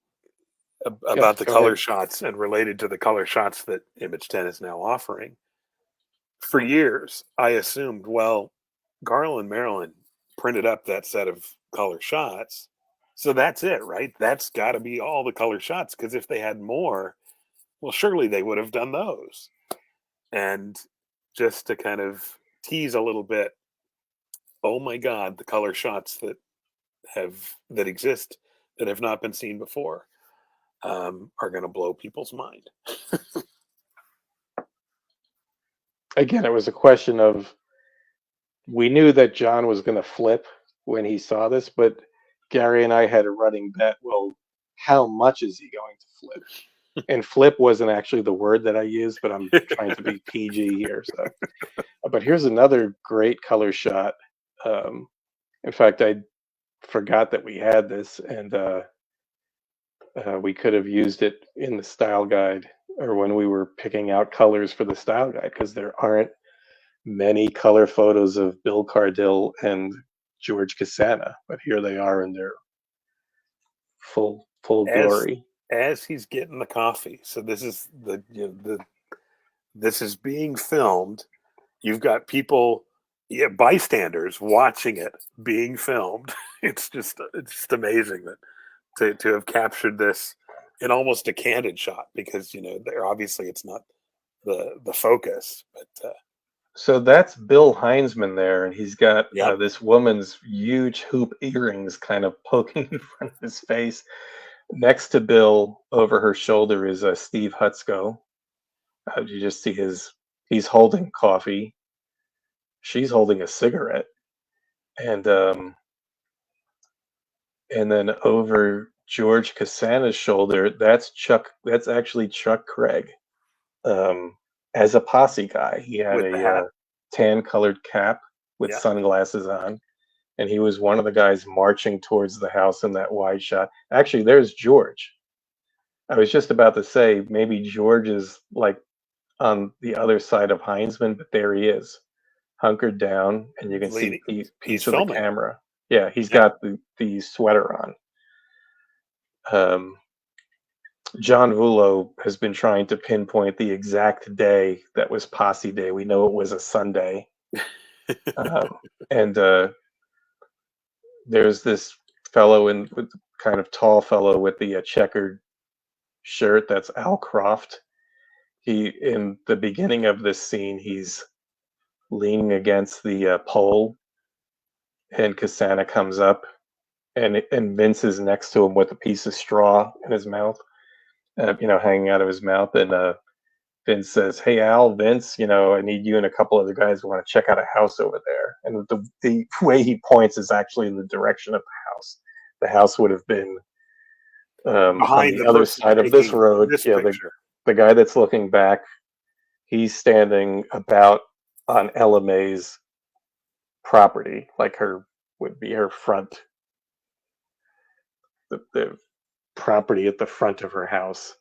about the go color ahead. shots, and related to the color shots that Image 10 is now offering, for years I assumed, well, Carl and Marilyn printed up that set of color shots, so that's it, right? That's got to be all the color shots, because if they had more, well, surely they would have done those. And just to kind of tease a little bit, oh my God, the color shots that exist that have not been seen before are going to blow people's mind. Again, it was a question of, we knew that John was going to flip when he saw this, but Gary and I had a running bet. Well, how much is he going to flip? And flip wasn't actually the word that I used, but I'm trying to be PG here. So, but here's another great color shot. In fact, I forgot that we had this, and we could have used it in the style guide, or when we were picking out colors for the style guide, because there aren't many color photos of Bill Cardille and George Casana, but here they are in their full glory. As he's getting the coffee. So this is this is being filmed. You've got people, bystanders watching it being filmed. It's just amazing that to have captured this in almost a candid shot, because there obviously it's not the focus, but so that's Bill Hinesman there, and he's got Yep. this woman's huge hoop earrings kind of poking in front of his face. Next to Bill, over her shoulder, is Steve Hutsko. You just see he's holding coffee. She's holding a cigarette. And then over George Costanza's shoulder, that's actually Chuck Craig. As a posse guy, he had With the hat. tan-colored cap with sunglasses on, and he was one of the guys marching towards the house in that wide shot. Actually, there's George. I was just about to say maybe George is like on the other side of Hinesman, but there he is, hunkered down, and you can see a piece of the camera. Yeah, he's got the sweater on. John Vullo has been trying to pinpoint the exact day that was Posse Day. We know it was a Sunday. And there's this fellow kind of tall fellow with the checkered shirt. That's Al Croft. In the beginning of this scene, he's leaning against the pole, and Cassana comes up, and Vince is next to him with a piece of straw in his mouth. Hanging out of his mouth, and Vince says, "Hey Al, Vince, I need you and a couple other guys who want to check out a house over there." And the way he points is actually in the direction of the house. The house would have been on the other side of this road. The guy that's looking back, he's standing about on Ella Mae's property, like would be her front, the property at the front of her house.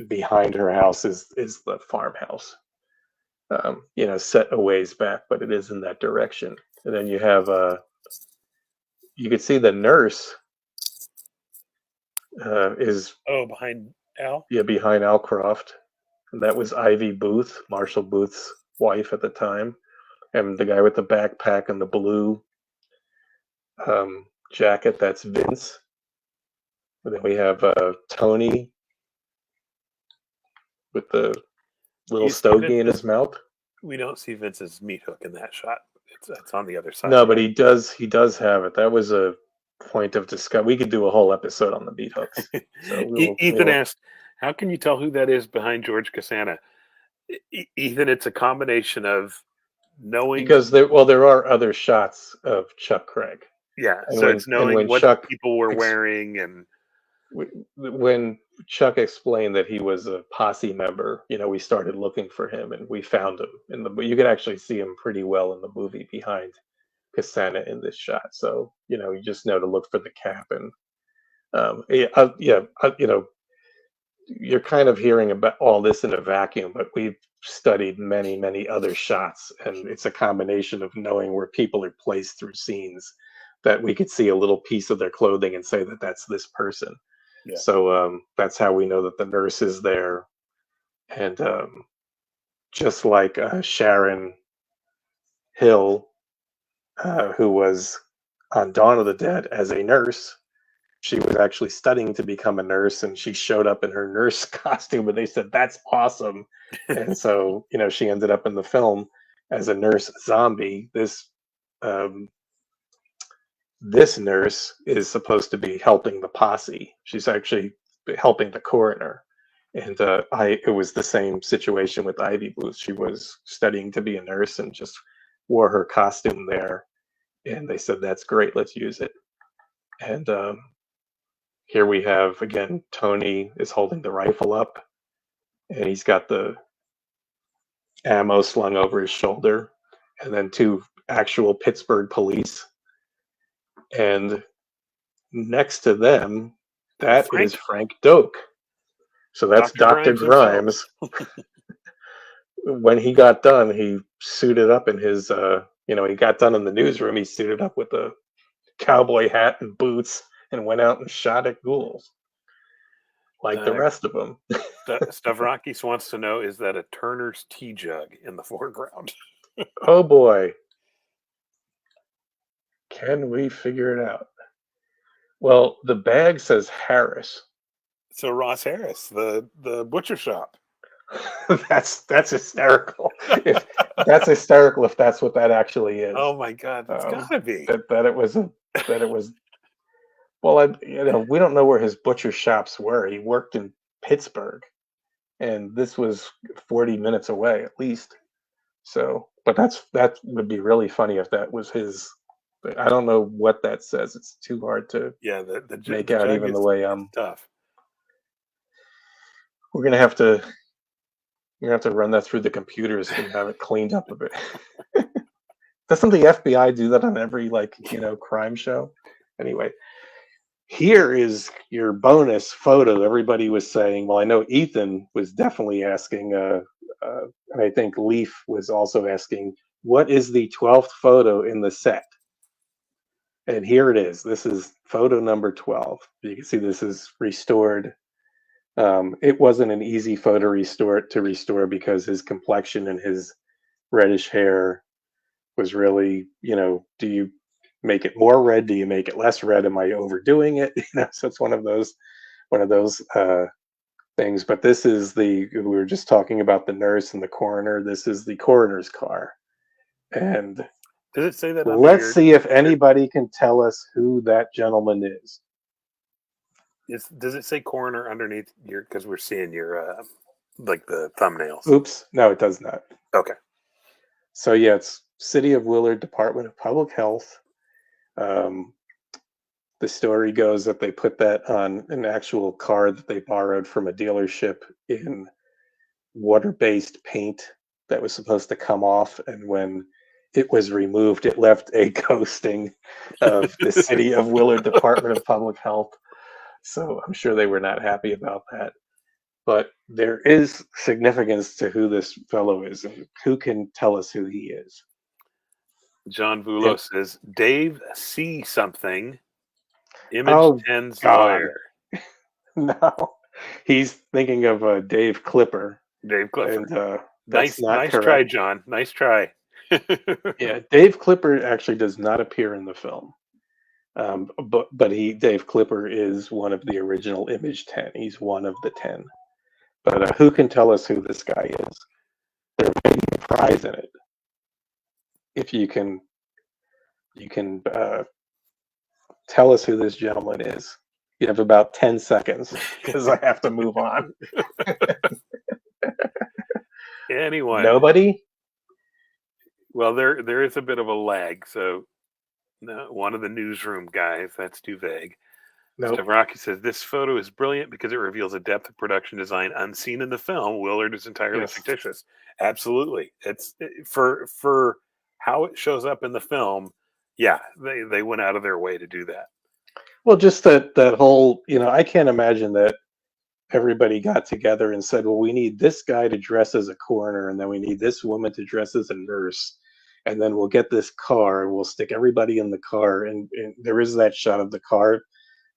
Behind her house is the farmhouse, set a ways back, but it is in that direction. And then you have you could see the nurse is behind Al. Yeah, behind Al Croft. And that was Ivy Booth, Marshall Booth's wife at the time, and the guy with the backpack and the blue jacket, that's Vince. And then we have Tony with the little stogie in his mouth. We don't see Vince's meat hook in that shot. It's on the other side. No, but he does have it. That was a point of discussion. We could do a whole episode on the meat hooks. So Ethan asked, "How can you tell who that is behind George Costanza?" Ethan, it's a combination of knowing, because there are other shots of Chuck Craig. Yeah, and so it's knowing what people were wearing, and when Chuck explained that he was a posse member, we started looking for him, and we found him you could actually see him pretty well in the movie behind Costanza in this shot. So you just know to look for the cap, and you're kind of hearing about all this in a vacuum, but we've studied many, many other shots, and it's a combination of knowing where people are placed through scenes that we could see a little piece of their clothing and say that that's this person. Yeah. So that's how we know that the nurse is there. And just like Sharon Hill, who was on Dawn of the Dead as a nurse, she was actually studying to become a nurse, and she showed up in her nurse costume, and they said, "That's awesome." And so, she ended up in the film as a nurse zombie. This nurse is supposed to be helping the posse. She's actually helping the coroner. And it was the same situation with Ivy Booth. She was studying to be a nurse and just wore her costume there. And they said, "That's great, let's use it." And here we have, again, Tony is holding the rifle up, and he's got the ammo slung over his shoulder, and then two actual Pittsburgh police. And next to them, that is Frank Doak. So that's Dr. Grimes. When he got done, he suited up in his, he got done in the newsroom. He suited up with a cowboy hat and boots and went out and shot at ghouls like the rest of them. Stavrakis wants to know, is that a Turner's tea jug in the foreground? Oh, boy. Can we figure it out? Well, the bag says Harris. So Ross Harris, the butcher shop. That's hysterical. That's hysterical if that's what that actually is. Oh my God, it's gotta be that it was. Well, we don't know where his butcher shops were. He worked in Pittsburgh, and this was 40 minutes away at least. So, but that would be really funny if that was his. But I don't know what that says. It's too hard to Yeah, make the out, jug even the is way it's tough. we're gonna have to run that through the computers and have it cleaned up a bit. Doesn't the FBI do that on every crime show? Anyway, here is your bonus photo. Everybody was saying, well, I know Ethan was definitely asking, and I think Leaf was also asking, what is the 12th photo in the set? And here it is. This is photo number 12. You can see this is restored. It wasn't an easy photo to restore because his complexion and his reddish hair was really, do you make it more red? Do you make it less red? Am I overdoing it? So it's one of those things. But this is we were just talking about the nurse and the coroner. This is the coroner's car. And Does it say that under let's your? see if anybody can tell us who that gentleman is. Does it say coroner underneath your? Because we're seeing your like the thumbnails. Oops, no, it does not. Okay. So yeah, it's City of Willard, Department of Public Health. The story goes that they put that on an actual car that they borrowed from a dealership in water-based paint that was supposed to come off, and when it was removed, it left a ghosting of the City of Willard Department of Public Health. So I'm sure they were not happy about that. But there is significance to who this fellow is, and who can tell us who he is. John Vulo says Dave see something. Image 10's God. lawyer. No, he's thinking of Dave Clipper. Dave Clifford. And that's not nice correct. try, John. Nice try. Yeah, Dave Clipper actually does not appear in the film. But Dave Clipper is one of the original Image 10. He's one of the 10. But who can tell us who this guy is? There's a prize in it. If you can tell us who this gentleman is. You have about 10 seconds because I have to move on. Anyone? Nobody? Well, there is a bit of a lag. So no, one of the newsroom guys, that's too vague. Nope. Rocky says this photo is brilliant because it reveals a depth of production design unseen in the film. Willard is entirely fictitious. Absolutely, it's for how it shows up in the film. Yeah, they went out of their way to do that. Well, just that whole, I can't imagine that everybody got together and said, well, we need this guy to dress as a coroner, and then we need this woman to dress as a nurse, and then we'll get this car and we'll stick everybody in the car, and there is that shot of the car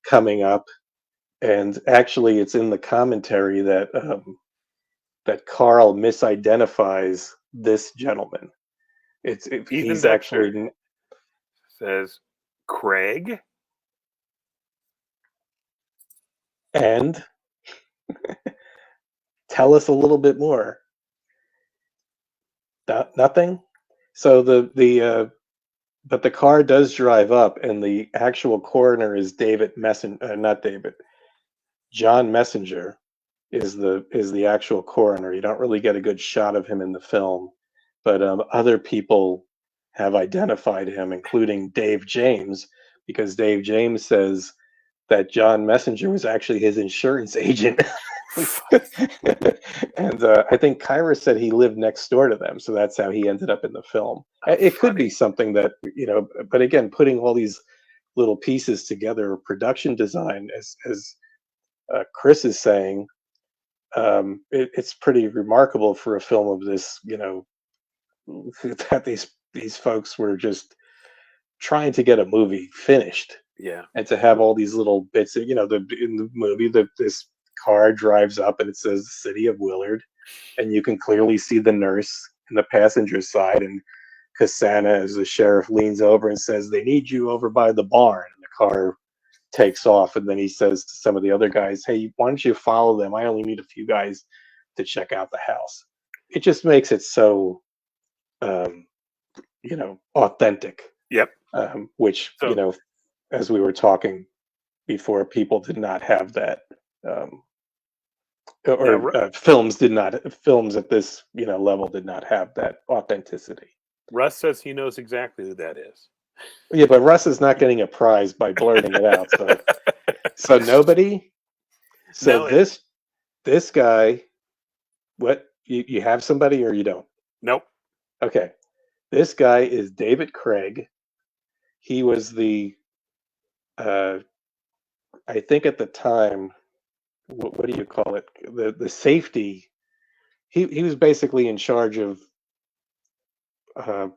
coming up, and actually it's in the commentary that that Carl misidentifies this gentleman. He's actually says Craig, and tell us a little bit more. Nothing. So but the car does drive up, and the actual coroner is John Messenger is the actual coroner. You don't really get a good shot of him in the film, but other people have identified him, including Dave James, because Dave James says that John Messenger was actually his insurance agent. And I think Kyra said he lived next door to them, so that's how he ended up in the film. It could be something that, but again, putting all these little pieces together, production design, as Chris is saying, it's pretty remarkable for a film of this, that these folks were just trying to get a movie finished. Yeah. And to have all these little bits, in the movie, this car drives up and it says the City of Willard, and you can clearly see the nurse in the passenger side, and Cassana, as the sheriff, leans over and says, they need you over by the barn, and the car takes off, and then he says to some of the other guys, hey, why don't you follow them? I only need a few guys to check out the house. It just makes it so authentic. Yep. Which, as we were talking before people did not have that, um, Yeah, or films at this level did not have that authenticity. Russ says he knows exactly who that is. Yeah, but Russ is not getting a prize by blurting it out. So nobody. So No, this guy, what you have somebody or you don't? nope. Okay, this guy is David Craig. He was the, I think at the time, what do you call it? The safety. He was basically in charge of uh,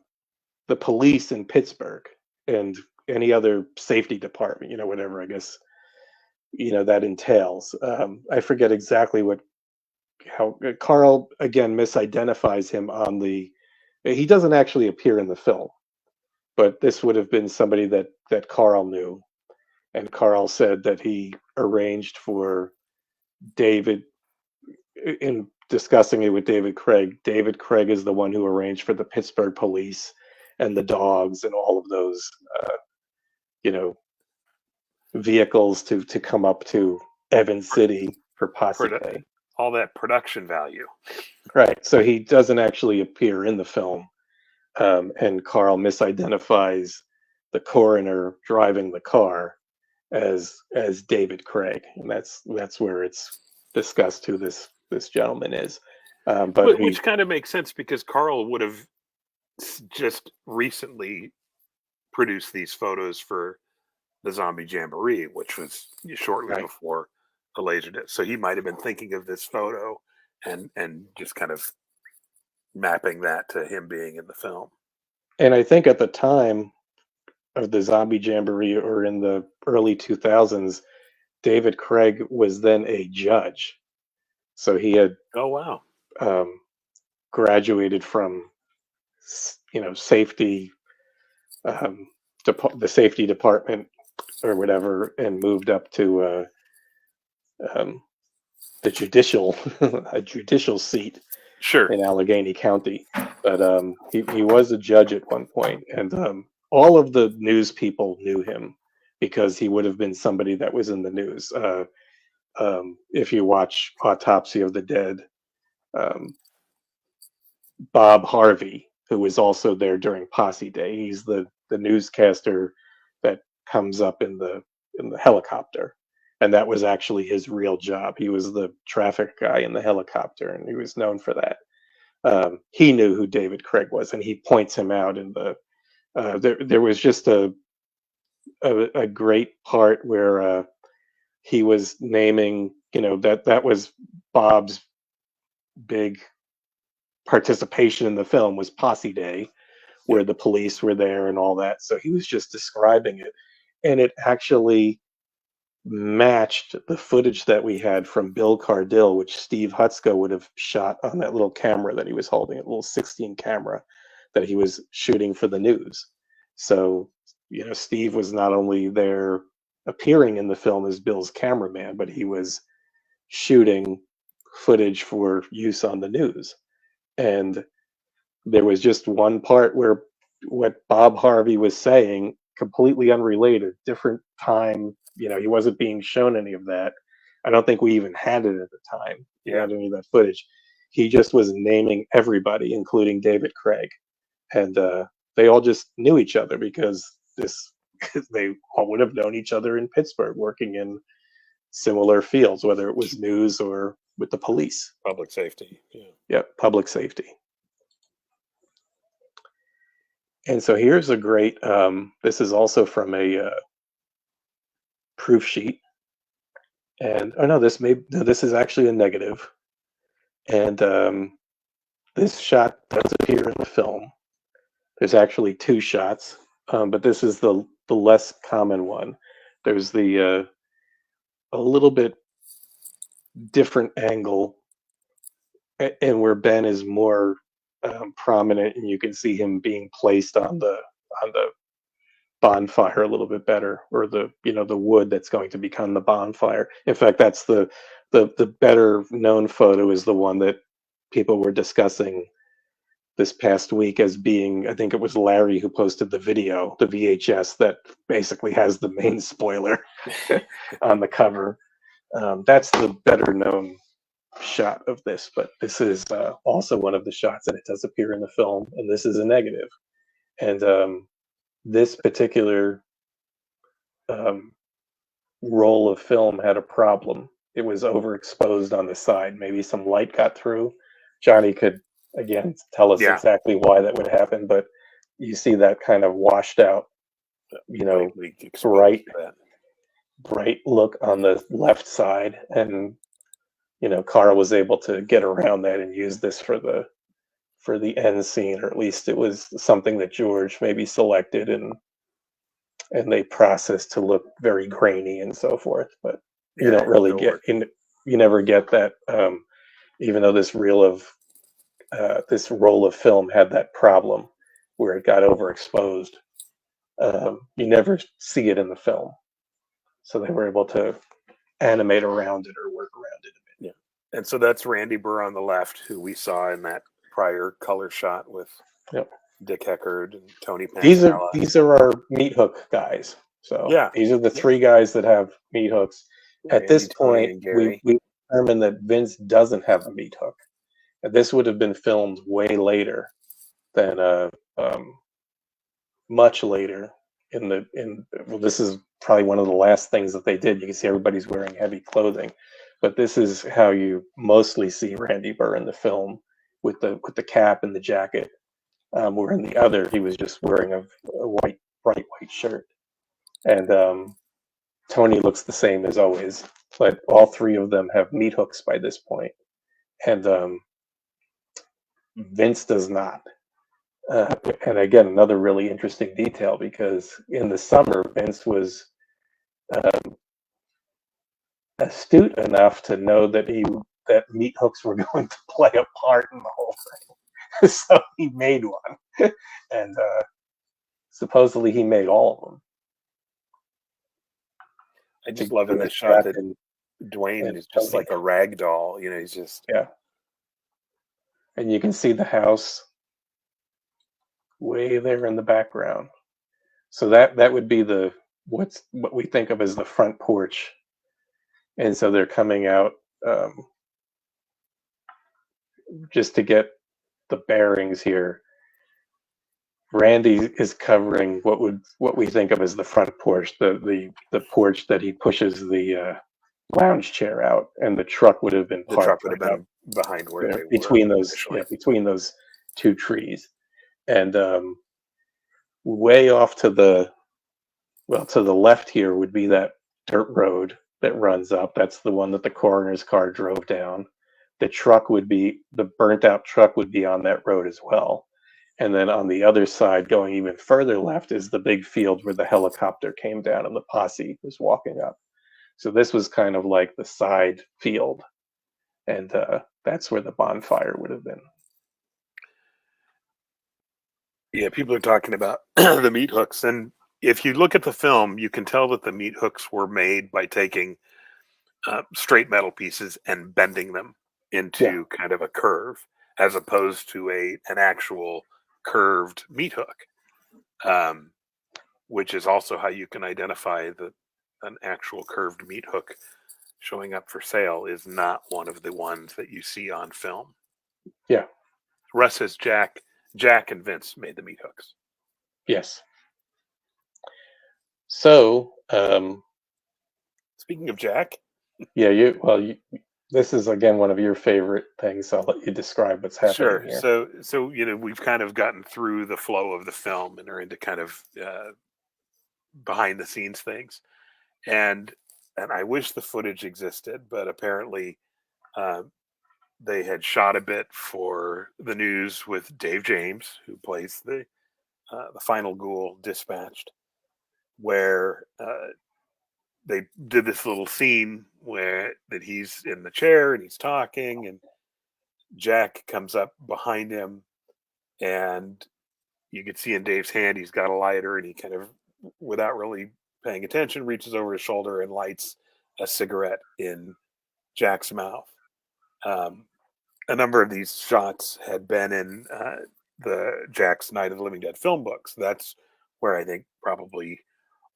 the police in Pittsburgh and any other safety department, whatever I guess that entails. I forget exactly how Carl again misidentifies him on the. He doesn't actually appear in the film, but this would have been somebody that Carl knew, and Carl said that he arranged for David in discussing it with David Craig. David Craig is the one who arranged for the Pittsburgh police and the dogs and all of those, you know, vehicles to come up to Evans City for posse day. All that production value. Right. So he doesn't actually appear in the film, and Carl misidentifies the coroner driving the car as David Craig, and that's where it's discussed who this gentleman is. But which kind of makes sense because Carl would have just recently produced these photos for the Zombie Jamboree, which was shortly before the Laserdisc. So he might have been thinking of this photo and just kind of mapping that to him being in the film. And I think at the time of the Zombie Jamboree, or in the early 2000s, David Craig was then a judge. So he had graduated from safety, the safety department or whatever, and moved up to the judicial a judicial seat in Allegheny County. But he was a judge at one point, and all of the news people knew him because he would have been somebody that was in the news. If you watch Autopsy of the Dead, Bob Harvey, who was also there during Posse Day, he's the newscaster that comes up in the helicopter, and that was actually his real job. He was the traffic guy in the helicopter, and he was known for that. He knew who David Craig was, and he points him out in the. There was just a great part where he was naming, that was Bob's big participation in the film was Posse Day, where the police were there and all that. So he was just describing it, and it actually matched the footage that we had from Bill Cardill, which Steve Hutsko would have shot on that little camera that he was holding, a little 16 camera that he was shooting for the news. So, Steve was not only there appearing in the film as Bill's cameraman, but he was shooting footage for use on the news. And there was just one part where what Bob Harvey was saying, completely unrelated, different time, he wasn't being shown any of that. I don't think we even had it at the time. You had any of that footage. He just was naming everybody, including David Craig. And they all just knew each other because they all would have known each other in Pittsburgh, working in similar fields, whether it was news or with the police. Public safety. Yep, public safety. And so here's a great, this is also from a proof sheet. And, this is actually a negative. And this shot does appear in the film. There's actually two shots, but this is the less common one. There's the a little bit different angle, and where Ben is more prominent, and you can see him being placed on the bonfire a little bit better, or the wood that's going to become the bonfire. In fact, that's the better known photo is the one that people were discussing this past week as being, I think it was Larry who posted the video, the VHS that basically has the main spoiler on the cover. That's the better known shot of this, but this is also one of the shots that it does appear in the film, and this is a negative. And this particular roll of film had a problem. It was overexposed on the side. Maybe some light got through. Johnny could again tell us Yeah. exactly why that would happen, but you see that kind of washed out, Lightly exposed bright to that. bright look on the left side, and Carl was able to get around that and use this for the end scene, or at least it was something that George maybe selected and they processed to look very grainy and so forth. But you Yeah, don't really it'll get work. you never get that, even though this roll of film had that problem where it got overexposed. You never see it in the film, so they were able to animate around it or work around it. Yeah. And so that's Randy Burr on the left, who we saw in that prior color shot with Yep. Dick Heckard and Tony These Panzanella. are our meat hook guys. So Yeah. these are the three guys that have meat hooks. At this Randy, Tony, point, and Gary. we determined that Vince doesn't have a meat hook. And this would have been filmed way later than much later well, this is probably one of the last things that they did. You can see everybody's wearing heavy clothing, but this is how you mostly see Randy Burr in the film, with the cap and the jacket. Where in the other, he was just wearing a bright white shirt. And Tony looks the same as always, but all three of them have meat hooks by this point, and Vince does not. And again, another really interesting detail, because in the summer, Vince was astute enough to know that meat hooks were going to play a part in the whole thing. So he made one, and supposedly he made all of them. I just love in that shot that Dwayne and is just Tony. like a rag doll. He's just And you can see the house way there in the background. So that would be what we think of as the front porch. And so they're coming out, just to get the bearings here. Randy is covering what we think of as the front porch, the porch that he pushes the lounge chair out, and the truck would have been the parked truck would have been behind where they between were those initially. between those two trees. And way off to the left here would be that dirt road that runs up. That's the one that the coroner's car drove down. The burnt out truck would be on that road as well. And then on the other side, going even further left, is the big field where the helicopter came down and the posse was walking up. So this was kind of like the side field, and that's where the bonfire would have been. Yeah, people are talking about the meat hooks, and if you look at the film, you can tell that the meat hooks were made by taking straight metal pieces and bending them into kind of a curve, as opposed to an actual curved meat hook, which is also how you can identify that an actual curved meat hook showing up for sale is not one of the ones that you see on film. Yeah. Russ says Jack and Vince made the meat hooks. Yes. So, speaking of Jack, this is again one of your favorite things. So I'll let you describe what's happening here. So we've kind of gotten through the flow of the film and are into kind of behind the scenes things, and I wish the footage existed, but apparently they had shot a bit for the news with Dave James, who plays the final ghoul dispatched, where they did this little scene that he's in the chair and he's talking, and Jack comes up behind him, and you can see in Dave's hand he's got a lighter, and he kind of, without really paying attention, reaches over his shoulder and lights a cigarette in Jack's mouth. A number of these shots had been in the Jack's Night of the Living Dead film books. That's where I think probably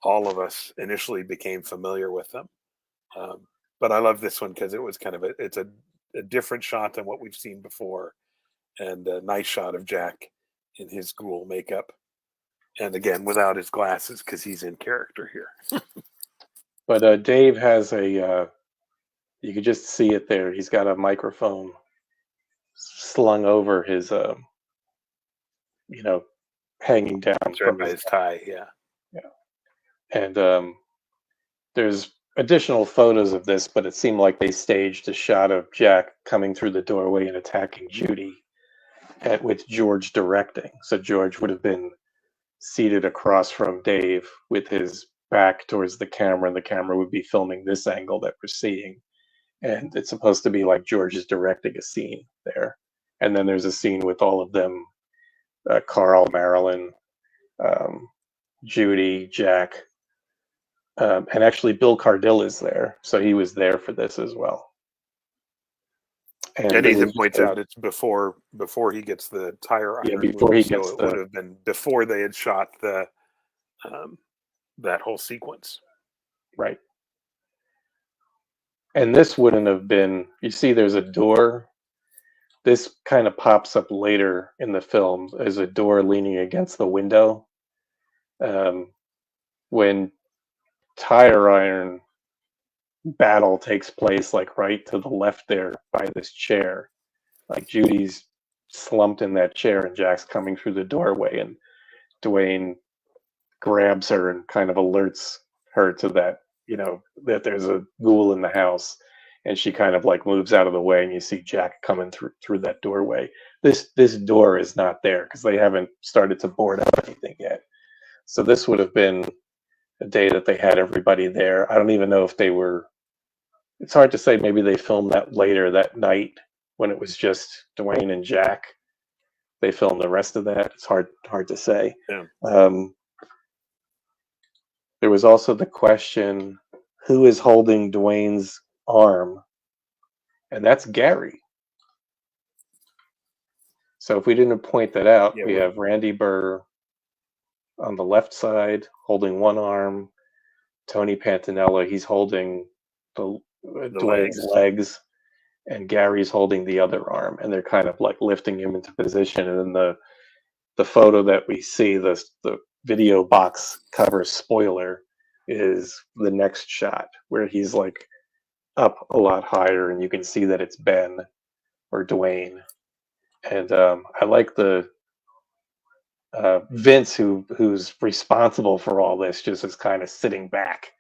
all of us initially became familiar with them. But I love this one because it was kind of it's a different shot than what we've seen before, and a nice shot of Jack in his ghoul makeup, and again without his glasses because he's in character here. But Dave has a, you could just see it there. He's got a microphone slung over his, hanging down from His tie, yeah. And there's additional photos of this, but it seemed like they staged a shot of Jack coming through the doorway and attacking Judy, with George directing. So George would have been seated across from Dave with his back towards the camera, and the camera would be filming this angle that we're seeing. And it's supposed to be like George is directing a scene there. And then there's a scene with all of them, Carl, Marilyn, Judy, Jack, and actually Bill Cardille is there. So he was there for this as well. And Ethan points out it's before he gets the tire iron. Yeah, before he gets it would have been before they had shot the that whole sequence. Right. And this wouldn't have been, you see there's a door. This kind of pops up later in the film as a door leaning against the window. When tire iron battle takes place, like right to the left there by this chair, like Judy's slumped in that chair and Jack's coming through the doorway, and Dwayne grabs her and kind of alerts her to that, that there's a ghoul in the house, and she kind of like moves out of the way, and you see Jack coming through that doorway. This door is not there because they haven't started to board up anything yet. So this would have been a day that they had everybody there. I don't even know if they were, it's hard to say, maybe they filmed that later that night when it was just Dwayne and Jack. They filmed the rest of that. It's hard to say. Yeah. There was also the question, who is holding Dwayne's arm? And that's Gary. So if we didn't point that out, we have Randy Burr on the left side holding one arm, Tony Pantanella, he's holding Dwayne's legs, and Gary's holding the other arm, and they're kind of like lifting him into position. And then the photo that we see, the video box cover spoiler, is the next shot where he's like up a lot higher, and you can see that it's Ben or Dwayne. And I like the Vince, who's responsible for all this, just is kind of sitting back,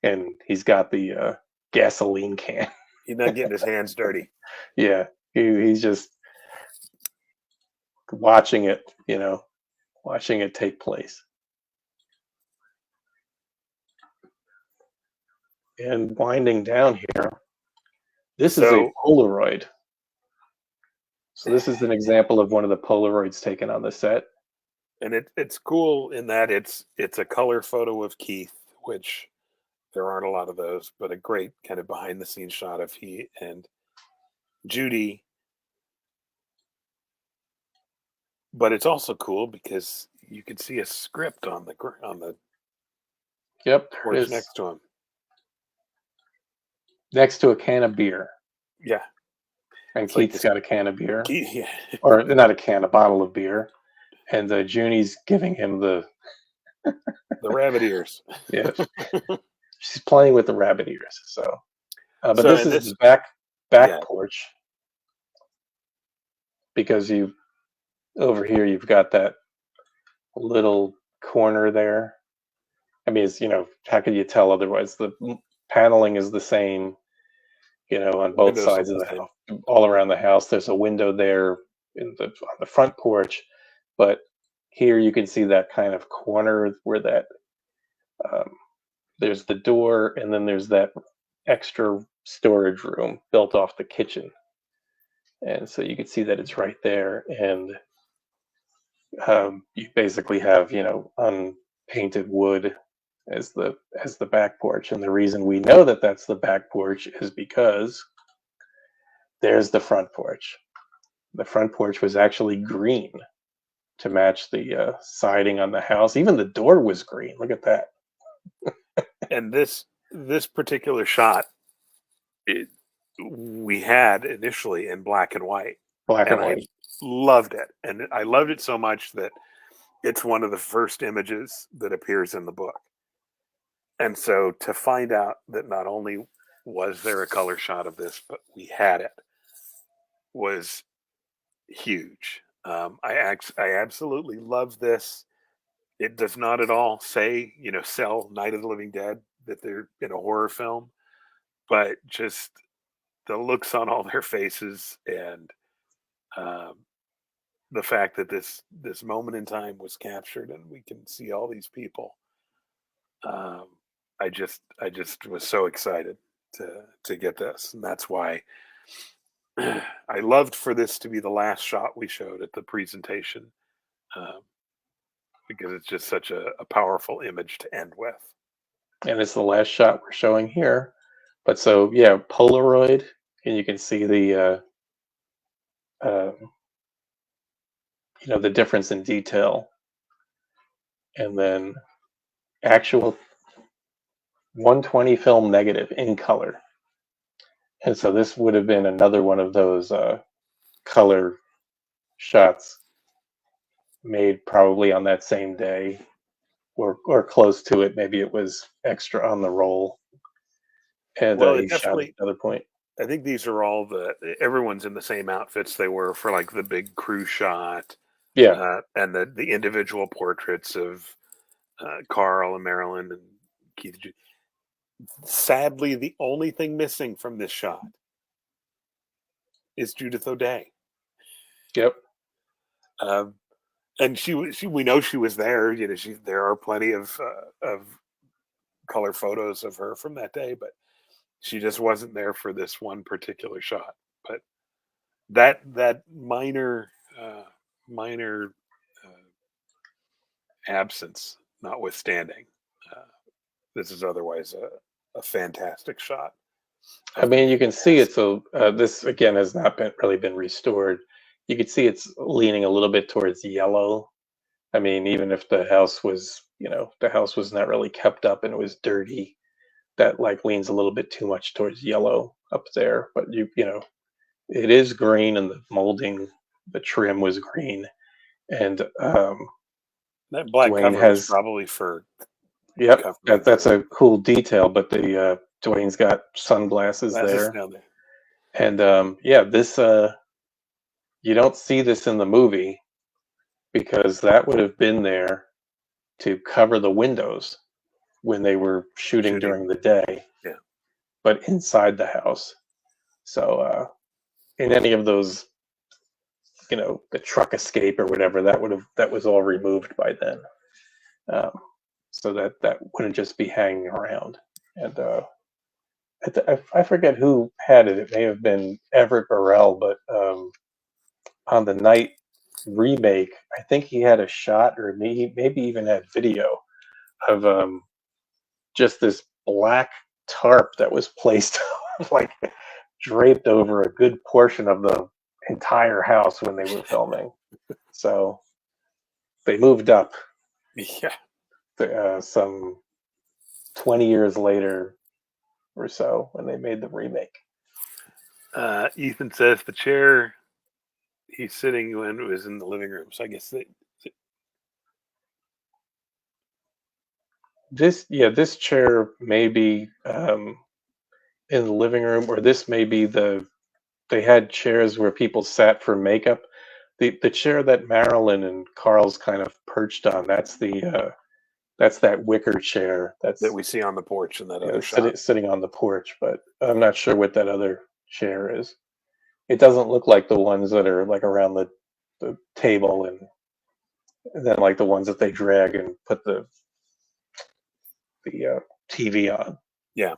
and he's got the gasoline can. He's not getting his hands dirty. Yeah, he's just watching it, watching it take place. And winding down here, this is a Polaroid. So this is an example of one of the Polaroids taken on the set. And it's cool in that it's a color photo of Keith, which there aren't a lot of those, but a great kind of behind the scenes shot of he and Judy. But it's also cool because you can see a script on the porch next to him. Next to a can of beer. Yeah. And Keith's got a can of beer. Yeah. Or not a can, a bottle of beer. And Junie's giving him the rabbit ears. Yeah. She's playing with the rabbit ears. So, but this is the back porch, because over here you've got that little corner there. I mean, it's, how could you tell otherwise? The paneling is the same, on both sides of the house, all around the house. There's a window there on the front porch, but here you can see that kind of corner where that there's the door, and then there's that extra storage room built off the kitchen, and so you can see that it's right there. And you basically have unpainted wood as the back porch. And the reason we know that that's the back porch is because there's the front porch. The front porch was actually green to match the siding on the house. Even the door was green. Look at that. And this particular shot, we had initially in black and white, Black and and I white. loved it. And I loved it so much that it's one of the first images that appears in the book. And so to find out that not only was there a color shot of this, but we had it, was huge. I absolutely love this. It does not at all say, sell Night of the Living Dead, that they're in a horror film, but just the looks on all their faces, and um, the fact that this moment in time was captured and we can see all these people. Um, I just was so excited to get this, and that's why I loved for this to be the last shot we showed at the presentation, um, because it's just such a powerful image to end with. And it's the last shot we're showing here. But so, yeah, Polaroid, and you can see the, the difference in detail. And then actual 120 film negative in color. And so this would have been another one of those color shots made probably on that same day, or close to it. Maybe it was extra on the roll, and Well, it he shot at definitely. another point. I think these are all everyone's in the same outfits they were for like the big crew shot, Yeah, and the individual portraits of Carl and Marilyn and Keith. Sadly, the only thing missing from this shot is Judith O'Day. yep. Um, and we know she was there. There are plenty of color photos of her from that day, but she just wasn't there for this one particular shot. But that minor absence notwithstanding, this is otherwise a fantastic shot. I mean, you can see it. So this again has not been restored. You can see it's leaning a little bit towards yellow. I mean, even if the house was, the house was not really kept up and it was dirty, that like leans a little bit too much towards yellow up there. But it is green, and the molding, the trim was green, and That black Dwayne cover was has. probably for Yep, covering that's a cool detail. But the Dwayne's got sunglasses glasses there, down there. and yeah, this you don't see this in the movie because that would have been there to cover the windows when they were shooting during the day, Yeah. but inside the house. So in any of those, the truck escape or whatever, that was all removed by then. Um, so that wouldn't just be hanging around. And I forget who had it. It may have been Everett Burrell, but on the Night remake, I think he had a shot, or maybe even had video of just this black tarp that was placed like draped over a good portion of the entire house when they were filming. So they moved up Yeah. some 20 years later or so when they made the remake. Ethan says the chair he's sitting in was in the living room. So I guess this chair may be in the living room, or this may be they had chairs where people sat for makeup. The chair that Marilyn and Carl's kind of perched on, that's that wicker chair that we see on the porch in that other shot. sitting on the porch, but I'm not sure what that other chair is. It doesn't look like the ones that are like around the table, and then like the ones that they drag and put the TV on. Yeah.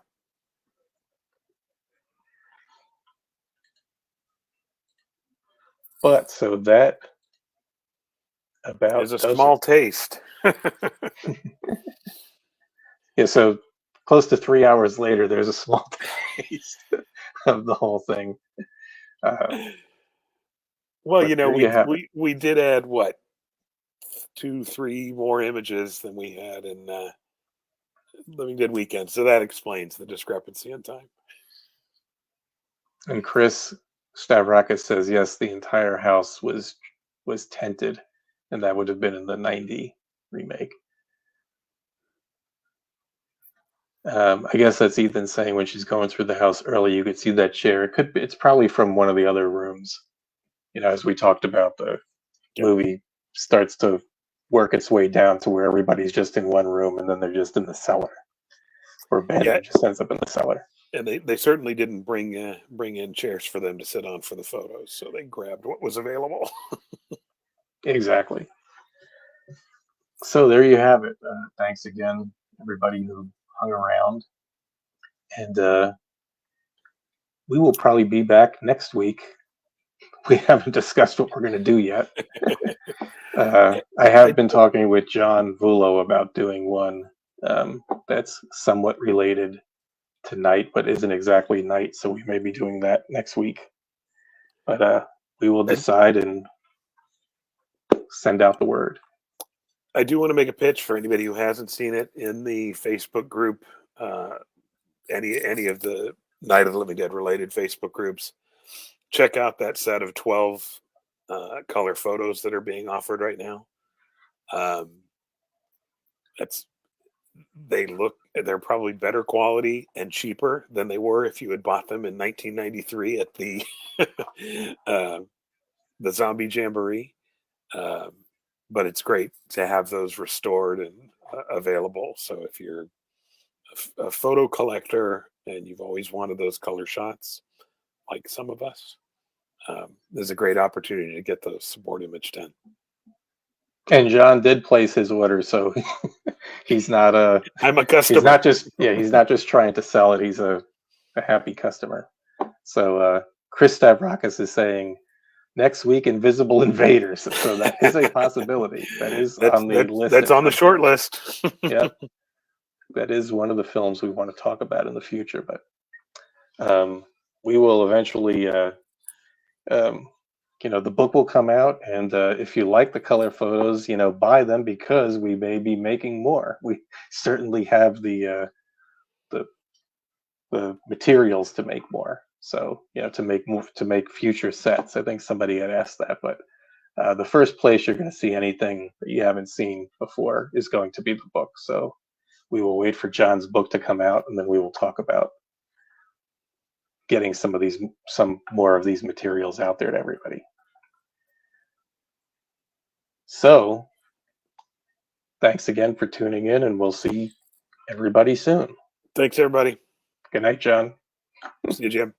But so that about is a small taste. Yeah, so close to 3 hours later, there's a small taste of the whole thing. Well, we did add what 2-3 more images than we had in Living Dead Weekend. So that explains the discrepancy in time. And Chris Stavrakis says, yes, the entire house was tented, and that would have been in the 90 remake. I guess that's Ethan saying when she's going through the house early, you could see that chair. It's probably from one of the other rooms. You know, as we talked about, the movie starts to work its way down to where everybody's just in one room, and then they're just in the cellar, or Ben just ends up in the cellar. And they certainly didn't bring in chairs for them to sit on for the photos, so they grabbed what was available. Exactly. So there you have it. Thanks again, everybody who hung around. And we will probably be back next week. We haven't discussed what we're going to do yet. I have been talking with John Vullo about doing one that's somewhat related to night, but isn't exactly night, so we may be doing that next week. But we will decide and send out the word. I do want to make a pitch for anybody who hasn't seen it in the Facebook group, any of the Night of the Living Dead related Facebook groups. Check out that set of 12 color photos that are being offered right now. They're probably better quality and cheaper than they were if you had bought them in 1993 at the the Zombie Jamboree. But it's great to have those restored and available. So if you're a photo collector and you've always wanted those color shots, like some of us, there's a great opportunity to get those support image done. And John did place his order, so he's not I'm a customer. He's not just trying to sell it. He's a happy customer. So Chris Stavrakis is saying next week, Invisible Invaders. So that is a possibility. That's on the list. That's on the short list. Yeah, that is one of the films we want to talk about in the future. But we will eventually. The book will come out, and if you like the color photos, buy them, because we may be making more. We certainly have the materials to make more. So to make future sets. I think somebody had asked that, but the first place you're going to see anything that you haven't seen before is going to be the book. So we will wait for John's book to come out, and then we will talk about getting some more of these materials out there to everybody. So thanks again for tuning in, and we'll see everybody soon. Thanks, everybody. Good night, John. See you, Jim.